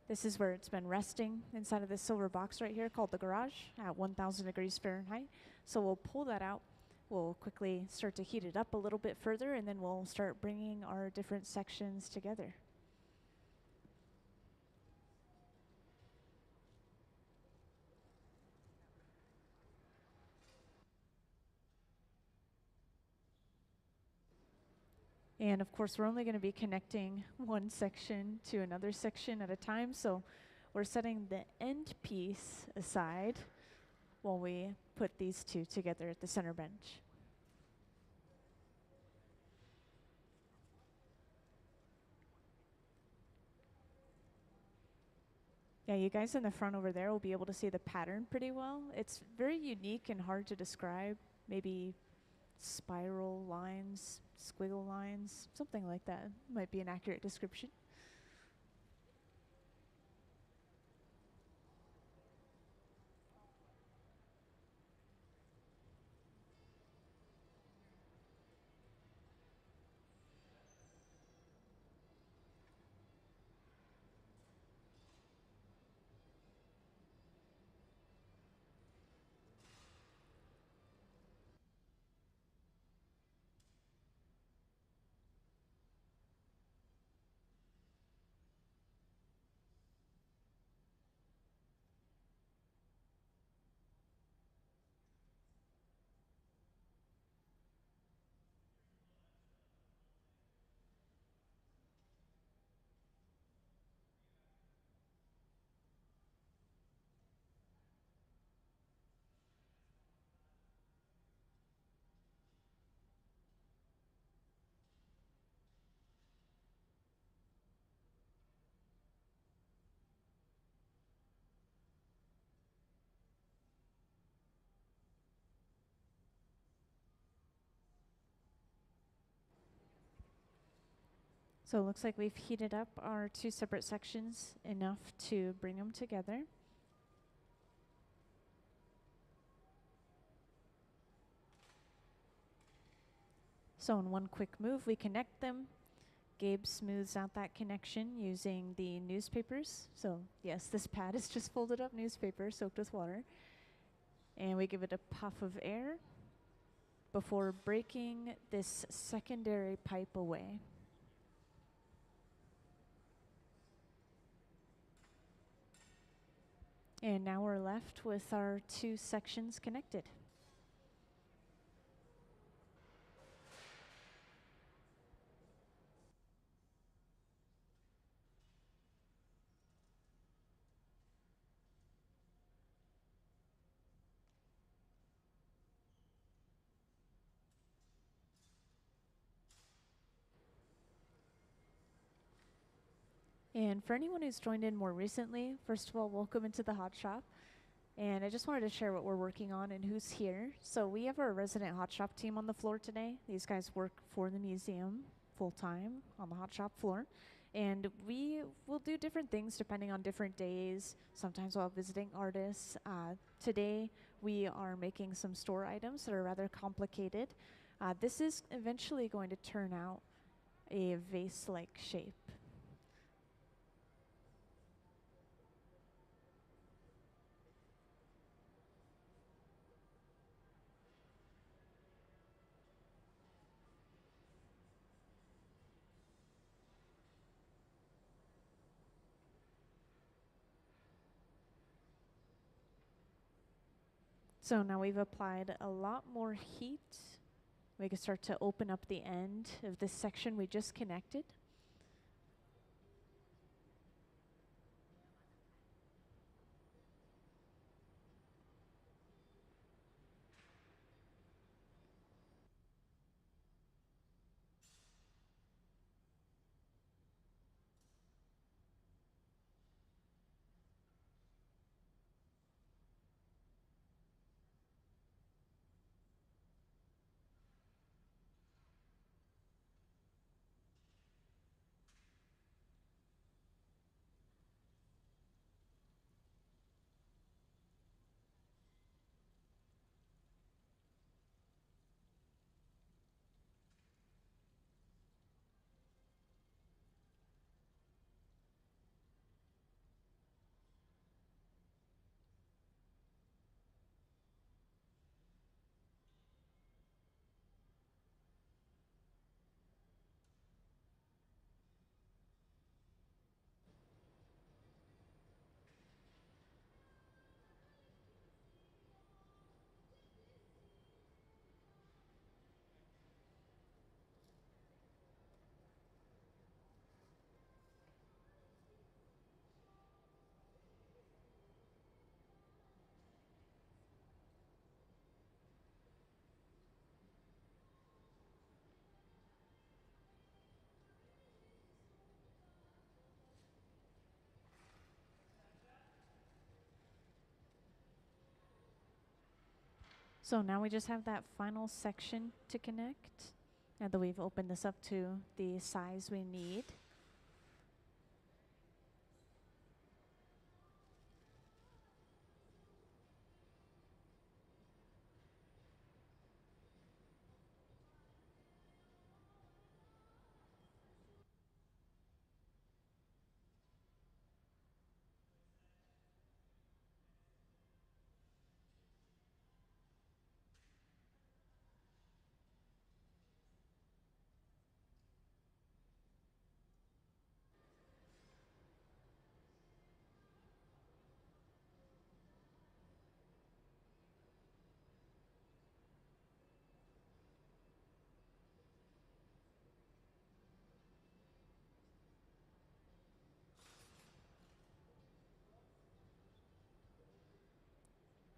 this is where it's been resting inside of this silver box right here called the garage at 1000 degrees Fahrenheit. So we'll pull that out. We'll quickly start to heat it up a little bit further, and then we'll start bringing our different sections together. And of course, we're only going to be connecting one section to another section at a time. So we're setting the end piece aside while we put these two together at the center bench. Yeah, you guys in the front over there will be able to see the pattern pretty well. It's very unique and hard to describe. Maybe spiral lines, squiggle lines, something like that might be an accurate description. So it looks like we've heated up our two separate sections enough to bring them together. So in one quick move, we connect them. Gabe smooths out that connection using the newspapers. So yes, this pad is just folded up newspaper soaked with water. And we give it a puff of air before breaking this secondary pipe away. And now we're left with our two sections connected. And for anyone who's joined in more recently, first of all, welcome into the Hot Shop. And I just wanted to share what we're working on and who's here. So we have our resident Hot Shop team on the floor today. These guys work for the museum full-time on the Hot Shop floor. And we will do different things depending on different days, sometimes while visiting artists. Today, we are making some store items that are rather complicated. This is eventually going to turn out a vase-like shape. So now we've applied a lot more heat. We can start to open up the end of this section we just connected. So now we just have that final section to connect. Now that we've opened this up to the size we need.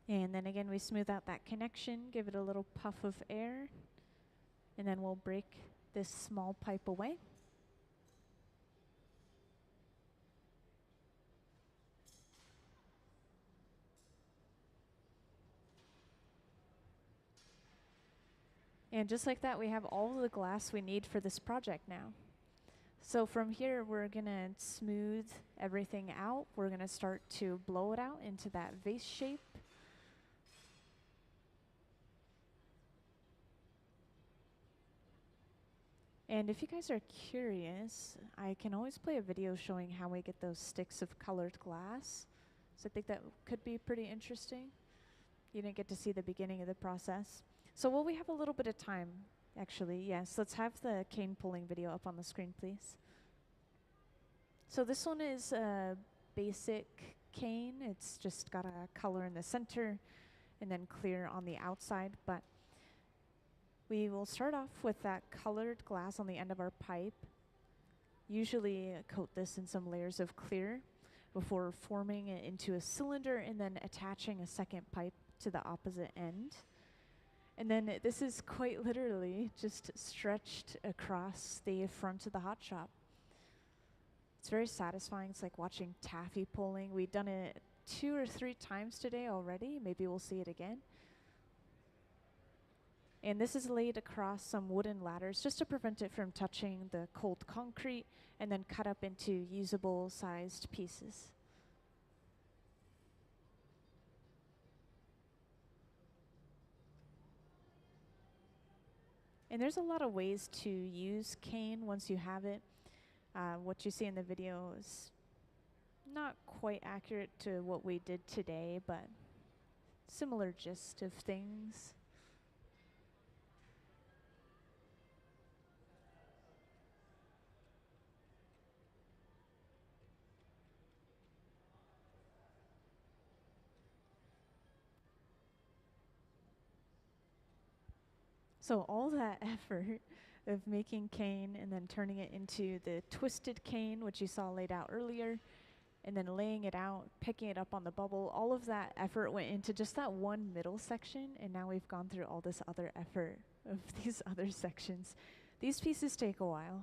And then again, we smooth out that connection, give it a little puff of air, and then we'll break this small pipe away. And just like that, we have all of the glass we need for this project now. So from here, we're gonna smooth everything out. We're gonna start to blow it out into that vase shape. And if you guys are curious, I can always play a video showing how we get those sticks of colored glass. So I think that could be pretty interesting. You didn't get to see the beginning of the process. So while we have a little bit of time, actually, yes, let's have the cane pulling video up on the screen, please. So this one is a basic cane. It's just got a color in the center and then clear on the outside. But we will start off with that colored glass on the end of our pipe. Usually coat this in some layers of clear before forming it into a cylinder and then attaching a second pipe to the opposite end. And then this is quite literally just stretched across the front of the hot shop. It's very satisfying. It's like watching taffy pulling. We've done it 2 or 3 times today already. Maybe we'll see it again. And this is laid across some wooden ladders just to prevent it from touching the cold concrete, and then cut up into usable sized pieces. And there's a lot of ways to use cane once you have it. What you see in the video is not quite accurate to what we did today, but similar gist of things. So all that effort of making cane and then turning it into the twisted cane, which you saw laid out earlier, and then laying it out, picking it up on the bubble, all of that effort went into just that one middle section, and now we've gone through all this other effort of these other sections. These pieces take a while.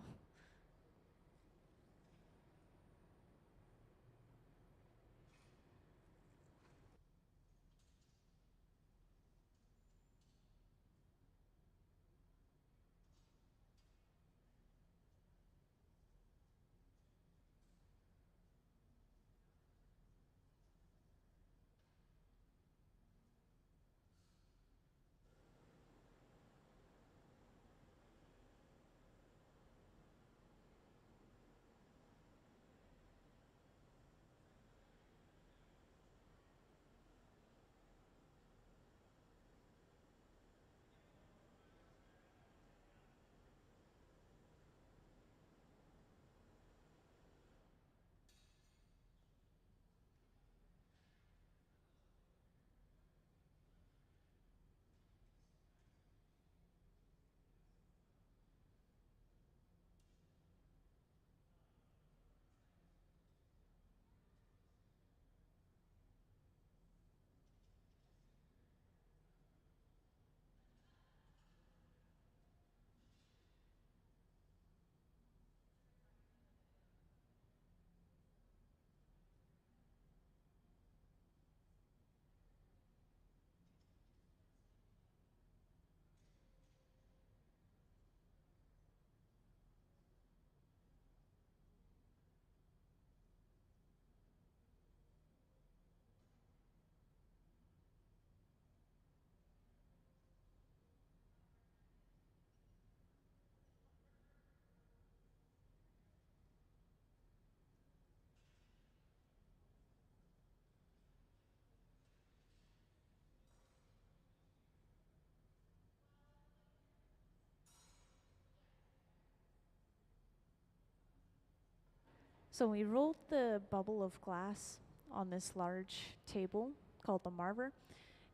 So we rolled the bubble of glass on this large table called the Marver,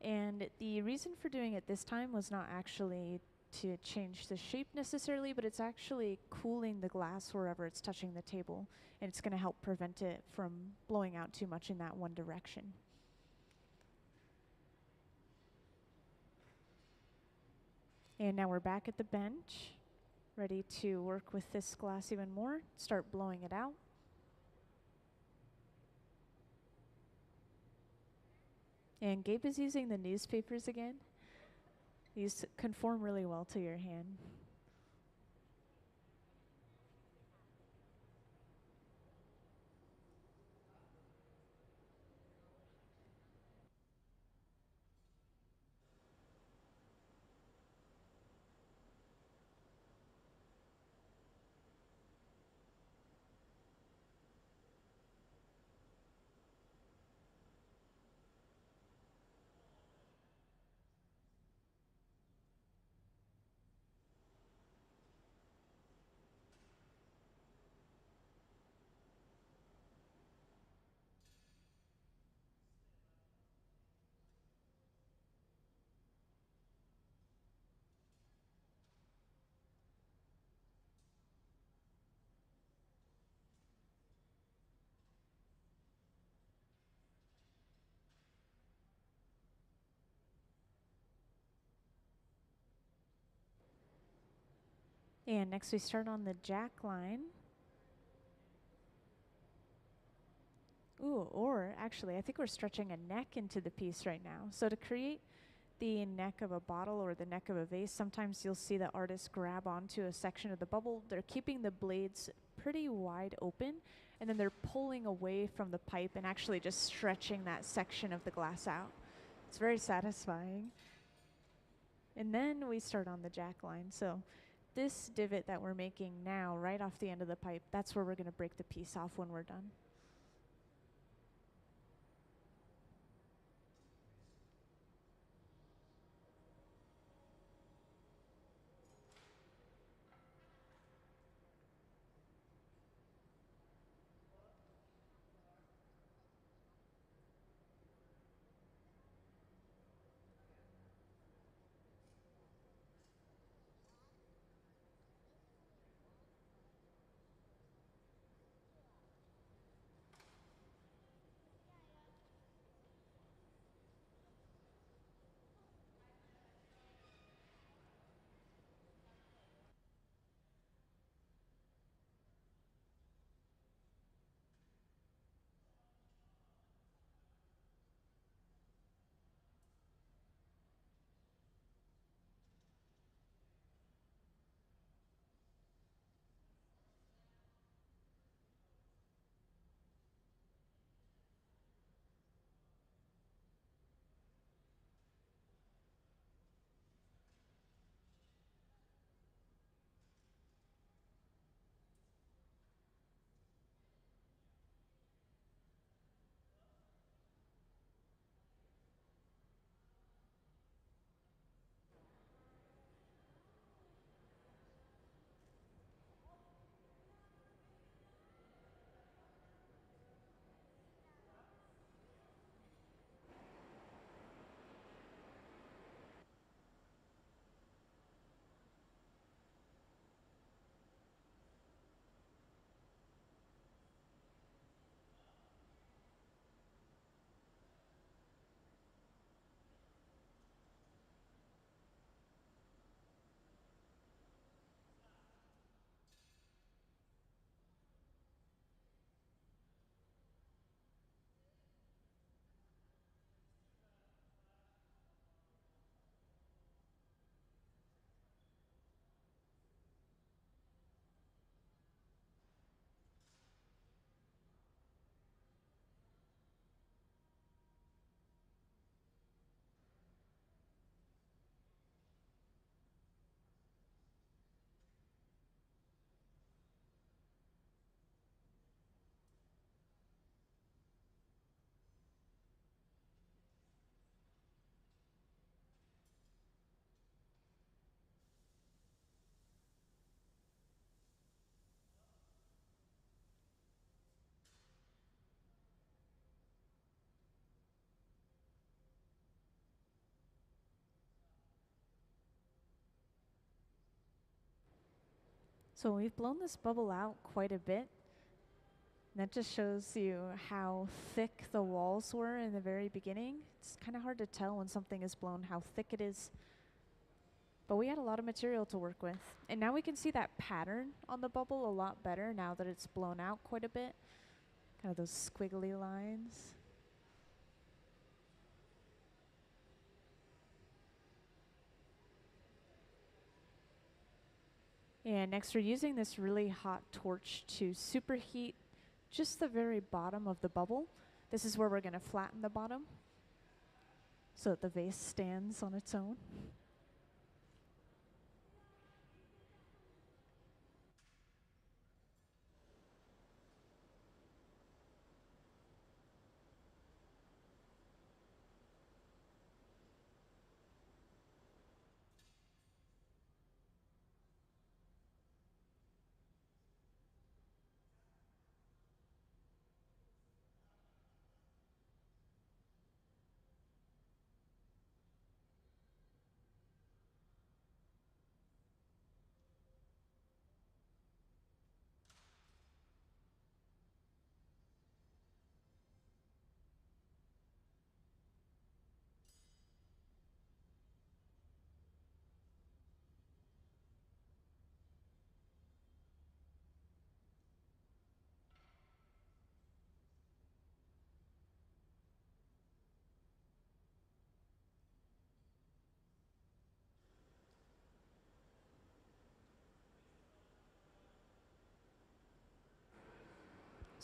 and the reason for doing it this time was not actually to change the shape necessarily, but it's actually cooling the glass wherever it's touching the table, and it's going to help prevent it from blowing out too much in that one direction. And now we're back at the bench, ready to work with this glass even more, start blowing it out. And Gabe is using the newspapers again. These conform really well to your hand. And next we start on the jack line. Ooh, or actually, I think we're stretching a neck into the piece right now. So to create the neck of a bottle or the neck of a vase, sometimes you'll see the artist grab onto a section of the bubble. They're keeping the blades pretty wide open, and then they're pulling away from the pipe and actually just stretching that section of the glass out. It's very satisfying. And then we start on the jack line. So this divot that we're making now, right off the end of the pipe, that's where we're going to break the piece off when we're done. So we've blown this bubble out quite a bit. That just shows you how thick the walls were in the very beginning. It's kind of hard to tell when something is blown how thick it is. But we had a lot of material to work with. And now we can see that pattern on the bubble a lot better now that it's blown out quite a bit. Kind of those squiggly lines. And next we're using this really hot torch to superheat just the very bottom of the bubble. This is where we're going to flatten the bottom so that the vase stands on its own.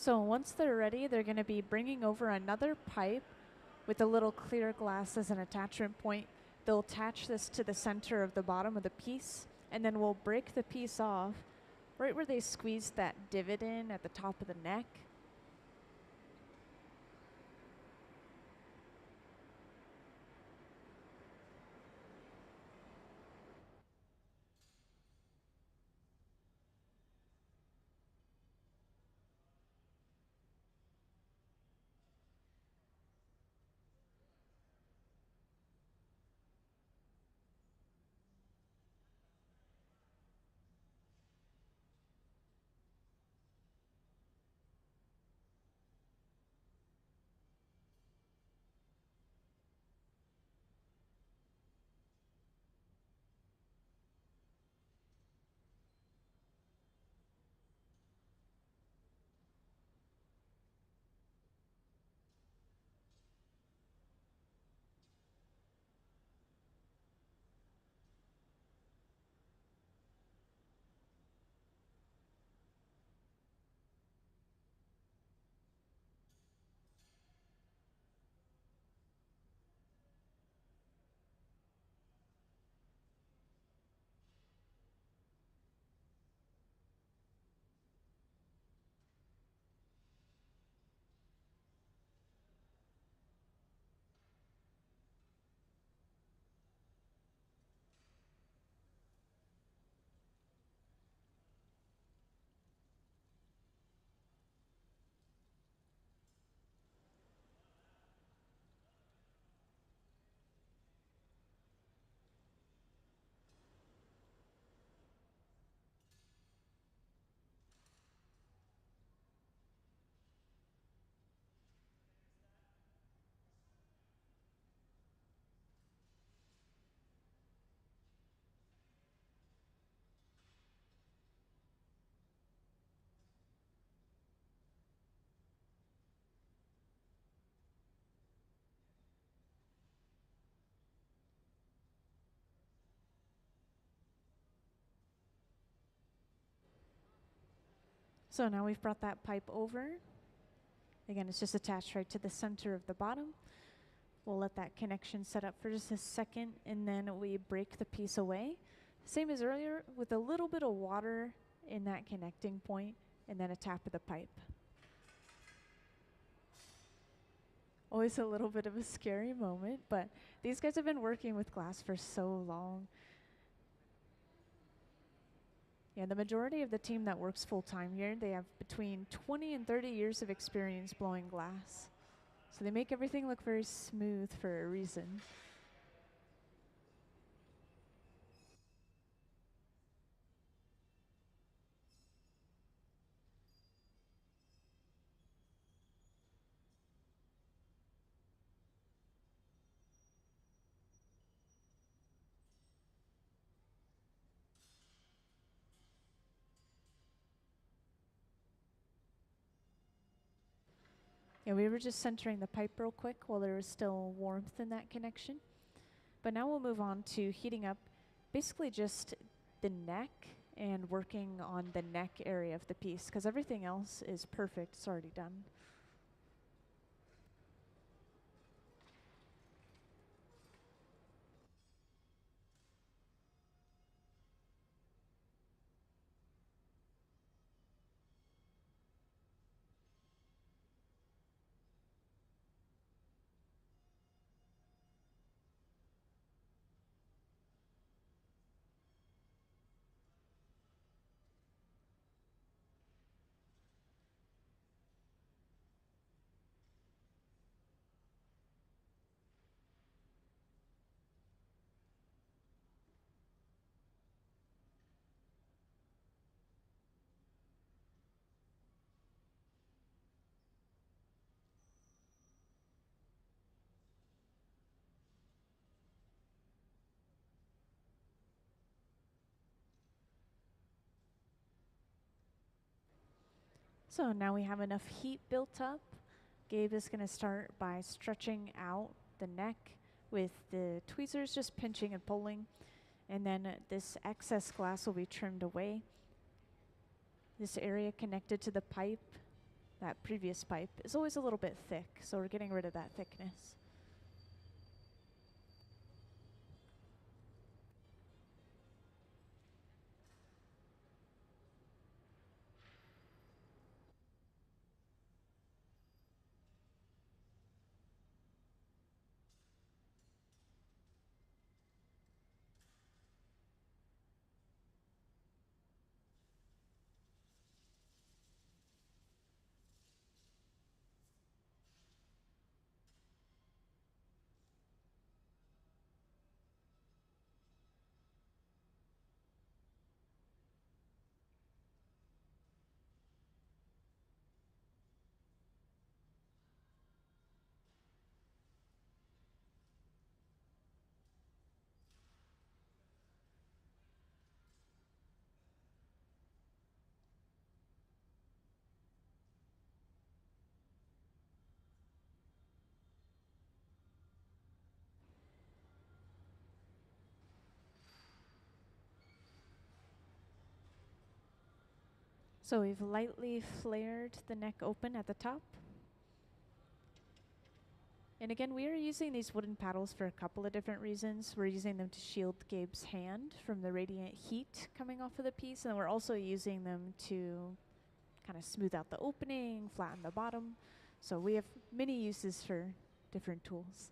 So once they're ready, they're going to be bringing over another pipe with a little clear glass as an attachment point. They'll attach this to the center of the bottom of the piece, and then we'll break the piece off right where they squeezed that divot in at the top of the neck. So now we've brought that pipe over. Again, it's just attached right to the center of the bottom. We'll let that connection set up for just a second, and then we break the piece away. Same as earlier, with a little bit of water in that connecting point, and then a tap of the pipe. Always a little bit of a scary moment, but these guys have been working with glass for so long. Yeah, the majority of the team that works full-time here, they have between 20 and 30 years of experience blowing glass. So they make everything look very smooth for a reason. Yeah, we were just centering the pipe real quick while there was still warmth in that connection. But now we'll move on to heating up basically just the neck and working on the neck area of the piece, because everything else is perfect, it's already done. So now we have enough heat built up. Gabe is going to start by stretching out the neck with the tweezers just pinching and pulling, and then this excess glass will be trimmed away. This area connected to the pipe, that previous pipe is always a little bit thick, so we're getting rid of that thickness. So we've lightly flared the neck open at the top. And again, we are using these wooden paddles for a couple of different reasons. We're using them to shield Gabe's hand from the radiant heat coming off of the piece, and we're also using them to kind of smooth out the opening, flatten the bottom. So we have many uses for different tools.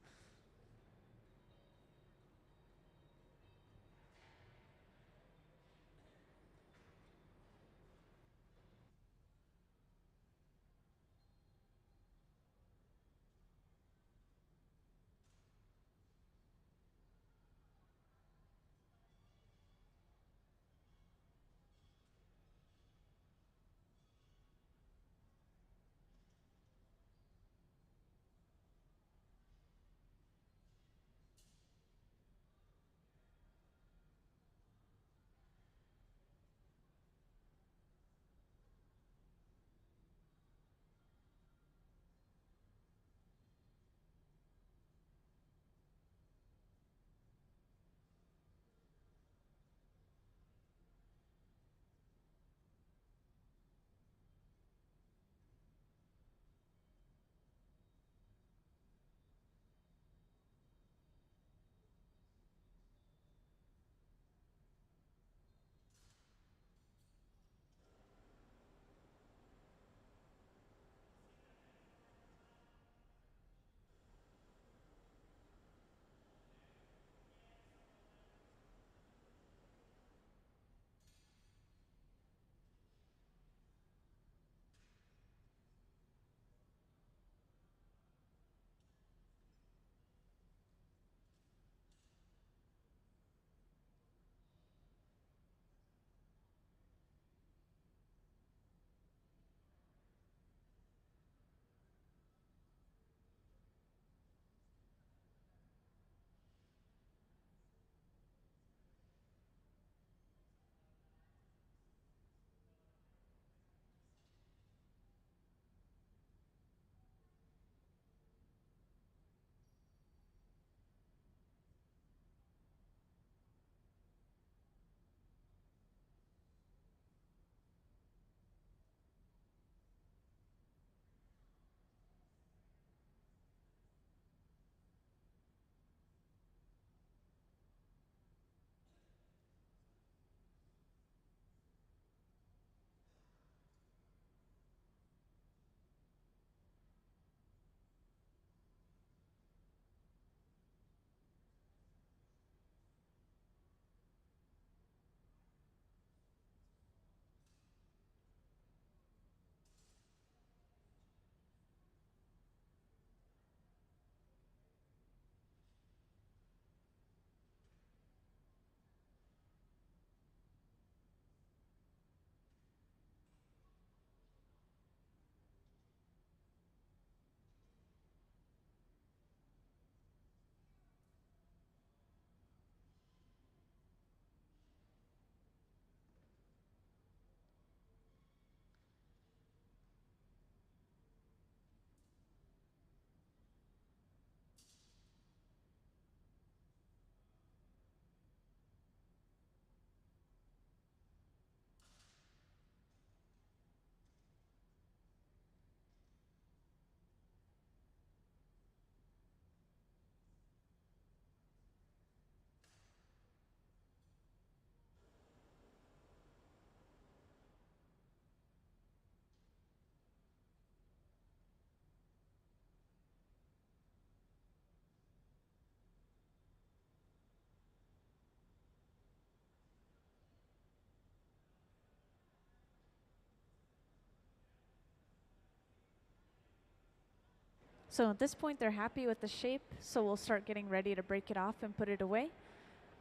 So at this point they're happy with the shape, so we'll start getting ready to break it off and put it away.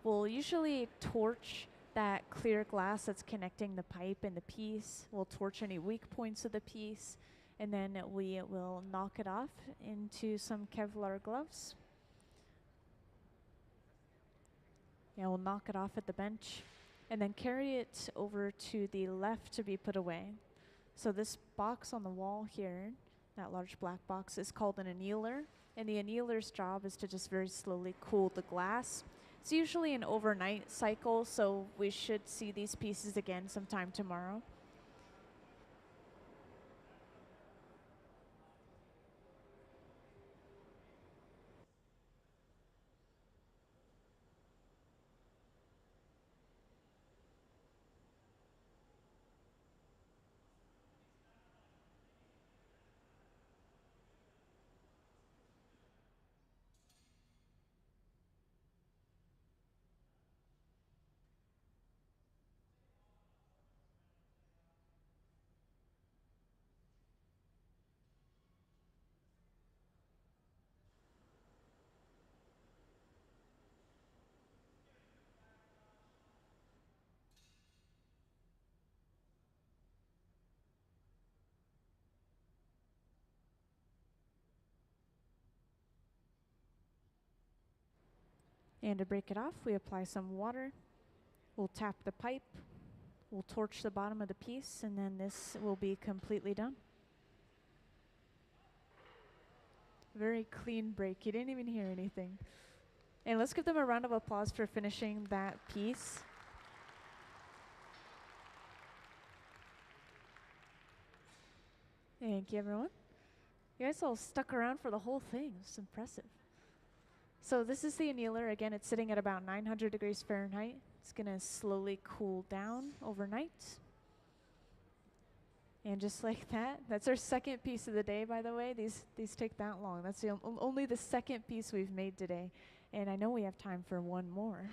We'll usually torch that clear glass that's connecting the pipe and the piece. We'll torch any weak points of the piece, and then we will knock it off into some Kevlar gloves. Yeah, we'll knock it off at the bench and then carry it over to the left to be put away. So this box on the wall here, that large black box, is called an annealer, and the annealer's job is to just very slowly cool the glass. It's usually an overnight cycle, so we should see these pieces again sometime tomorrow. And to break it off, we apply some water. We'll tap the pipe. We'll torch the bottom of the piece, and then this will be completely done. Very clean break. You didn't even hear anything. And let's give them a round of applause for finishing that piece. Thank you, everyone. You guys all stuck around for the whole thing. It's impressive. So this is the annealer. Again, it's sitting at about 900 degrees Fahrenheit. It's going to slowly cool down overnight. And just like that, that's our second piece of the day, by the way. These take that long. That's only the second piece we've made today. And I know we have time for one more.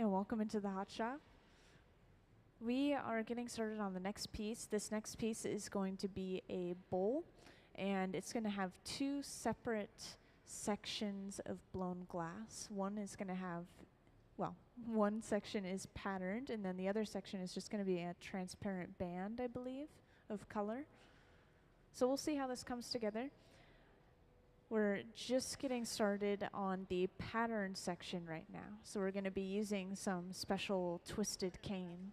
and welcome into the hot shop. We are getting started on the next piece. This next piece is going to be a bowl, and it's going to have two separate sections of blown glass. One is going to have, well, one section is patterned, and then the other section is just going to be a transparent band, I believe, of color. So we'll see how this comes together. We're just getting started on the pattern section right now. So we're going to be using some special twisted cane.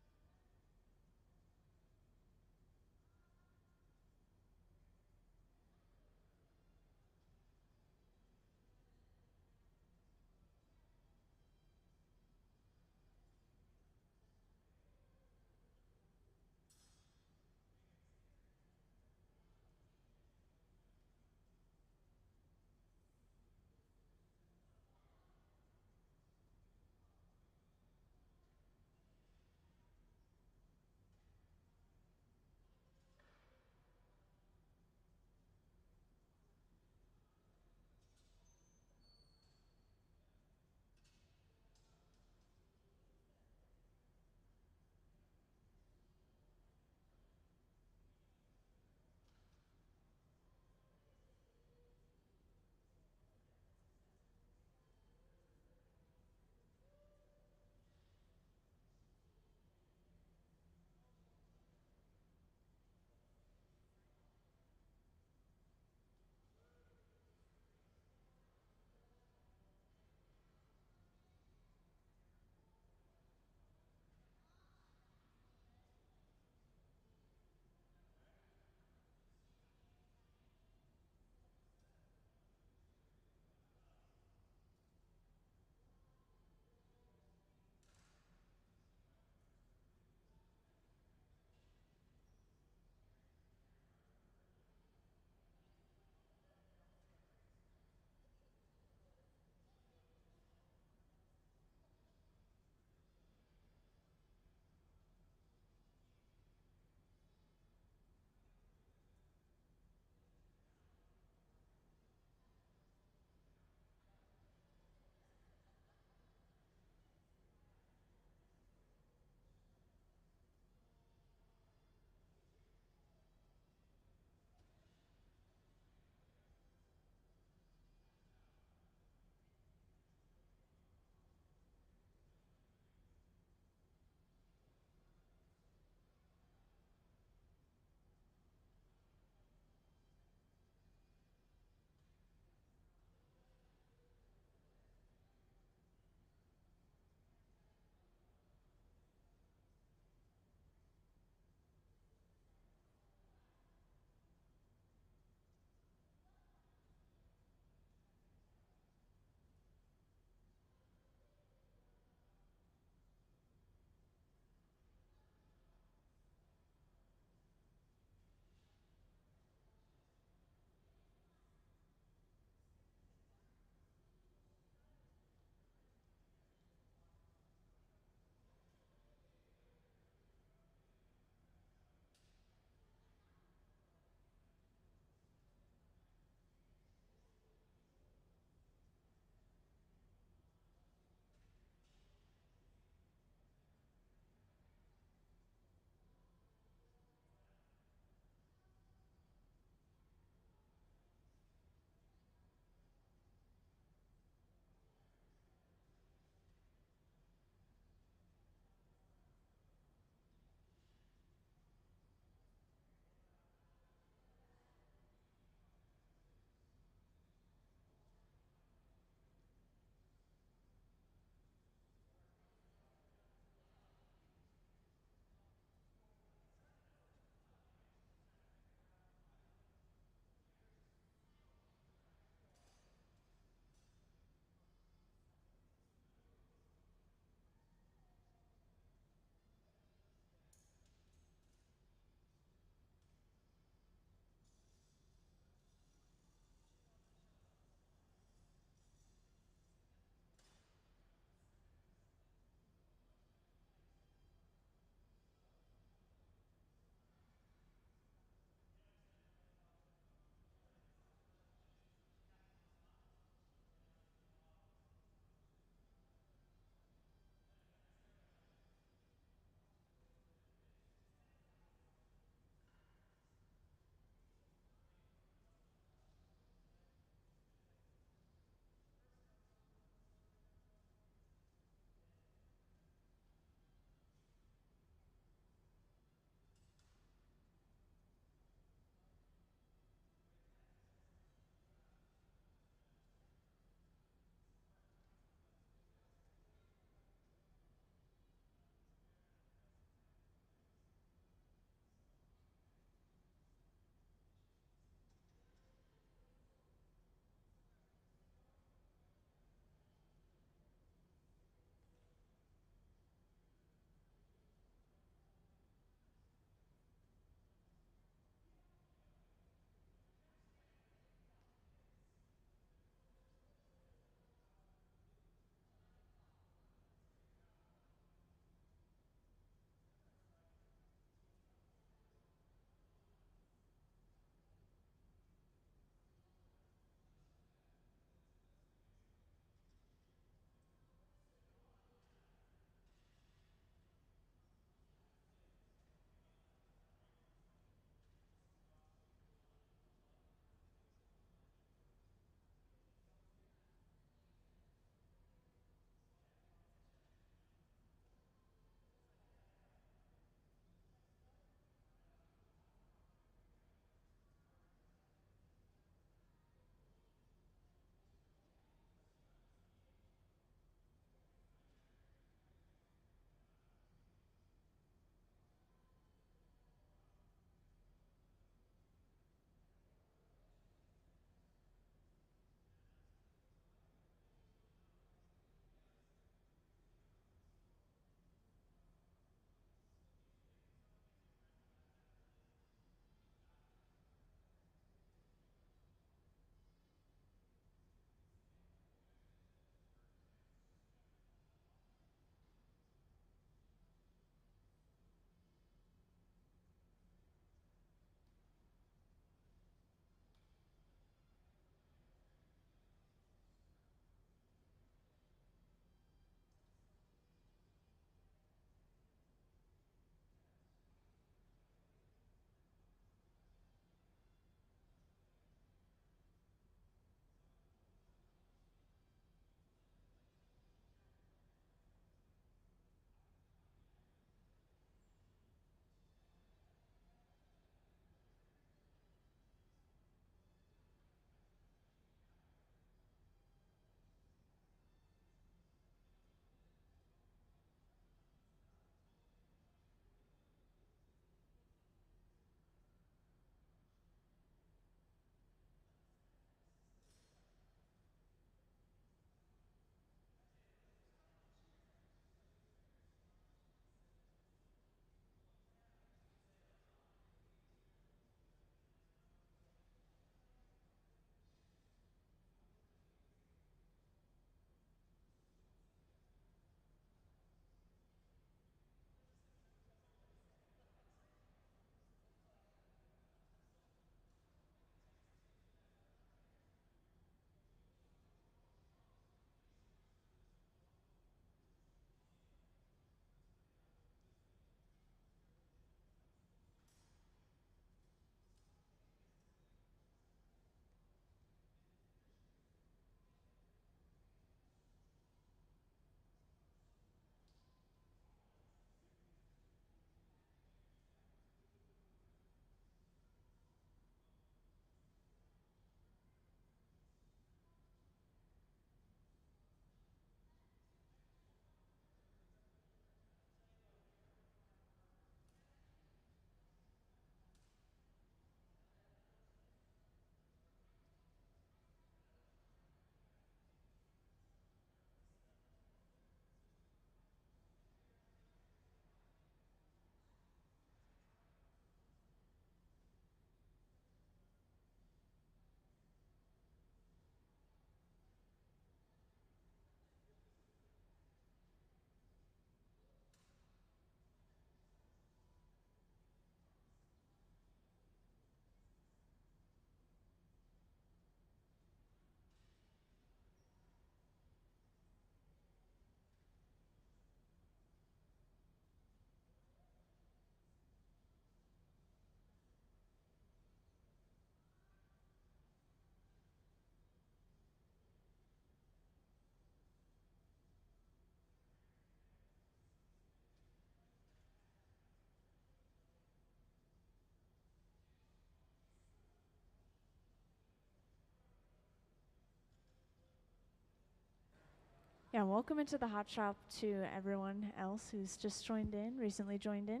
Yeah, welcome into the hot shop to everyone else who's just recently joined in.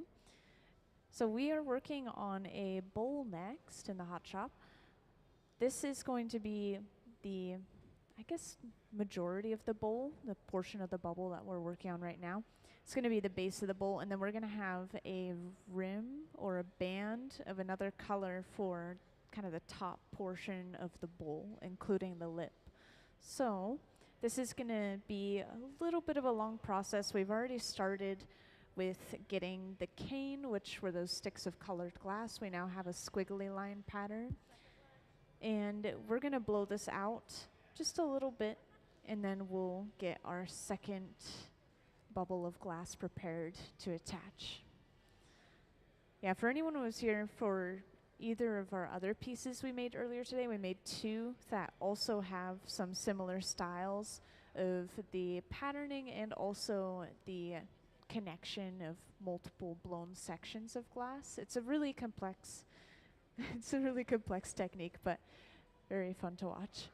So we are working on a bowl next in the hot shop. This is going to be the, I guess, majority of the bowl, the portion of the bubble that we're working on right now. It's going to be the base of the bowl, and then we're going to have a rim or a band of another color for kind of the top portion of the bowl, including the lip. So this is going to be a little bit of a long process. We've already started with getting the cane, which were those sticks of colored glass. We now have a squiggly line pattern. And we're going to blow this out just a little bit, and then we'll get our second bubble of glass prepared to attach. Yeah, for anyone who was here for either of our other pieces we made earlier today, we made two that also have some similar styles of the patterning and also the connection of multiple blown sections of glass. It's a really complex it's a really complex technique, but very fun to watch.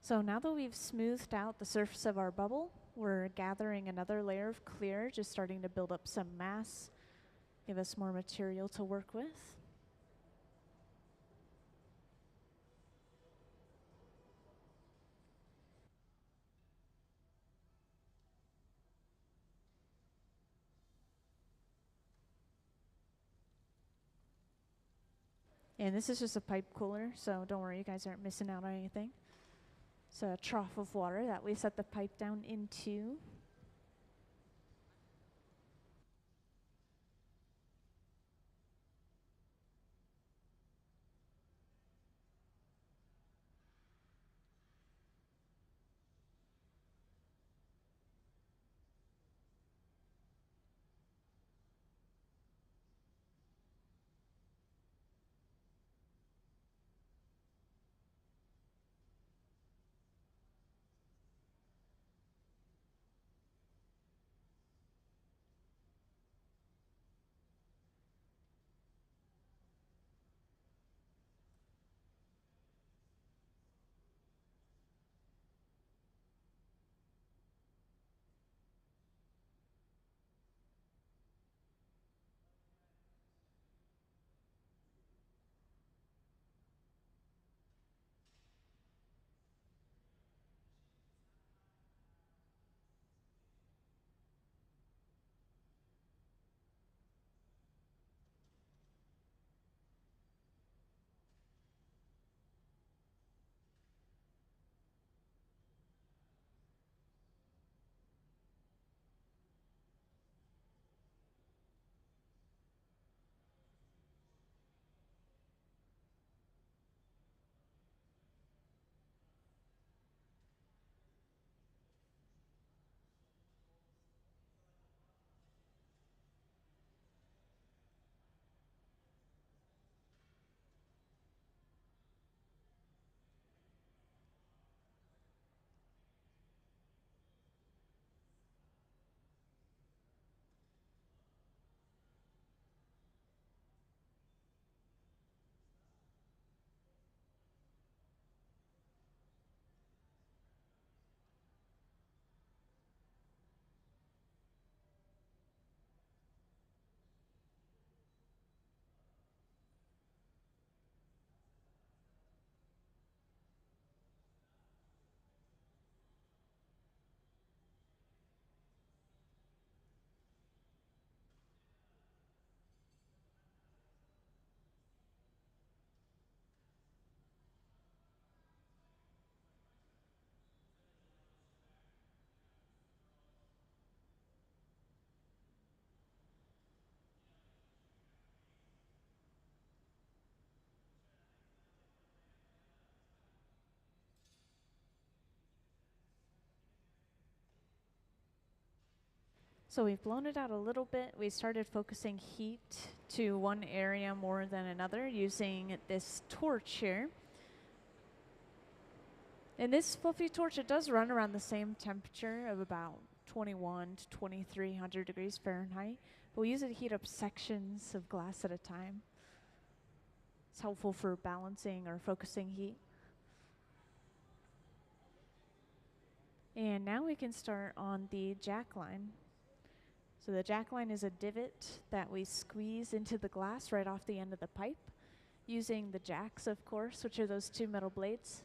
So now that we've smoothed out the surface of our bubble, we're gathering another layer of clear, just starting to build up some mass, give us more material to work with. And this is just a pipe cooler, so don't worry, you guys aren't missing out on anything. It's a trough of water that we set the pipe down into. So we've blown it out a little bit. We started focusing heat to one area more than another using this torch here. And this fluffy torch, it does run around the same temperature of about 21 to 2300 degrees Fahrenheit. But we use it to heat up sections of glass at a time. It's helpful for balancing or focusing heat. And now we can start on the jack line. So the jack line is a divot that we squeeze into the glass right off the end of the pipe, using the jacks, of course, which are those two metal blades.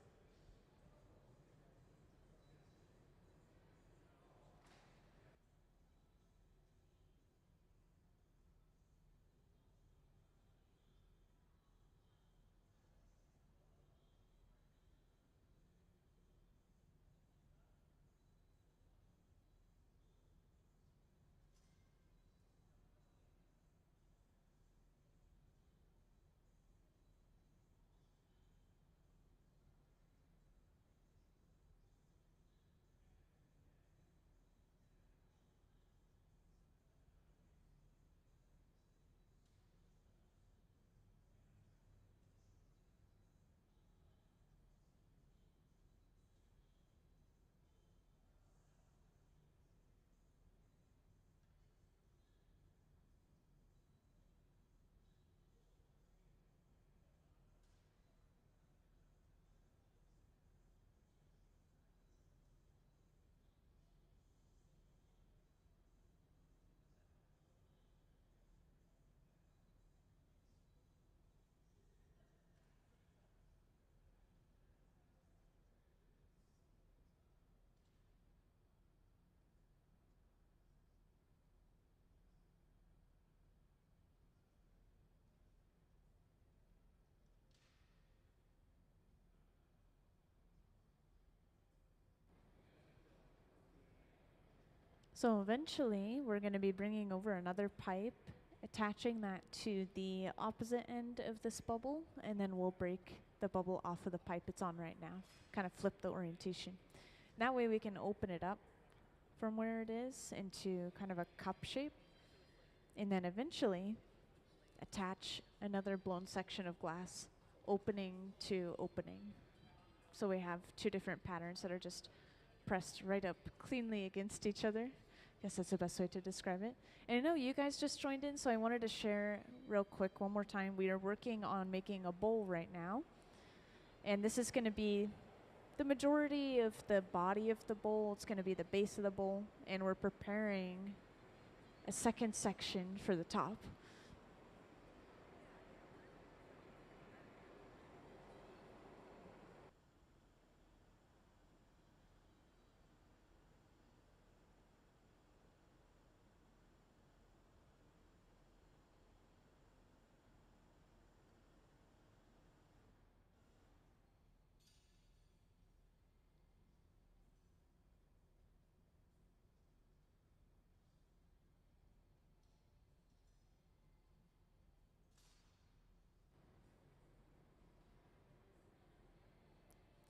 So eventually, we're going to be bringing over another pipe, attaching that to the opposite end of this bubble, and then we'll break the bubble off of the pipe it's on right now, kind of flip the orientation. That way we can open it up from where it is into kind of a cup shape, and then eventually attach another blown section of glass, opening to opening. So we have two different patterns that are just pressed right up cleanly against each other. Guess that's the best way to describe it. And I know you guys just joined in, so I wanted to share real quick one more time. We are working on making a bowl right now. And this is going to be the majority of the body of the bowl. It's going to be the base of the bowl. And we're preparing a second section for the top.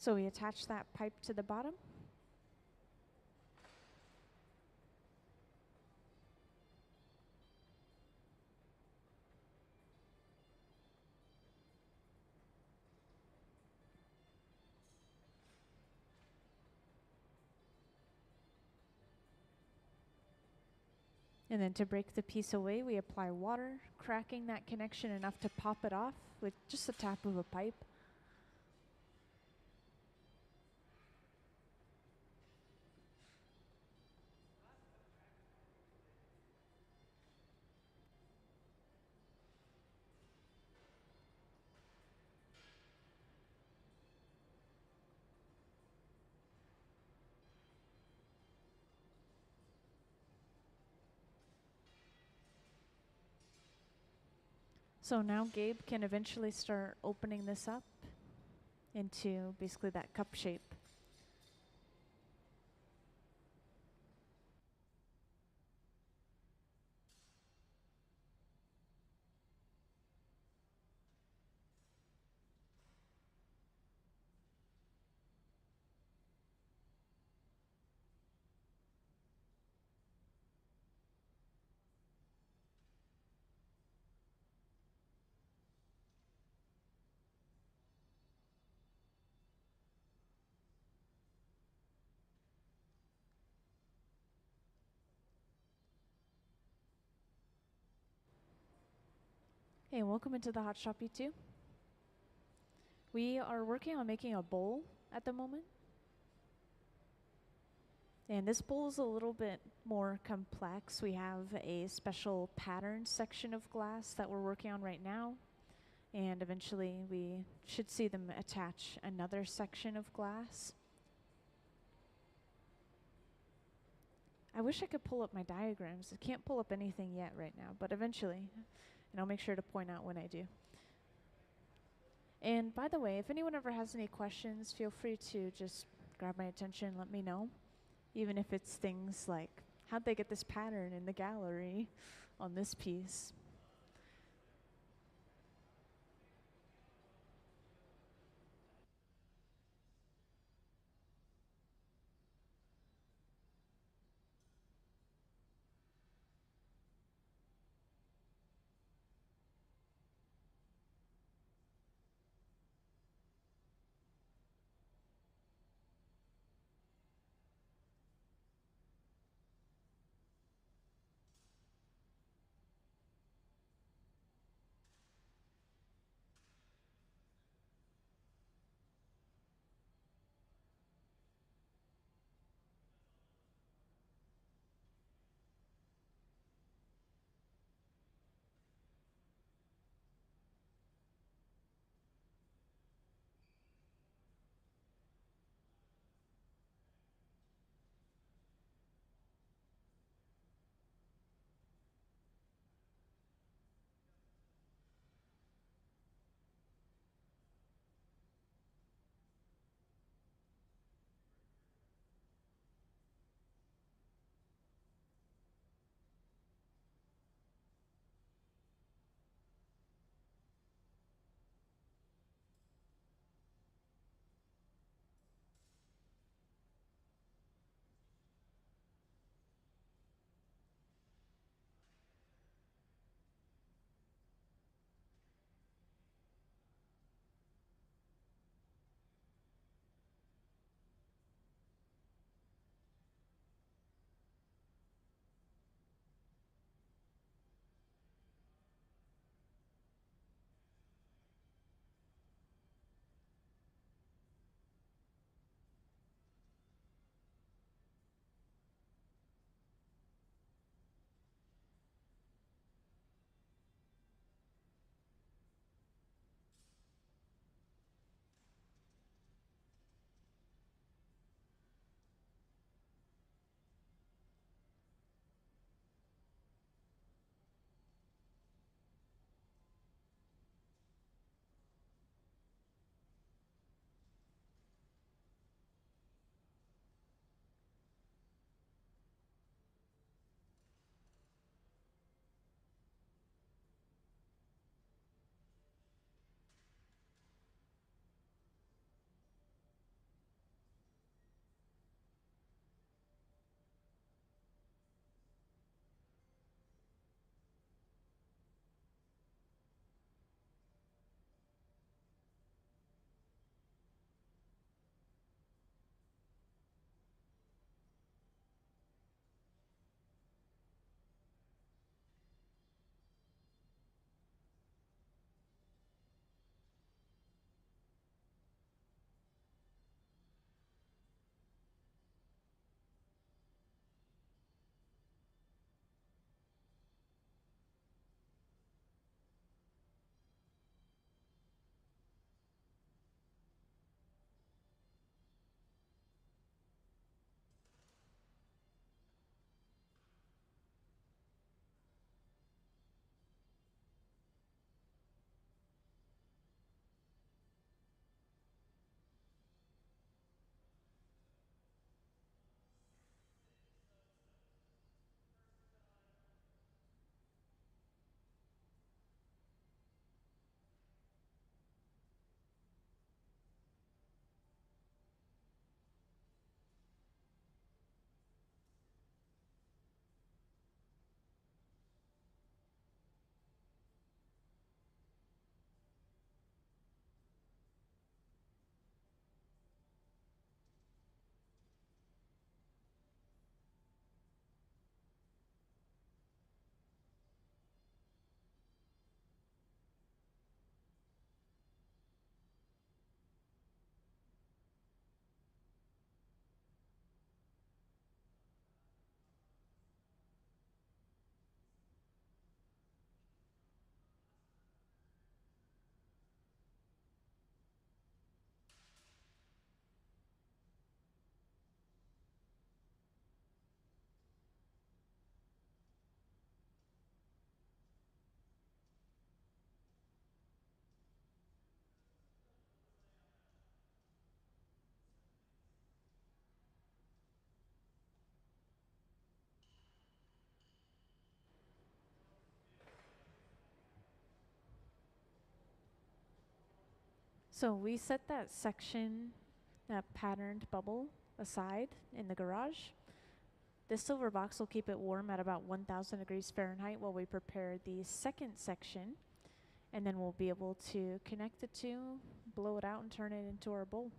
So we attach that pipe to the bottom. And then to break the piece away, we apply water, cracking that connection enough to pop it off with just a tap of a pipe. So now Gabe can eventually start opening this up into basically that cup shape. Hey, and welcome into the Hot Shop E2. We are working on making a bowl at the moment. And this bowl is a little bit more complex. We have a special pattern section of glass that we're working on right now. And eventually we should see them attach another section of glass. I wish I could pull up my diagrams. I can't pull up anything yet right now, but eventually. And I'll make sure to point out when I do. And by the way, if anyone ever has any questions, feel free to just grab my attention, let me know. Even if it's things like, how'd they get this pattern in the gallery on this piece? So we set that section, that patterned bubble, aside in the garage. This silver box will keep it warm at about 1000 degrees Fahrenheit while we prepare the second section, and then we'll be able to connect the two, blow it out, and turn it into our bowl.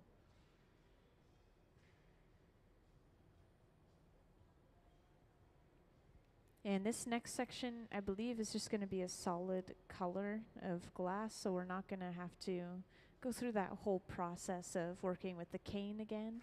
And this next section, I believe, is just going to be a solid color of glass, so we're not going to have to go through that whole process of working with the cane again.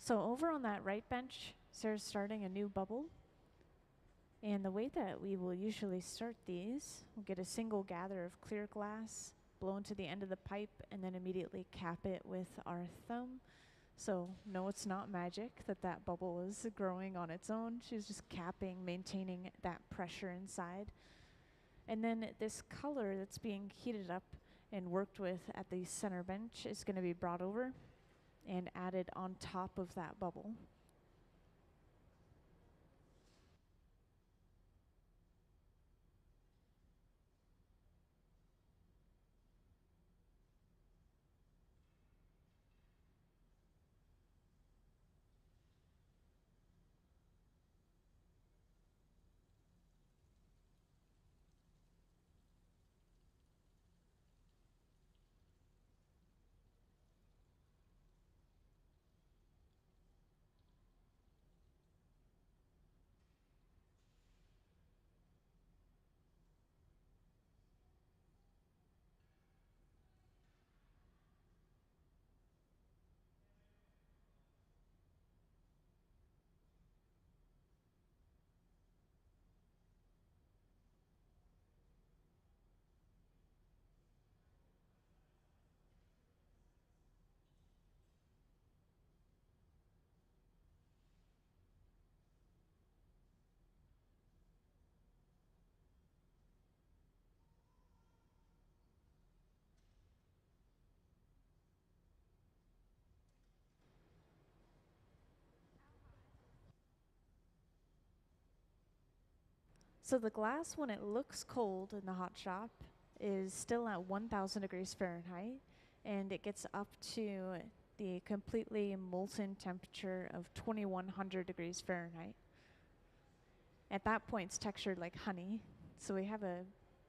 So over on that right bench, Sarah's starting a new bubble. And the way that we will usually start these, we'll get a single gather of clear glass, blow into the end of the pipe, and then immediately cap it with our thumb. So no, it's not magic that bubble is growing on its own. She's just capping, maintaining that pressure inside. And then this color that's being heated up and worked with at the center bench is going to be brought over and added on top of that bubble. So the glass, when it looks cold in the hot shop, is still at 1000 degrees Fahrenheit, and it gets up to the completely molten temperature of 2100 degrees Fahrenheit. At that point, it's textured like honey, so we have a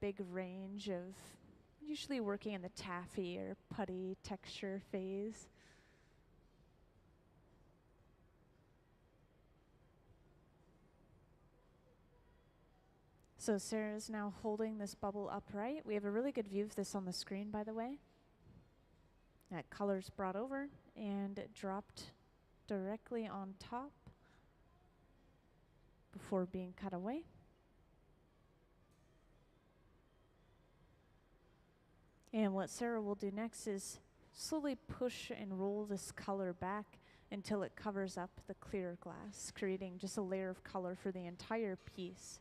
big range of usually working in the taffy or putty texture phase. So Sarah's now holding this bubble upright. We have a really good view of this on the screen, by the way. That color's brought over and dropped directly on top before being cut away. And what Sarah will do next is slowly push and roll this color back until it covers up the clear glass, creating just a layer of color for the entire piece.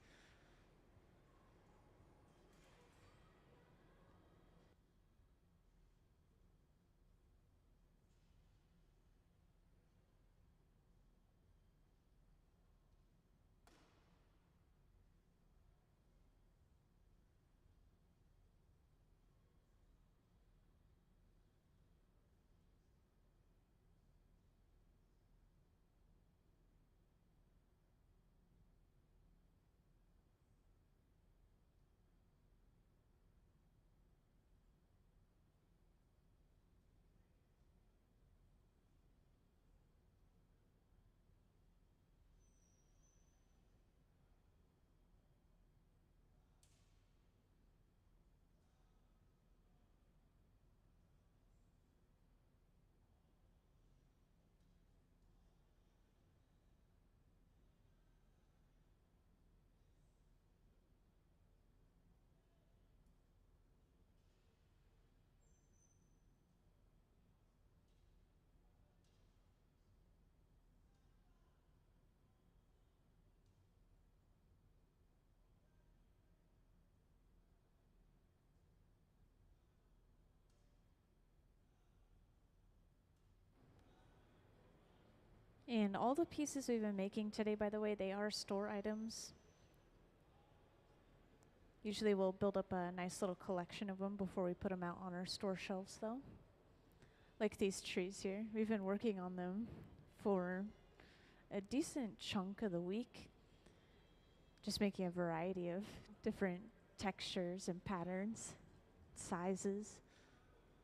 And all the pieces we've been making today, by the way, they are store items. Usually we'll build up a nice little collection of them before we put them out on our store shelves, though. Like these trees here. We've been working on them for a decent chunk of the week. Just making a variety of different textures and patterns, sizes.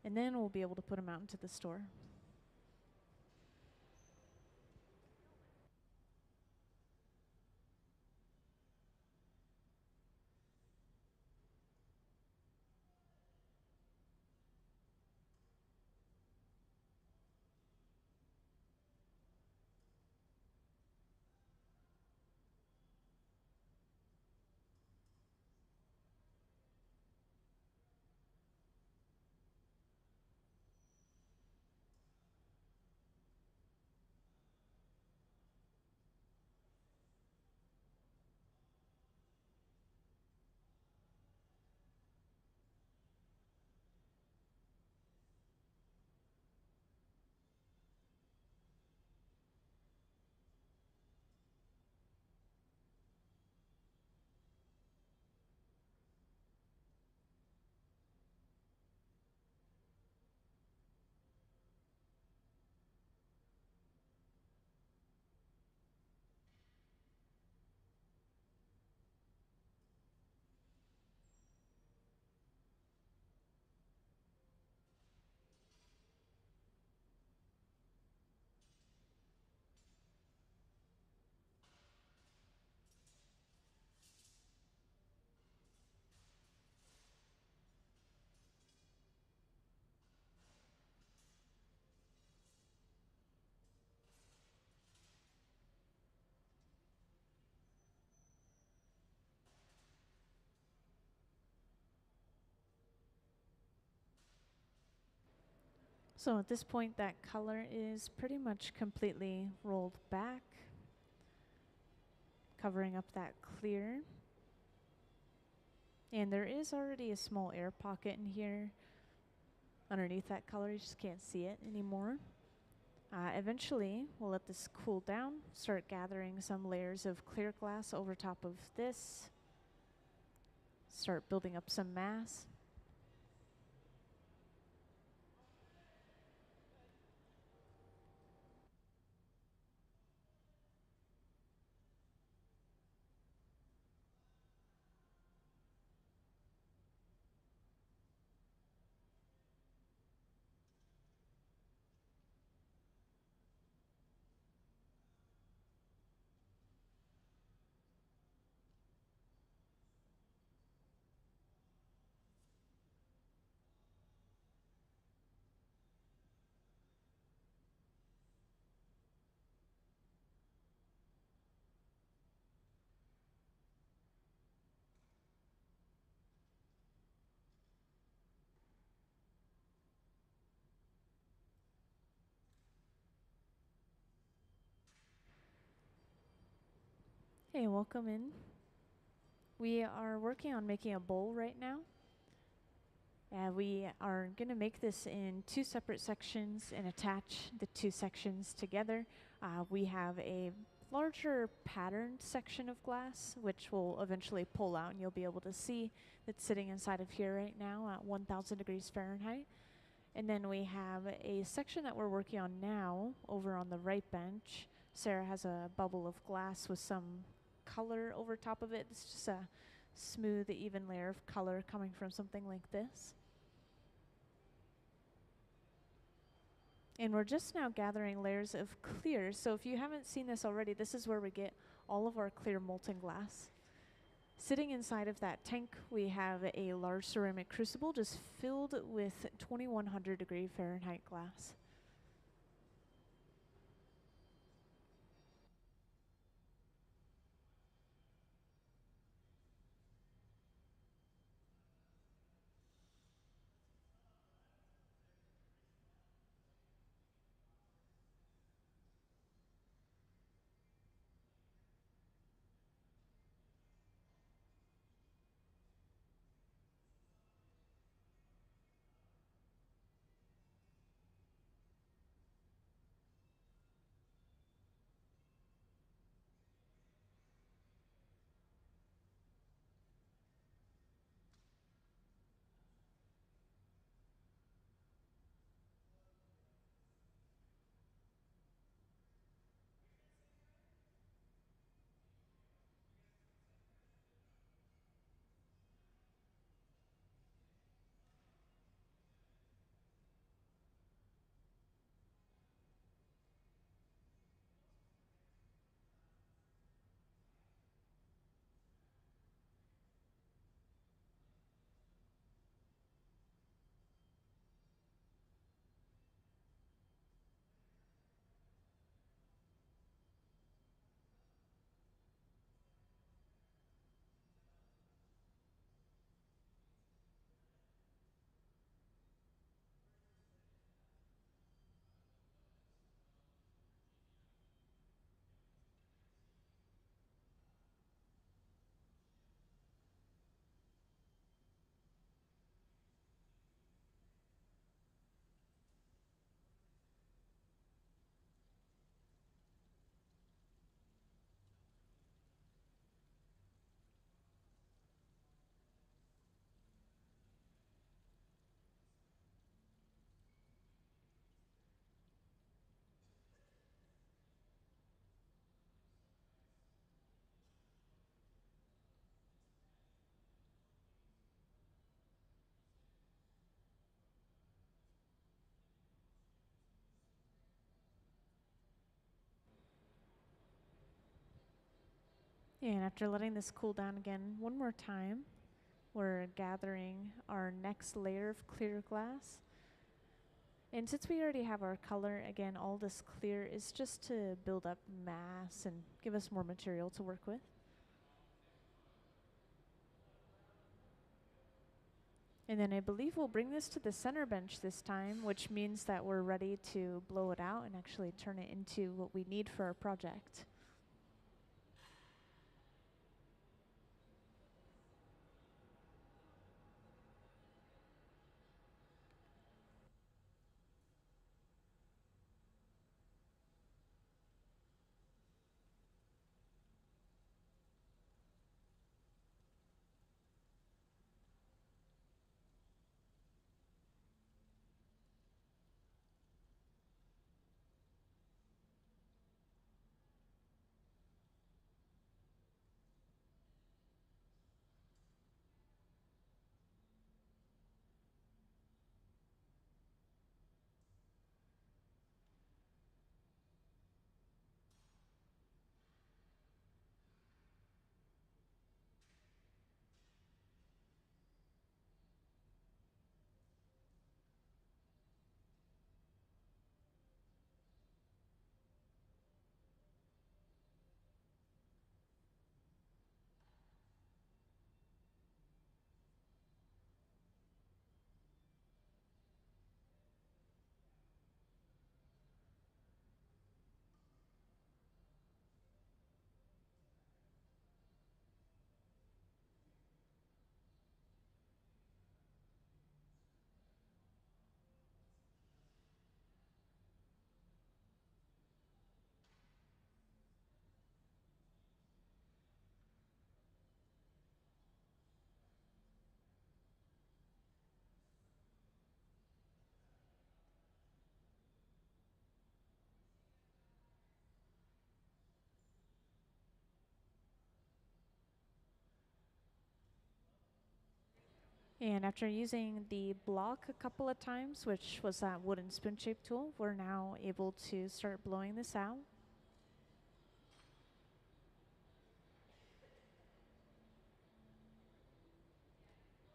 And then we'll be able to put them out into the store. So at this point, that color is pretty much completely rolled back, covering up that clear. And there is already a small air pocket in here underneath that color. You just can't see it anymore. Eventually, we'll let this cool down, start gathering some layers of clear glass over top of this, start building up some mass. Hey, welcome in. We are working on making a bowl right now. We are going to make this in 2 separate sections and attach the 2 sections together. We have a larger patterned section of glass, which will eventually pull out and you'll be able to see that's sitting inside of here right now at 1000 degrees Fahrenheit. And then we have a section that we're working on now over on the right bench. Sarah has a bubble of glass with some color over top of it. It's just a smooth, even layer of color coming from something like this. And we're just now gathering layers of clear. So if you haven't seen this already, this is where we get all of our clear molten glass. Sitting inside of that tank, we have a large ceramic crucible just filled with 2100 degree Fahrenheit glass. And after letting this cool down again one more time, we're gathering our next layer of clear glass. And since we already have our color, again, all this clear is just to build up mass and give us more material to work with. And then I believe we'll bring this to the center bench this time, which means that we're ready to blow it out and actually turn it into what we need for our project. And after using the block a couple of times, which was that wooden spoon shape tool, we're now able to start blowing this out.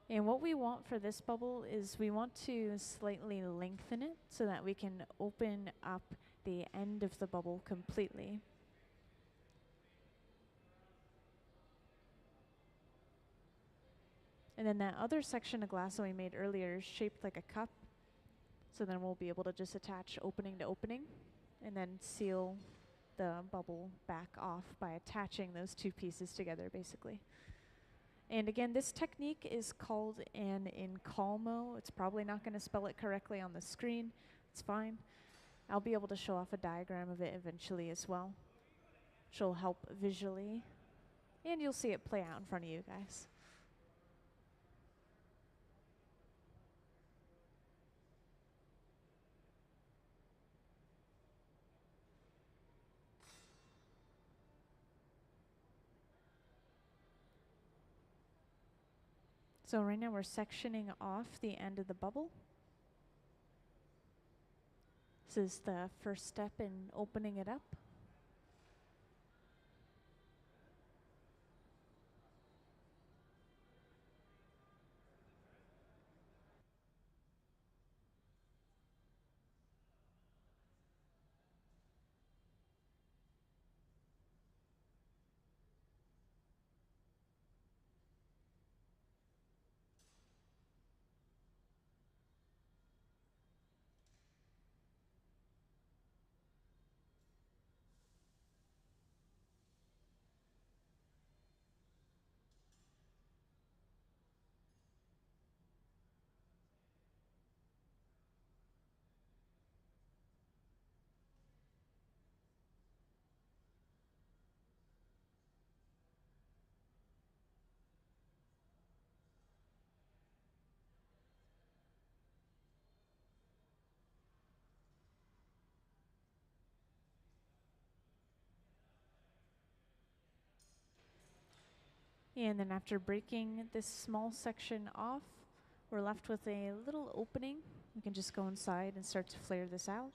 And what we want for this bubble is we want to slightly lengthen it so that we can open up the end of the bubble completely. And then that other section of glass that we made earlier is shaped like a cup. So then we'll be able to just attach opening to opening and then seal the bubble back off by attaching those two pieces together, basically. And again, this technique is called an encalmo. It's probably not going to spell it correctly on the screen. It's fine. I'll be able to show off a diagram of it eventually as well, which will help visually. And you'll see it play out in front of you guys. So right now we're sectioning off the end of the bubble. This is the first step in opening it up. And then after breaking this small section off, we're left with a little opening. We can just go inside and start to flare this out.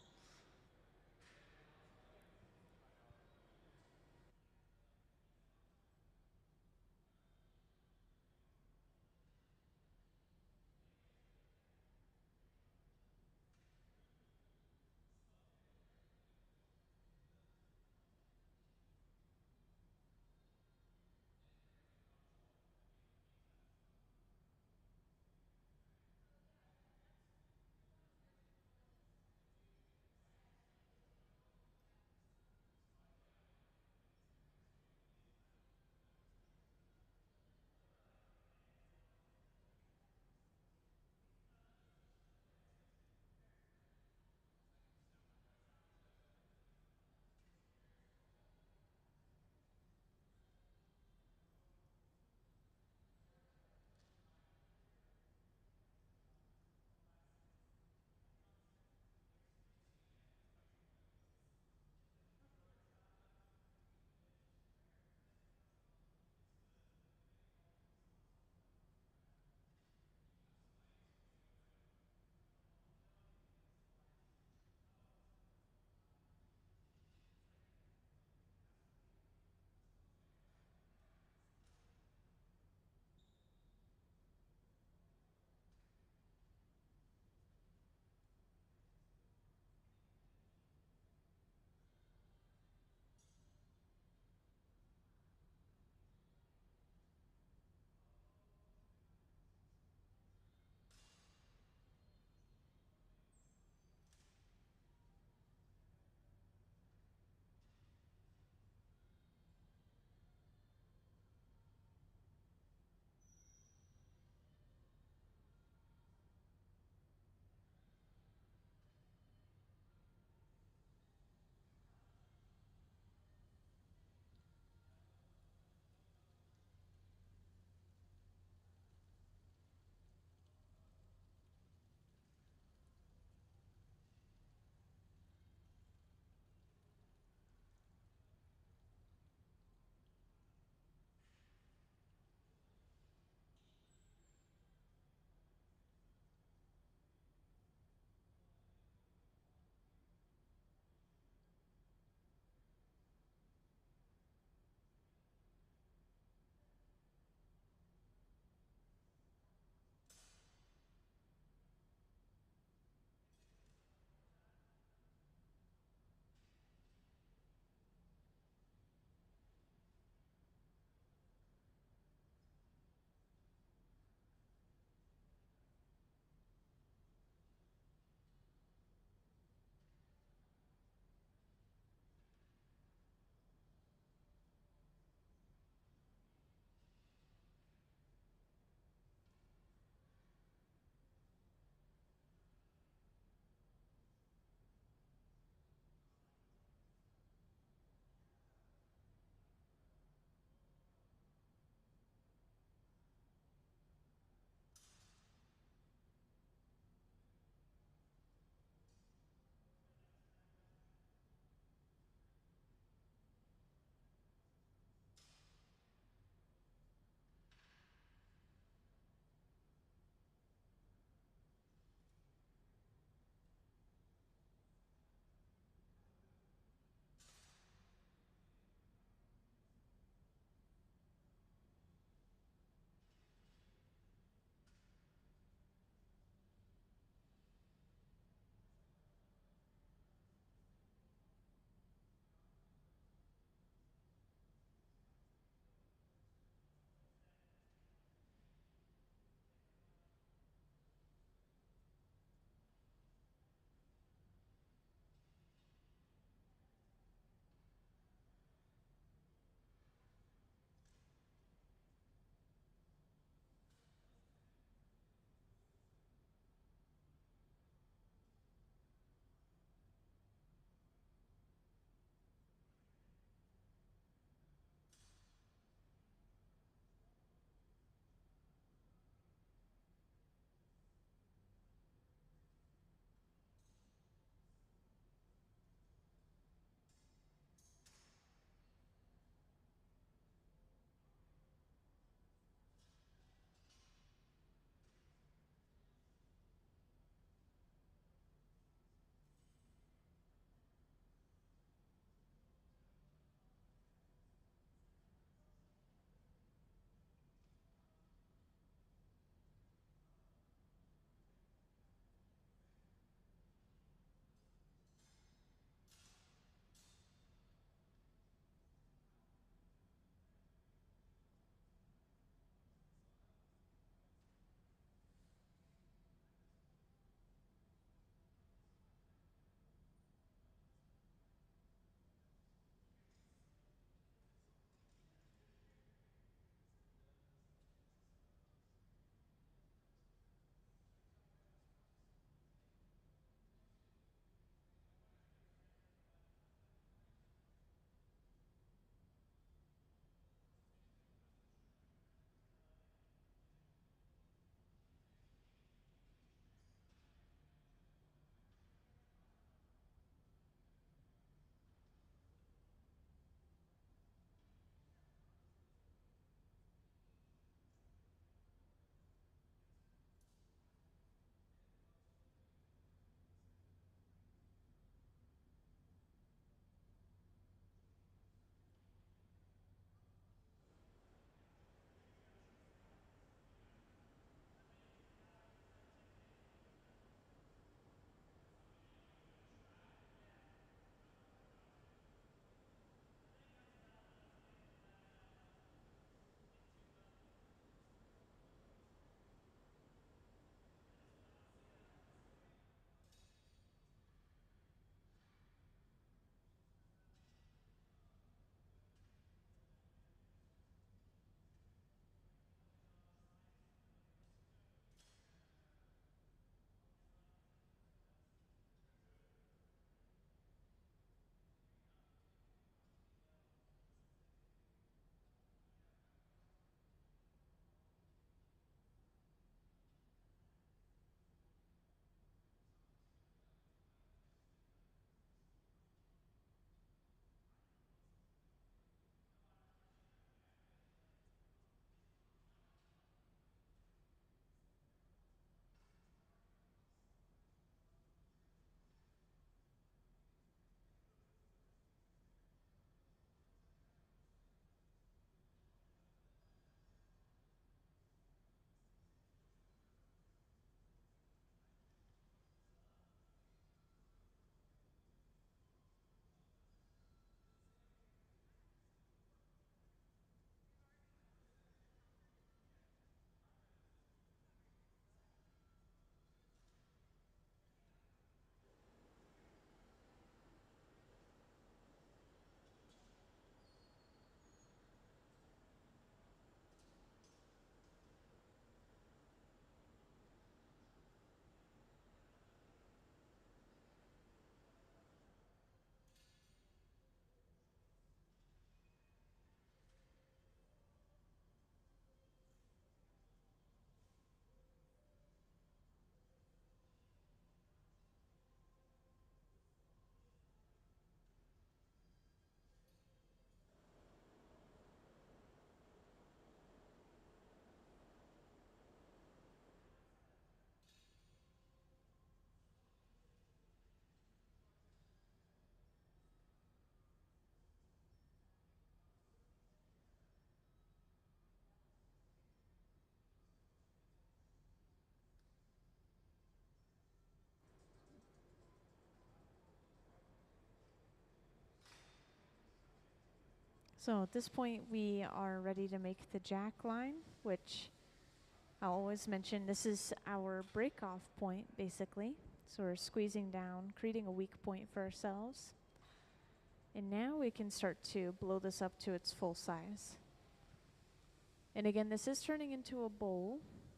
So at this point we are ready to make the jack line, which I'll always mention this is our break-off point basically. So we're squeezing down, creating a weak point for ourselves. And now we can start to blow this up to its full size. And again, this is turning into a bowl,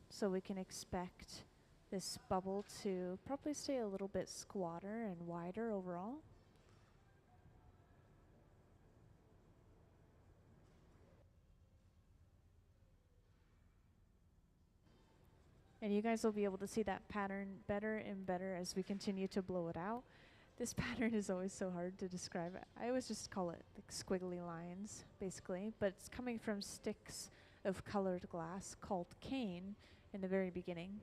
so we can expect this bubble to probably stay a little bit squatter and wider overall. And you guys will be able to see that pattern better and better as we continue to blow it out. This pattern is always so hard to describe. I always just call it like squiggly lines, basically, but it's coming from sticks of colored glass called cane in the very beginning.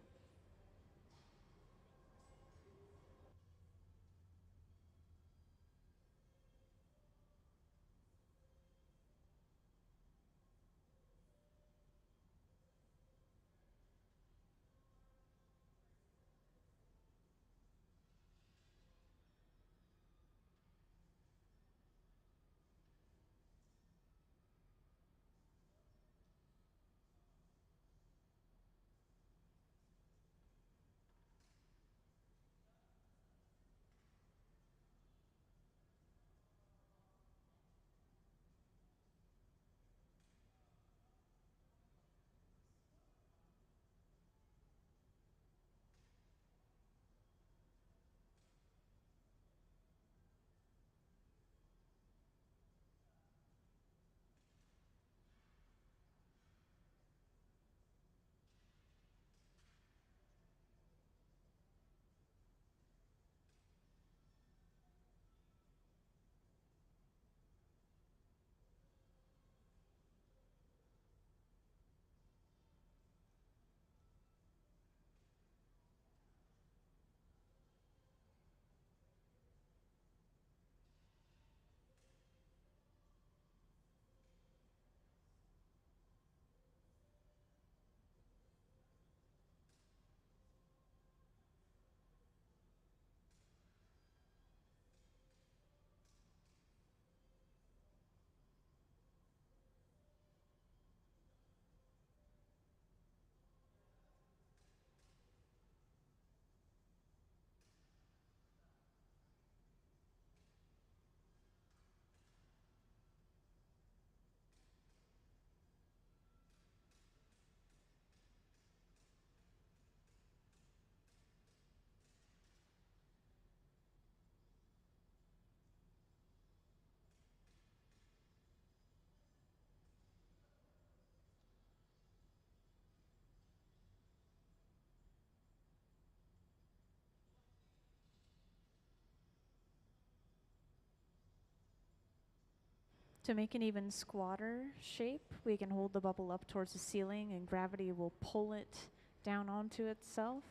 To make an even squatter shape, we can hold the bubble up towards the ceiling and gravity will pull it down onto itself.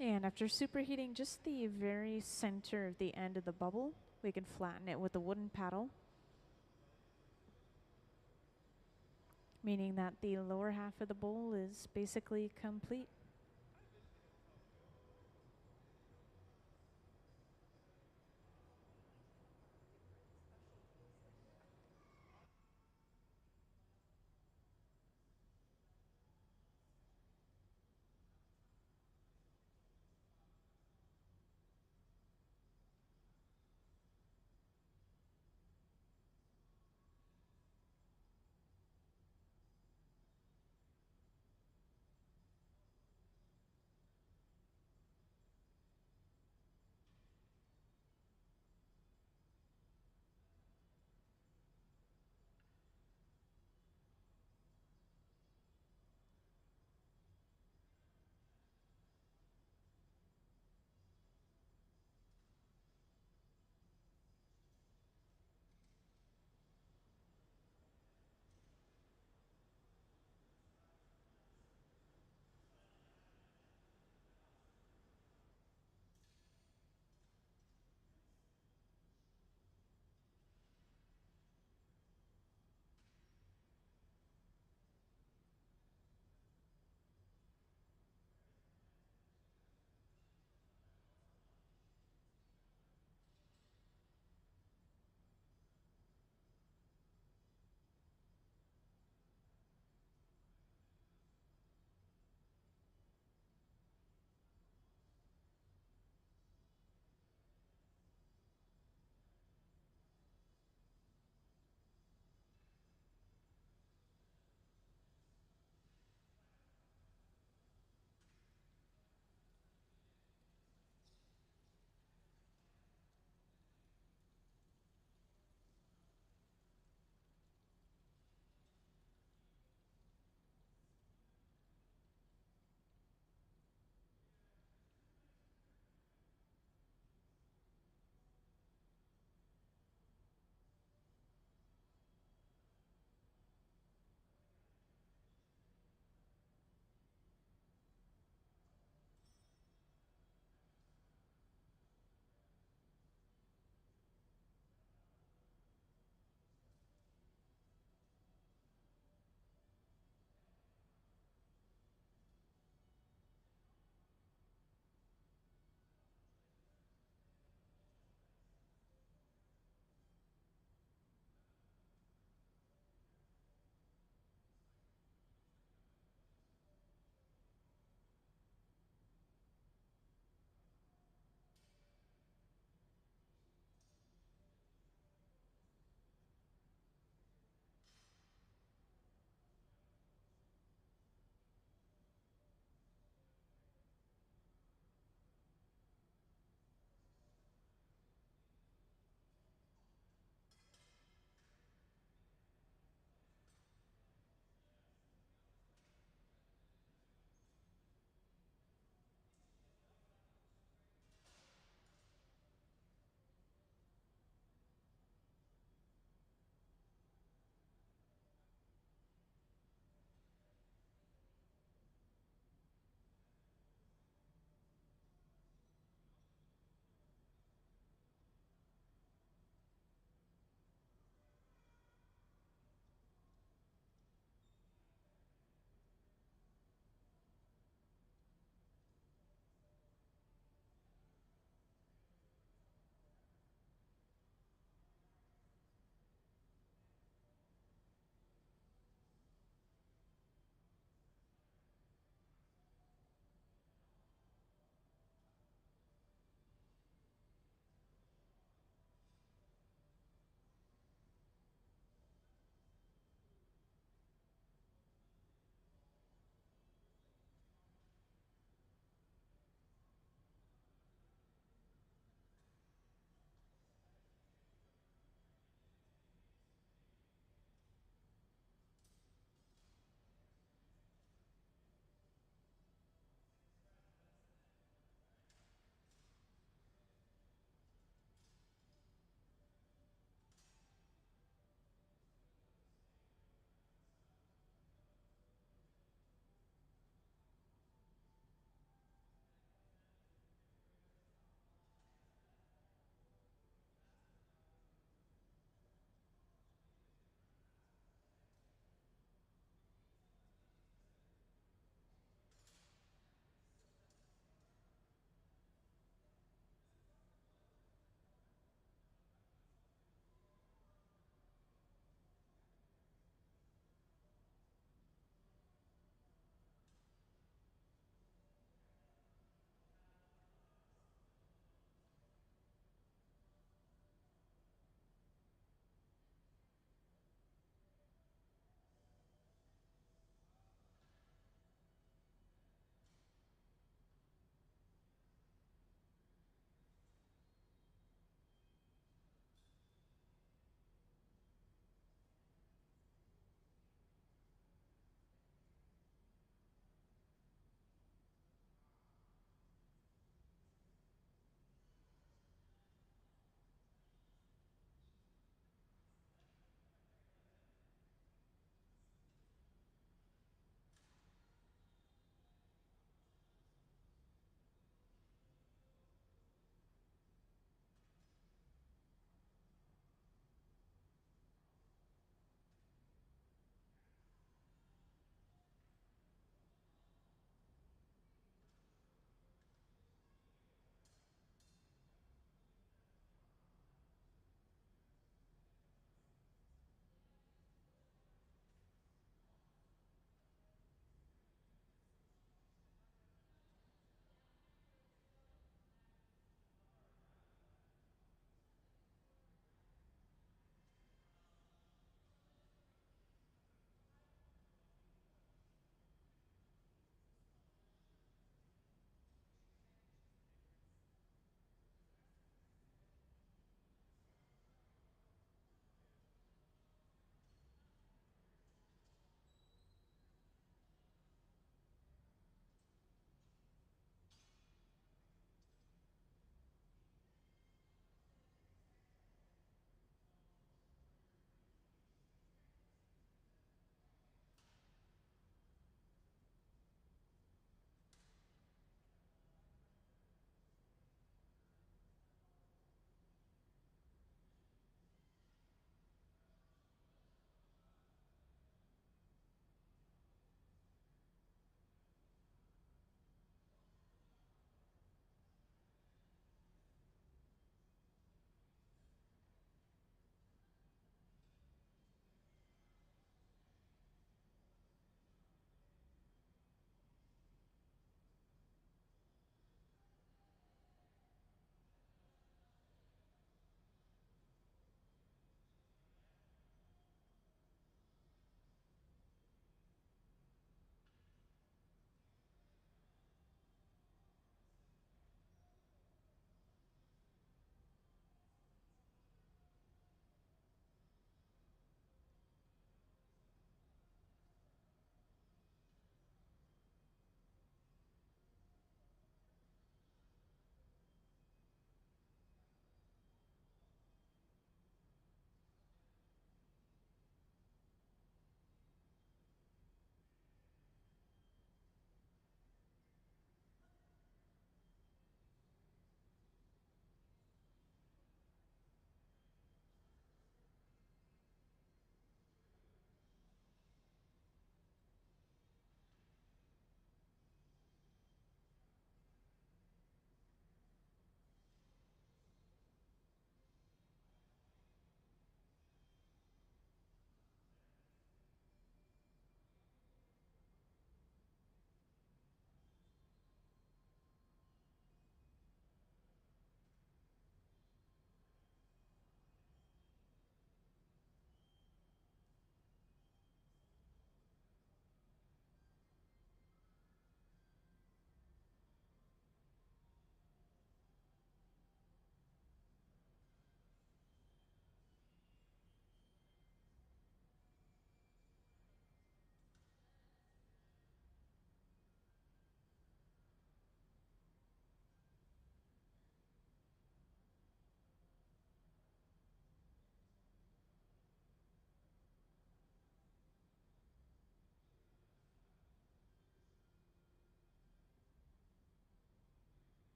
And after superheating just the very center of the end of the bubble, we can flatten it with a wooden paddle, meaning that the lower half of the bowl is basically complete.